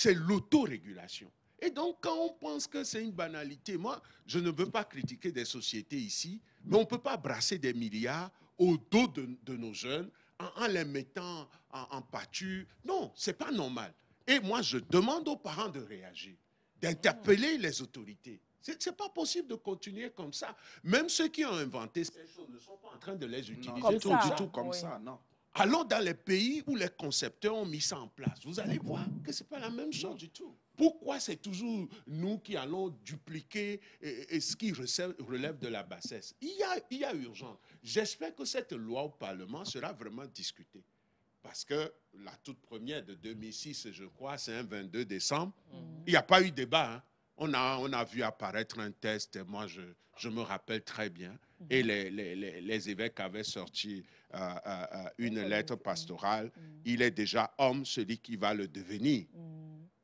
l'autorégulation. Et donc, quand on pense que c'est une banalité, moi, je ne veux pas critiquer des sociétés ici, mais on ne peut pas brasser des milliards au dos de nos jeunes en les mettant en pâture. Non, ce n'est pas normal. Et moi, je demande aux parents de réagir, d'interpeller les autorités. Ce n'est pas possible de continuer comme ça. Même ceux qui ont inventé ces choses ne sont pas en train de les utiliser du tout comme ça, non. Allons dans les pays où les concepteurs ont mis ça en place. Vous allez voir que ce n'est pas la même chose du tout. Pourquoi c'est toujours nous qui allons dupliquer ce qui relève de la bassesse? Il y a urgence. J'espère que cette loi au Parlement sera vraiment discutée. Parce que la toute première de 2006, je crois, c'est un 22 décembre. Il n'y a pas eu débat. Hein. On a vu apparaître un test, moi je me rappelle très bien. Et les évêques avaient sorti une lettre pastorale. Il est déjà homme, celui qui va le devenir.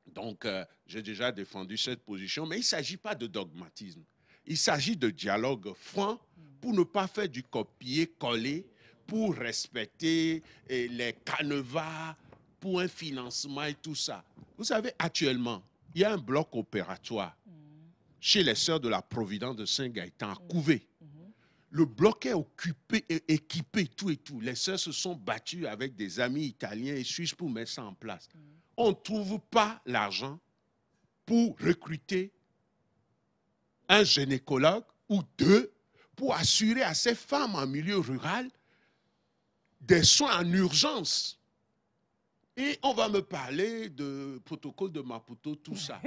Donc, j'ai déjà défendu cette position. Mais il ne s'agit pas de dogmatisme. Il s'agit de dialogue franc pour ne pas faire du copier-coller, pour respecter les canevas, pour un financement et tout ça. Vous savez, actuellement, il y a un bloc opératoire chez les Sœurs de la Providence de Saint-Gaëtan à Couvé. Le bloc est occupé et équipé, tout et tout. Les sœurs se sont battues avec des amis italiens et suisses pour mettre ça en place. On ne trouve pas l'argent pour recruter un gynécologue ou deux pour assurer à ces femmes en milieu rural des soins en urgence. Et on va me parler de protocole de Maputo, tout ça.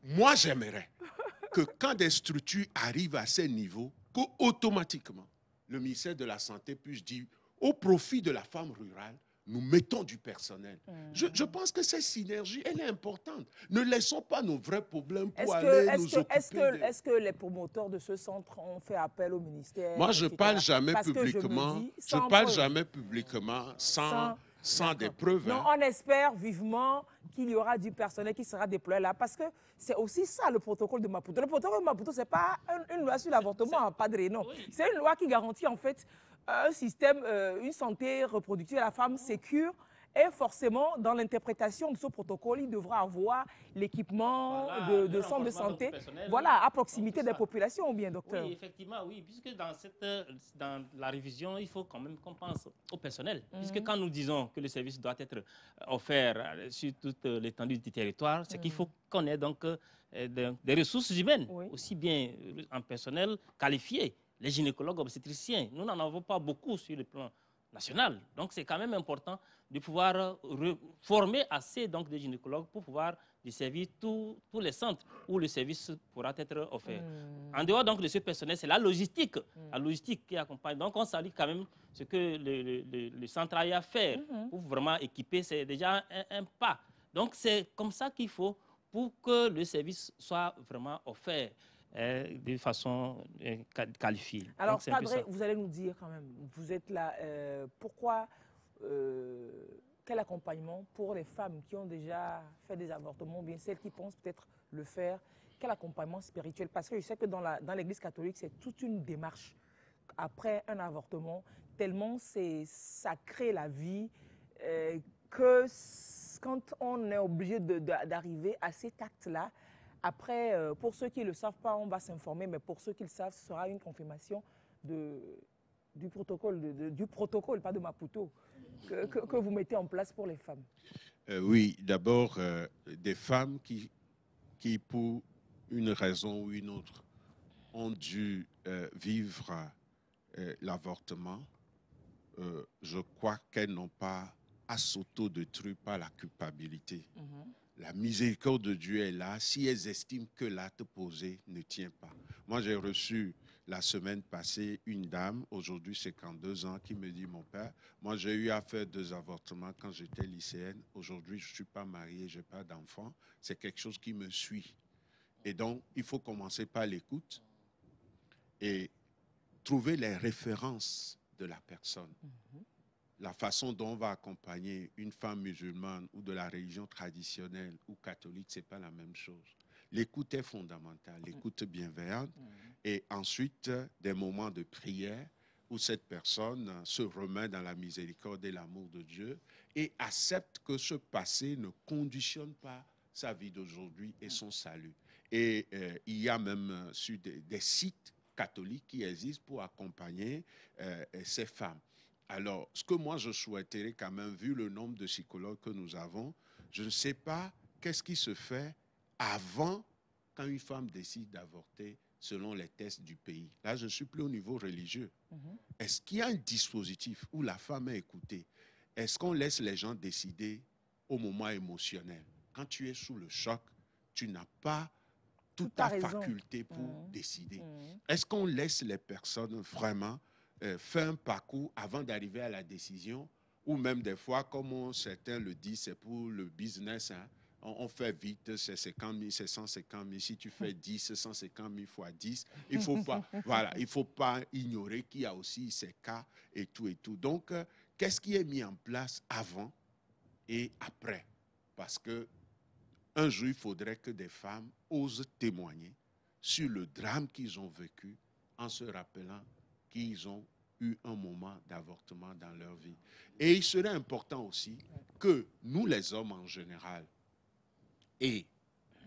Moi, j'aimerais que quand des structures arrivent à ces niveaux, qu'automatiquement, le ministère de la Santé puisse dire, au profit de la femme rurale, nous mettons du personnel. Je pense que cette synergie, elle est importante. Ne laissons pas nos vrais problèmes pour aller nous occuper. Est-ce que les promoteurs de ce centre ont fait appel au ministère? Moi, je ne parle jamais publiquement. Je ne parle jamais publiquement sans des preuves. Non, on espère vivement qu'il y aura du personnel qui sera déployé là, parce que c'est aussi ça le protocole de Maputo. Le protocole de Maputo, ce n'est pas une loi sur l'avortement, padre, non. C'est une loi qui garantit en fait un système, une santé reproductive de la femme sécure. Et forcément, dans l'interprétation de ce protocole, il devra avoir l'équipement de centre de santé à proximité des populations, ou bien, docteur? Oui, effectivement, oui. Puisque dans la révision, il faut quand même qu'on pense au personnel. Puisque quand nous disons que le service doit être offert sur toute l'étendue du territoire, c'est qu'il faut qu'on ait donc des ressources humaines, aussi bien en personnel qualifié. Les gynécologues obstétriciens, nous n'en avons pas beaucoup sur le plan national. Donc, c'est quand même important de pouvoir former assez donc, de gynécologues pour pouvoir desservir tous les centres où le service pourra être offert. En dehors donc, de ce personnel, c'est la logistique qui accompagne. Donc, on salue quand même ce que le centre a à faire pour vraiment équiper. C'est déjà un pas. Donc, c'est comme ça qu'il faut pour que le service soit vraiment offert de façon qualifiée. Alors, padre, vous allez nous dire quand même, vous êtes là, pourquoi, quel accompagnement pour les femmes qui ont déjà fait des avortements, ou bien celles qui pensent peut-être le faire, quel accompagnement spirituel? Parce que je sais que dans l'Église catholique, c'est toute une démarche après un avortement, tellement ça crée la vie, que quand on est obligé d'arriver à cet acte-là, après, pour ceux qui ne le savent pas, on va s'informer, mais pour ceux qui le savent, ce sera une confirmation du protocole, pas de Maputo, que vous mettez en place pour les femmes. Oui, d'abord, des femmes qui, pour une raison ou une autre, ont dû vivre l'avortement, je crois qu'elles n'ont pas à s'auto-détruire par la culpabilité. La miséricorde de Dieu est là si elles estiment que l'acte posé ne tient pas. Moi, j'ai reçu la semaine passée une dame, aujourd'hui 52 ans, qui me dit, mon père, moi j'ai eu à faire 2 avortements quand j'étais lycéenne. Aujourd'hui, je ne suis pas mariée, je n'ai pas d'enfant. C'est quelque chose qui me suit. Et donc, il faut commencer par l'écoute. Et trouver les références de la personne. La façon dont on va accompagner une femme musulmane ou de la religion traditionnelle ou catholique, ce n'est pas la même chose. L'écoute est fondamentale, l'écoute bienveillante, et ensuite des moments de prière où cette personne se remet dans la miséricorde et l'amour de Dieu et accepte que ce passé ne conditionne pas sa vie d'aujourd'hui et son salut. Et il y a même sur des sites catholiques qui existent pour accompagner ces femmes. Alors, ce que moi je souhaiterais quand même, vu le nombre de psychologues que nous avons, je ne sais pas qu'est-ce qui se fait avant, quand une femme décide d'avorter selon les tests du pays. Là, je ne suis plus au niveau religieux. Est-ce qu'il y a un dispositif où la femme est écoutée? Est-ce qu'on laisse les gens décider au moment émotionnel? Quand tu es sous le choc, tu n'as pas toute ta faculté pour décider. Est-ce qu'on laisse les personnes vraiment faire un parcours avant d'arriver à la décision? Ou même des fois, comme certains le disent, c'est pour le business, hein? On fait vite, c'est 50 000, c'est 150 000. Si tu fais 10, 150 000 fois 10, il ne faut pas, voilà, il faut pas ignorer qu'il y a aussi ces cas et tout et tout. Donc, qu'est-ce qui est mis en place avant et après? Parce que un jour, il faudrait que des femmes osent témoigner sur le drame qu'ils ont vécu en se rappelant qu'ils ont eu un moment d'avortement dans leur vie. Et il serait important aussi que nous, les hommes en général, et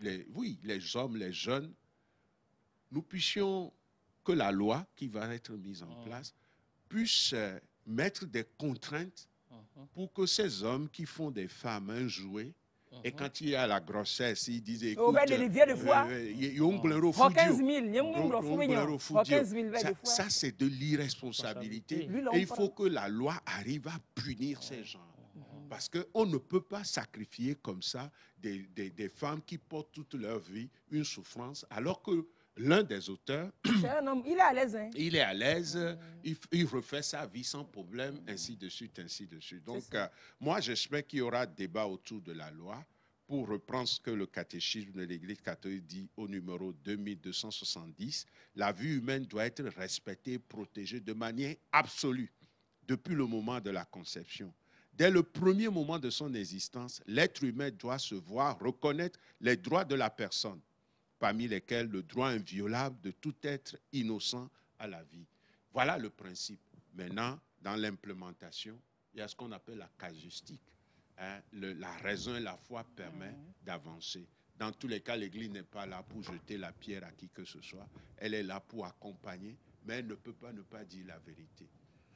les hommes, les jeunes, nous puissions, que la loi qui va être mise en place puisse mettre des contraintes pour que ces hommes qui font des femmes un jouet, et quand il y a la grossesse, ils disent, écoute, ça c'est de l'irresponsabilité. Et il faut que la loi arrive à punir ces gens. Parce qu'on ne peut pas sacrifier comme ça des femmes qui portent toute leur vie une souffrance, alors que l'un des auteurs, c'est un homme, il est à l'aise. Hein? Il est à l'aise, il refait sa vie sans problème, ainsi de suite, ainsi de suite. Donc, moi, j'espère qu'il y aura débat autour de la loi pour reprendre ce que le catéchisme de l'Église catholique dit au numéro 2270. La vie humaine doit être respectée et protégée de manière absolue depuis le moment de la conception. Dès le premier moment de son existence, l'être humain doit se voir reconnaître les droits de la personne, parmi lesquels le droit inviolable de tout être innocent à la vie. Voilà le principe. Maintenant, dans l'implémentation, il y a ce qu'on appelle la casuistique. Hein? La raison et la foi permettent d'avancer. Dans tous les cas, l'Église n'est pas là pour jeter la pierre à qui que ce soit. Elle est là pour accompagner, mais elle ne peut pas ne pas dire la vérité.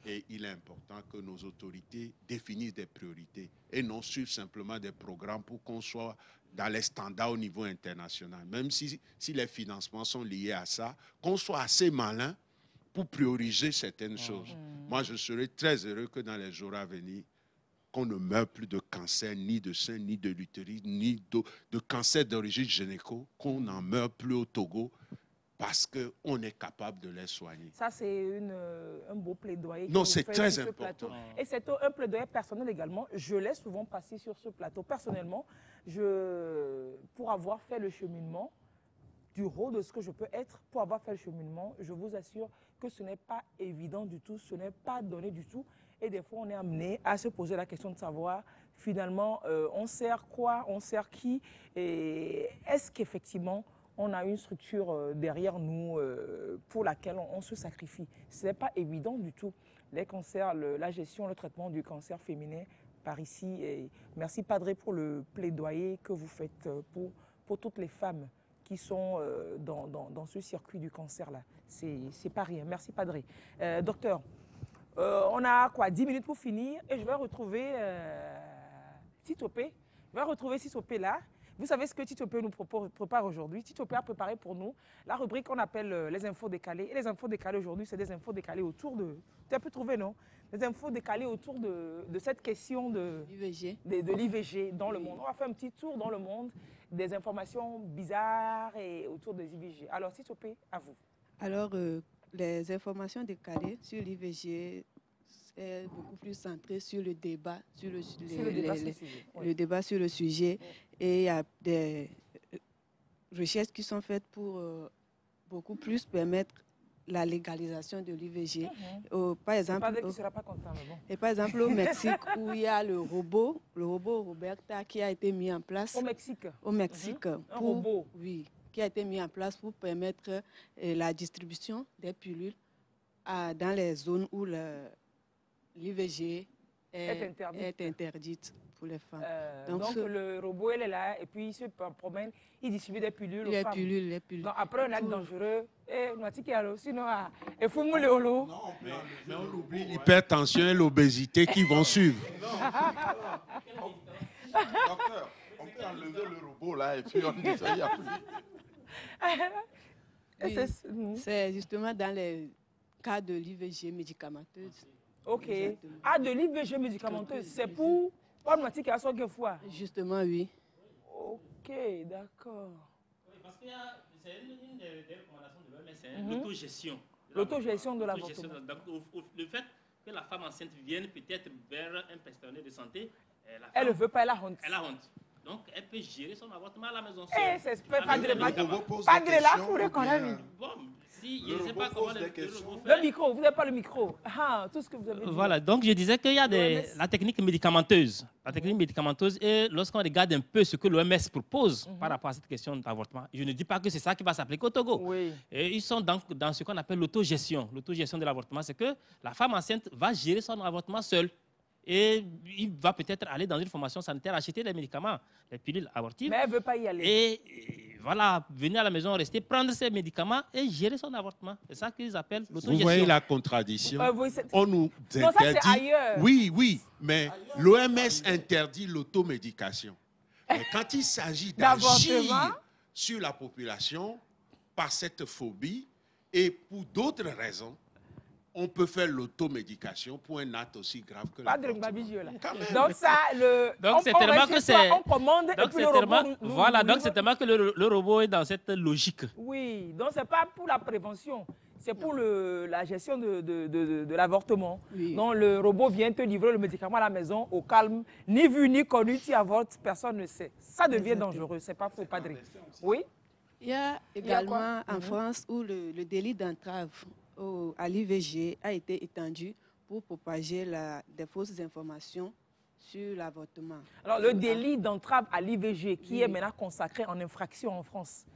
Et il est important que nos autorités définissent des priorités et non suivent simplement des programmes pour qu'on soit dans les standards au niveau international. Même si les financements sont liés à ça, qu'on soit assez malin pour prioriser certaines choses. Moi, je serais très heureux que dans les jours à venir, qu'on ne meure plus de cancer, ni de sein, ni de l'utérus, ni de cancer d'origine gynéco, qu'on n'en meure plus au Togo, parce qu'on est capable de les soigner. Ça, c'est un beau plaidoyer. Non, c'est très important. Et c'est un plaidoyer personnel également. Je l'ai souvent passé sur ce plateau. Personnellement, pour avoir fait le cheminement du rôle de ce que je peux être, pour avoir fait le cheminement, je vous assure que ce n'est pas évident du tout, ce n'est pas donné du tout. Et des fois, on est amené à se poser la question de savoir, finalement, on sert quoi, on sert qui, et est-ce qu'effectivement, on a une structure derrière nous pour laquelle on se sacrifie. Ce n'est pas évident du tout. Les cancers, la gestion, le traitement du cancer féminin par ici. Et merci Padre pour le plaidoyer que vous faites pour toutes les femmes qui sont dans ce circuit du cancer-là. C'est pas rien. Merci Padre. Docteur, on a quoi, 10 minutes pour finir et je vais retrouver Titopé. Je vais retrouver Titopé là. Vous savez ce que Titopé nous prépare aujourd'hui? Titopé a préparé pour nous la rubrique qu'on appelle les infos décalées. Et les infos décalées aujourd'hui, c'est des infos décalées autour de... Tu as pu trouver, non? Des infos décalées autour de cette question de l'IVG dans le monde. On va faire un petit tour dans le monde des informations bizarres et autour des IVG. Alors, Titopé, à vous. Alors, les informations décalées sur l'IVG, c'est beaucoup plus centré sur le débat, sur le débat sur le sujet. Et il y a des recherches qui sont faites pour beaucoup plus permettre la légalisation de l'IVG. Par exemple, pas qu'il sera pas content, mais bon. Et par exemple, au Mexique, où il y a le robot Roberta qui a été mis en place. Au Mexique. Au Mexique. Un robot. Oui, qui a été mis en place pour permettre la distribution des pilules dans les zones où l'IVG est interdite pour les femmes. Donc le robot, il est là et puis il se promène, il distribue des pilules aux femmes. Les pilules. Donc après un acte dangereux, sinon, il faut mouler au lot. Mais on oublie l'hypertension et l'obésité qui vont suivre. Docteur, on peut enlever le robot là et puis on dit ça, il n'y a plus. Oui, c'est justement dans les cas de l'IVG médicamenteuse. Ok. Ah, de l'IVG médicamenteuse, c'est pour problématique à son fois. Justement, oui. Ok, d'accord. Oui, parce qu'il y a, c'est une des recommandations de l'OMS, c'est l'autogestion. L'autogestion de l'avortement. Donc, le fait que la femme enceinte vienne peut-être vers un personnel de santé, elle ne veut pas, elle a honte. Elle a honte. Donc, elle peut gérer son avortement à la maison. C'est pas de la fourrure qu'on a vu. Bon, si, je ne sais pas comment le micro, vous n'avez pas le micro. Ah, tout ce que vous avez dit. Voilà, donc je disais qu'il y a la technique médicamenteuse. La technique médicamenteuse, et lorsqu'on regarde un peu ce que l'OMS propose par rapport à cette question d'avortement, je ne dis pas que c'est ça qui va s'appliquer au Togo. Oui. Et ils sont dans ce qu'on appelle l'autogestion. L'autogestion de l'avortement, c'est que la femme enceinte va gérer son avortement seule. Et il va peut-être aller dans une formation sanitaire, acheter les médicaments, les pilules abortives. Mais elle ne veut pas y aller. Et voilà, venir à la maison, rester, prendre ses médicaments et gérer son avortement. C'est ça qu'ils appellent l'autogestion. Vous voyez la contradiction? On nous interdit. Non, ça, c'est ailleurs. Oui, mais l'OMS interdit l'automédication. Mais quand il s'agit d'agir sur la population par cette phobie et pour d'autres raisons, on peut faire l'automédication pour un acte aussi grave que l'avortement. Donc ça, c'est tellement que c'est... On commande donc et puis le robot... Voilà, donc c'est tellement que le robot est dans cette logique. Oui, donc c'est pas pour la prévention, c'est pour la gestion de l'avortement. Oui. Donc le robot vient te livrer le médicament à la maison au calme, ni vu ni connu, tu avortes, personne ne sait. Ça devient dangereux, c'est pas faux, Padre. Oui. Il y a également en France où le délit d'entrave à l'IVG a été étendu pour propager des fausses informations sur l'avortement. Alors, le délit d'entrave à l'IVG qui est maintenant consacré en infraction en France.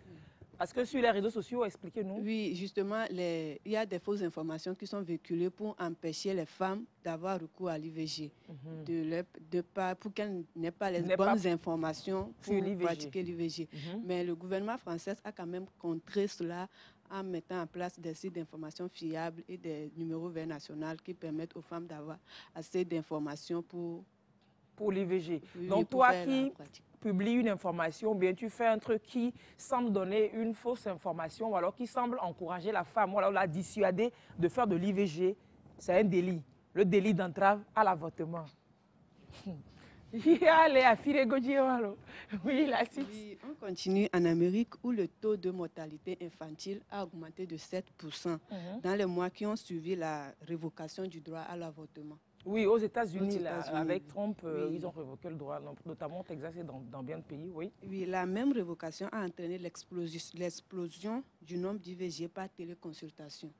Parce que sur les réseaux sociaux, expliquez-nous. Oui, justement, il y a des fausses informations qui sont véhiculées pour empêcher les femmes d'avoir recours à l'IVG, pour qu'elles n'aient pas les bonnes informations pour pratiquer l'IVG. Mais le gouvernement français a quand même contré cela en mettant en place des sites d'information fiables et des numéros verts nationaux qui permettent aux femmes d'avoir assez d'informations pour l'IVG. Donc toi qui publies une information, bien tu fais un truc qui semble donner une fausse information ou alors qui semble encourager la femme ou alors la dissuader de faire de l'IVG, c'est un délit. Le délit d'entrave à l'avortement. Oui, on continue en Amérique où le taux de mortalité infantile a augmenté de 7% dans les mois qui ont suivi la révocation du droit à l'avortement. Oui, aux États-Unis, avec Trump, ils ont révoqué le droit, notamment au Texas et dans bien de pays, oui. Oui, la même révocation a entraîné l'explosion du nombre d'IVG par téléconsultation.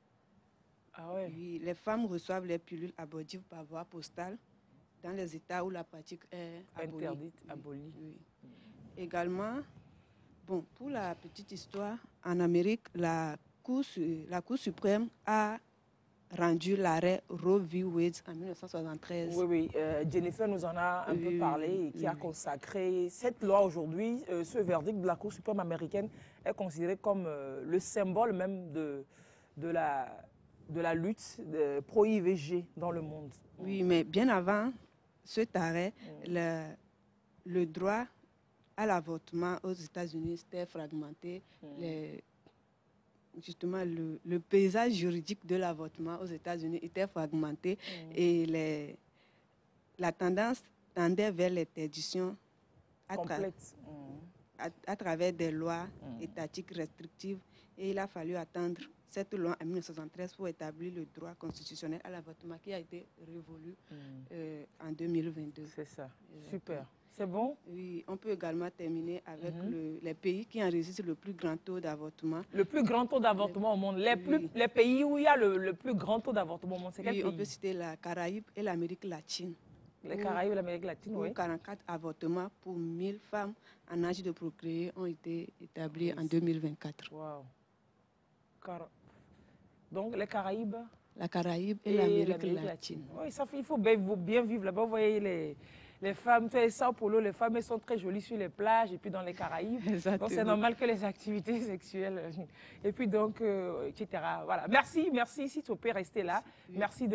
Ah ouais. Oui, les femmes reçoivent les pilules abortives par voie postale dans les États où la pratique est abolie. Oui. Également, bon, pour la petite histoire, en Amérique, la Cour suprême a rendu l'arrêt Roe v. Wade en 1973. Oui, Jennifer nous en a un peu parlé et qui a consacré cette loi aujourd'hui. Ce verdict de la Cour suprême américaine est considéré comme le symbole même de la lutte pro-IVG dans le monde. Oui, mais bien avant cet arrêt, le droit à l'avortement aux États-Unis était fragmenté. Justement, le paysage juridique de l'avortement aux États-Unis était fragmenté et la tendance tendait vers l'interdiction à travers des lois étatiques restrictives. Et il a fallu attendre cette loi en 1973 pour établir le droit constitutionnel à l'avortement qui a été révolu en 2022. C'est ça, super. C'est bon? Oui, on peut également terminer avec les pays qui enregistrent le plus grand taux d'avortement. Le plus grand taux d'avortement au monde. Les pays où il y a le plus grand taux d'avortement au monde, c'est quel pays? On peut citer la Caraïbe et l'Amérique latine. Les Caraïbes et l'Amérique latine, oui. 44 avortements pour 1000 femmes en âge de procréer ont été établis en 2024. Wow. Donc les Caraïbes? La Caraïbe et l'Amérique latine. Oui, ça, il faut bien vivre là-bas. Vous voyez les femmes, tu sais, Sao Paulo, les femmes, elles sont très jolies sur les plages et puis dans les Caraïbes. Exactement. Donc c'est normal que les activités sexuelles, et puis donc, etc. Voilà. Merci, si tu peux rester là. Merci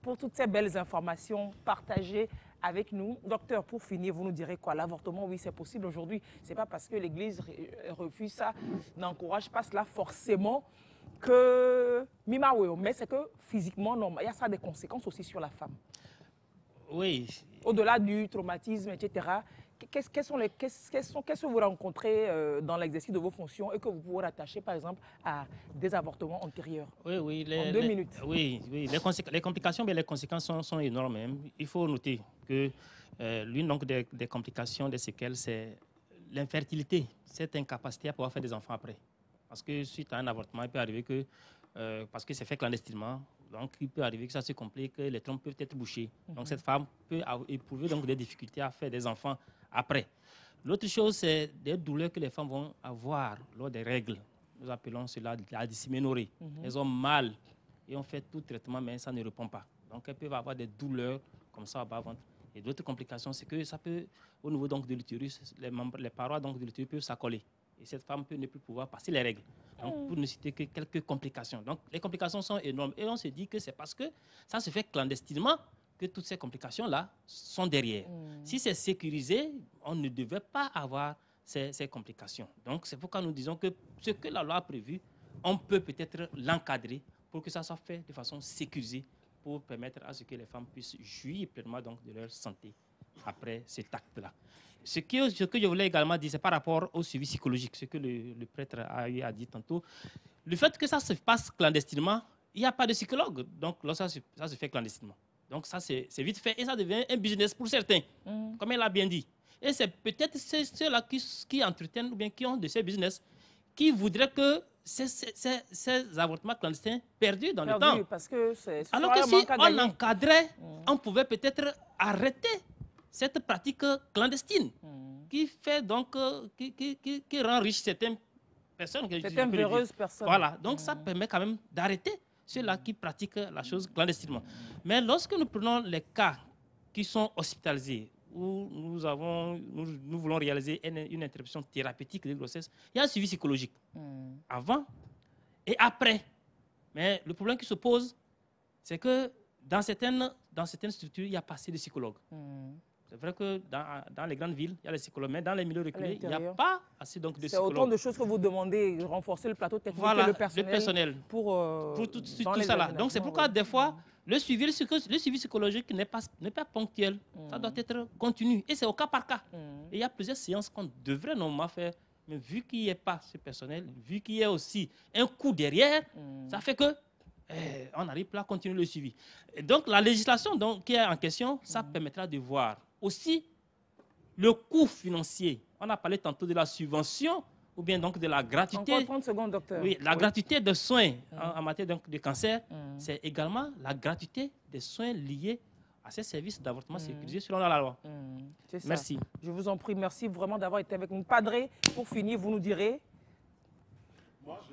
pour toutes ces belles informations partagées avec nous. Docteur, pour finir, vous nous direz quoi? L'avortement, oui, c'est possible aujourd'hui. Ce n'est pas parce que l'Église refuse ça, n'encourage pas cela forcément que... Mais c'est que physiquement, non, il y a ça des conséquences aussi sur la femme. Oui. Au-delà du traumatisme, etc., qu'est-ce que vous rencontrez dans l'exercice de vos fonctions et que vous pouvez rattacher, par exemple, à des avortements antérieurs? Oui. En 2 minutes. Oui. Les complications, mais les conséquences sont énormes. Hein. Il faut noter que l'une des complications, des séquelles, c'est l'infertilité, cette incapacité à pouvoir faire des enfants après. Parce que suite à un avortement, il peut arriver que, parce que c'est fait clandestinement, donc il peut arriver que ça se complique, que les trompes peuvent être bouchées. Donc cette femme peut éprouver donc des difficultés à faire des enfants après. L'autre chose, c'est des douleurs que les femmes vont avoir lors des règles. Nous appelons cela la dysménorrhée. Elles ont mal et on fait tout traitement, mais ça ne répond pas. Donc elles peuvent avoir des douleurs comme ça au bas-ventre. Et d'autres complications, c'est que ça peut, au niveau donc de l'utérus, les parois donc de l'utérus peuvent s'accoler. Et cette femme peut ne plus pouvoir passer les règles. Donc, pour ne citer que quelques complications. Donc, les complications sont énormes. Et on se dit que c'est parce que ça se fait clandestinement que toutes ces complications-là sont derrière. Si c'est sécurisé, on ne devait pas avoir ces complications. Donc, c'est pourquoi nous disons que ce que la loi a prévu, on peut peut-être l'encadrer pour que ça soit fait de façon sécurisée pour permettre à ce que les femmes puissent jouir pleinement donc, de leur santé après cet acte-là. Ce que je voulais également dire, c'est par rapport au suivi psychologique, ce que le prêtre a dit tantôt. Le fait que ça se passe clandestinement, il n'y a pas de psychologue. Donc, lorsque ça se fait clandestinement. Donc, ça, c'est vite fait et ça devient un business pour certains, comme elle a bien dit. Et c'est peut-être ceux-là qui entretiennent ou bien qui ont de ces business qui voudraient que ces avortements clandestins perdus dans le temps. Parce que alors que si on encadrait, on pouvait peut-être arrêter cette pratique clandestine qui fait donc qui rend riche certaines personnes. Certaines véreuses personnes. Voilà, donc ça permet quand même d'arrêter ceux-là qui pratiquent la chose clandestinement. Mais lorsque nous prenons les cas qui sont hospitalisés, où nous voulons réaliser une interruption thérapeutique de grossesse, il y a un suivi psychologique avant et après. Mais le problème qui se pose, c'est que dans certaines structures, il n'y a pas assez de psychologues. C'est vrai que dans les grandes villes, il y a les psychologues, mais dans les milieux reculés, il n'y a pas assez donc, de psychologues. C'est autant de choses que vous demandez, renforcer le plateau technique et le personnel. Pour tout ça là. Donc c'est pourquoi des fois, le suivi psychologique n'est pas ponctuel. Ça doit être continu. Et c'est au cas par cas. Et il y a plusieurs séances qu'on devrait normalement faire. Mais vu qu'il n'y a pas ce personnel, vu qu'il y a aussi un coût derrière, ça fait que on n'arrive pas à continuer le suivi. Et donc la législation qui est en question, ça permettra de voir aussi le coût financier. On a parlé tantôt de la subvention ou bien donc de la gratuité. Encore 30 secondes, docteur. Oui, la gratuité de soins en matière donc, de cancer, c'est également la gratuité des soins liés à ces services d'avortement sécurisés selon la loi. Merci. Je vous en prie, merci vraiment d'avoir été avec nous. Padre, pour finir, vous nous direz...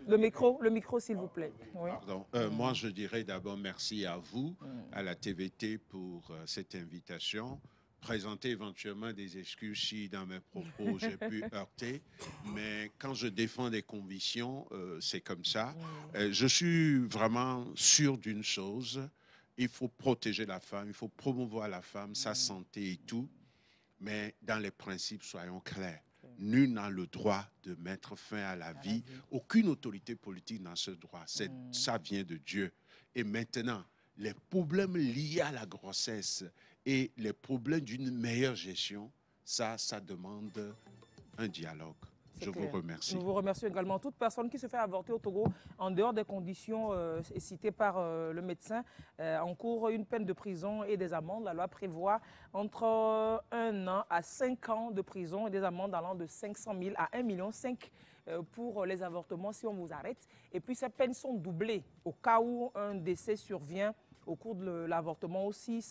Le micro, s'il vous plaît. Oui. Pardon. Moi, je dirais d'abord merci à vous, à la TVT, pour cette invitation. Présenter éventuellement des excuses si dans mes propos j'ai pu heurter, mais quand je défends des convictions, c'est comme ça. Je suis vraiment sûr d'une chose, il faut protéger la femme, il faut promouvoir la femme, sa santé et tout, mais dans les principes, soyons clairs. Nul n'a le droit de mettre fin à la vie. Aucune autorité politique n'a ce droit. Ça vient de Dieu. Et maintenant, les problèmes liés à la grossesse et les problèmes d'une meilleure gestion, ça demande un dialogue. Je vous remercie. Nous vous remercions également. Toute personne qui se fait avorter au Togo en dehors des conditions citées par le médecin encourt une peine de prison et des amendes. La loi prévoit entre 1 an à 5 ans de prison et des amendes allant de 500 000 à 1,5 million pour les avortements si on vous arrête. Et puis ces peines sont doublées au cas où un décès survient au cours de l'avortement aussi.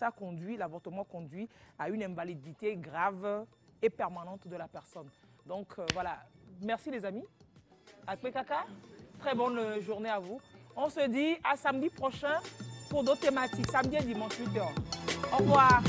L'avortement conduit à une invalidité grave et permanente de la personne. Donc voilà, merci les amis. Akpekaka, très bonne journée à vous. On se dit à samedi prochain pour d'autres thématiques, samedi et dimanche 8h. Au revoir.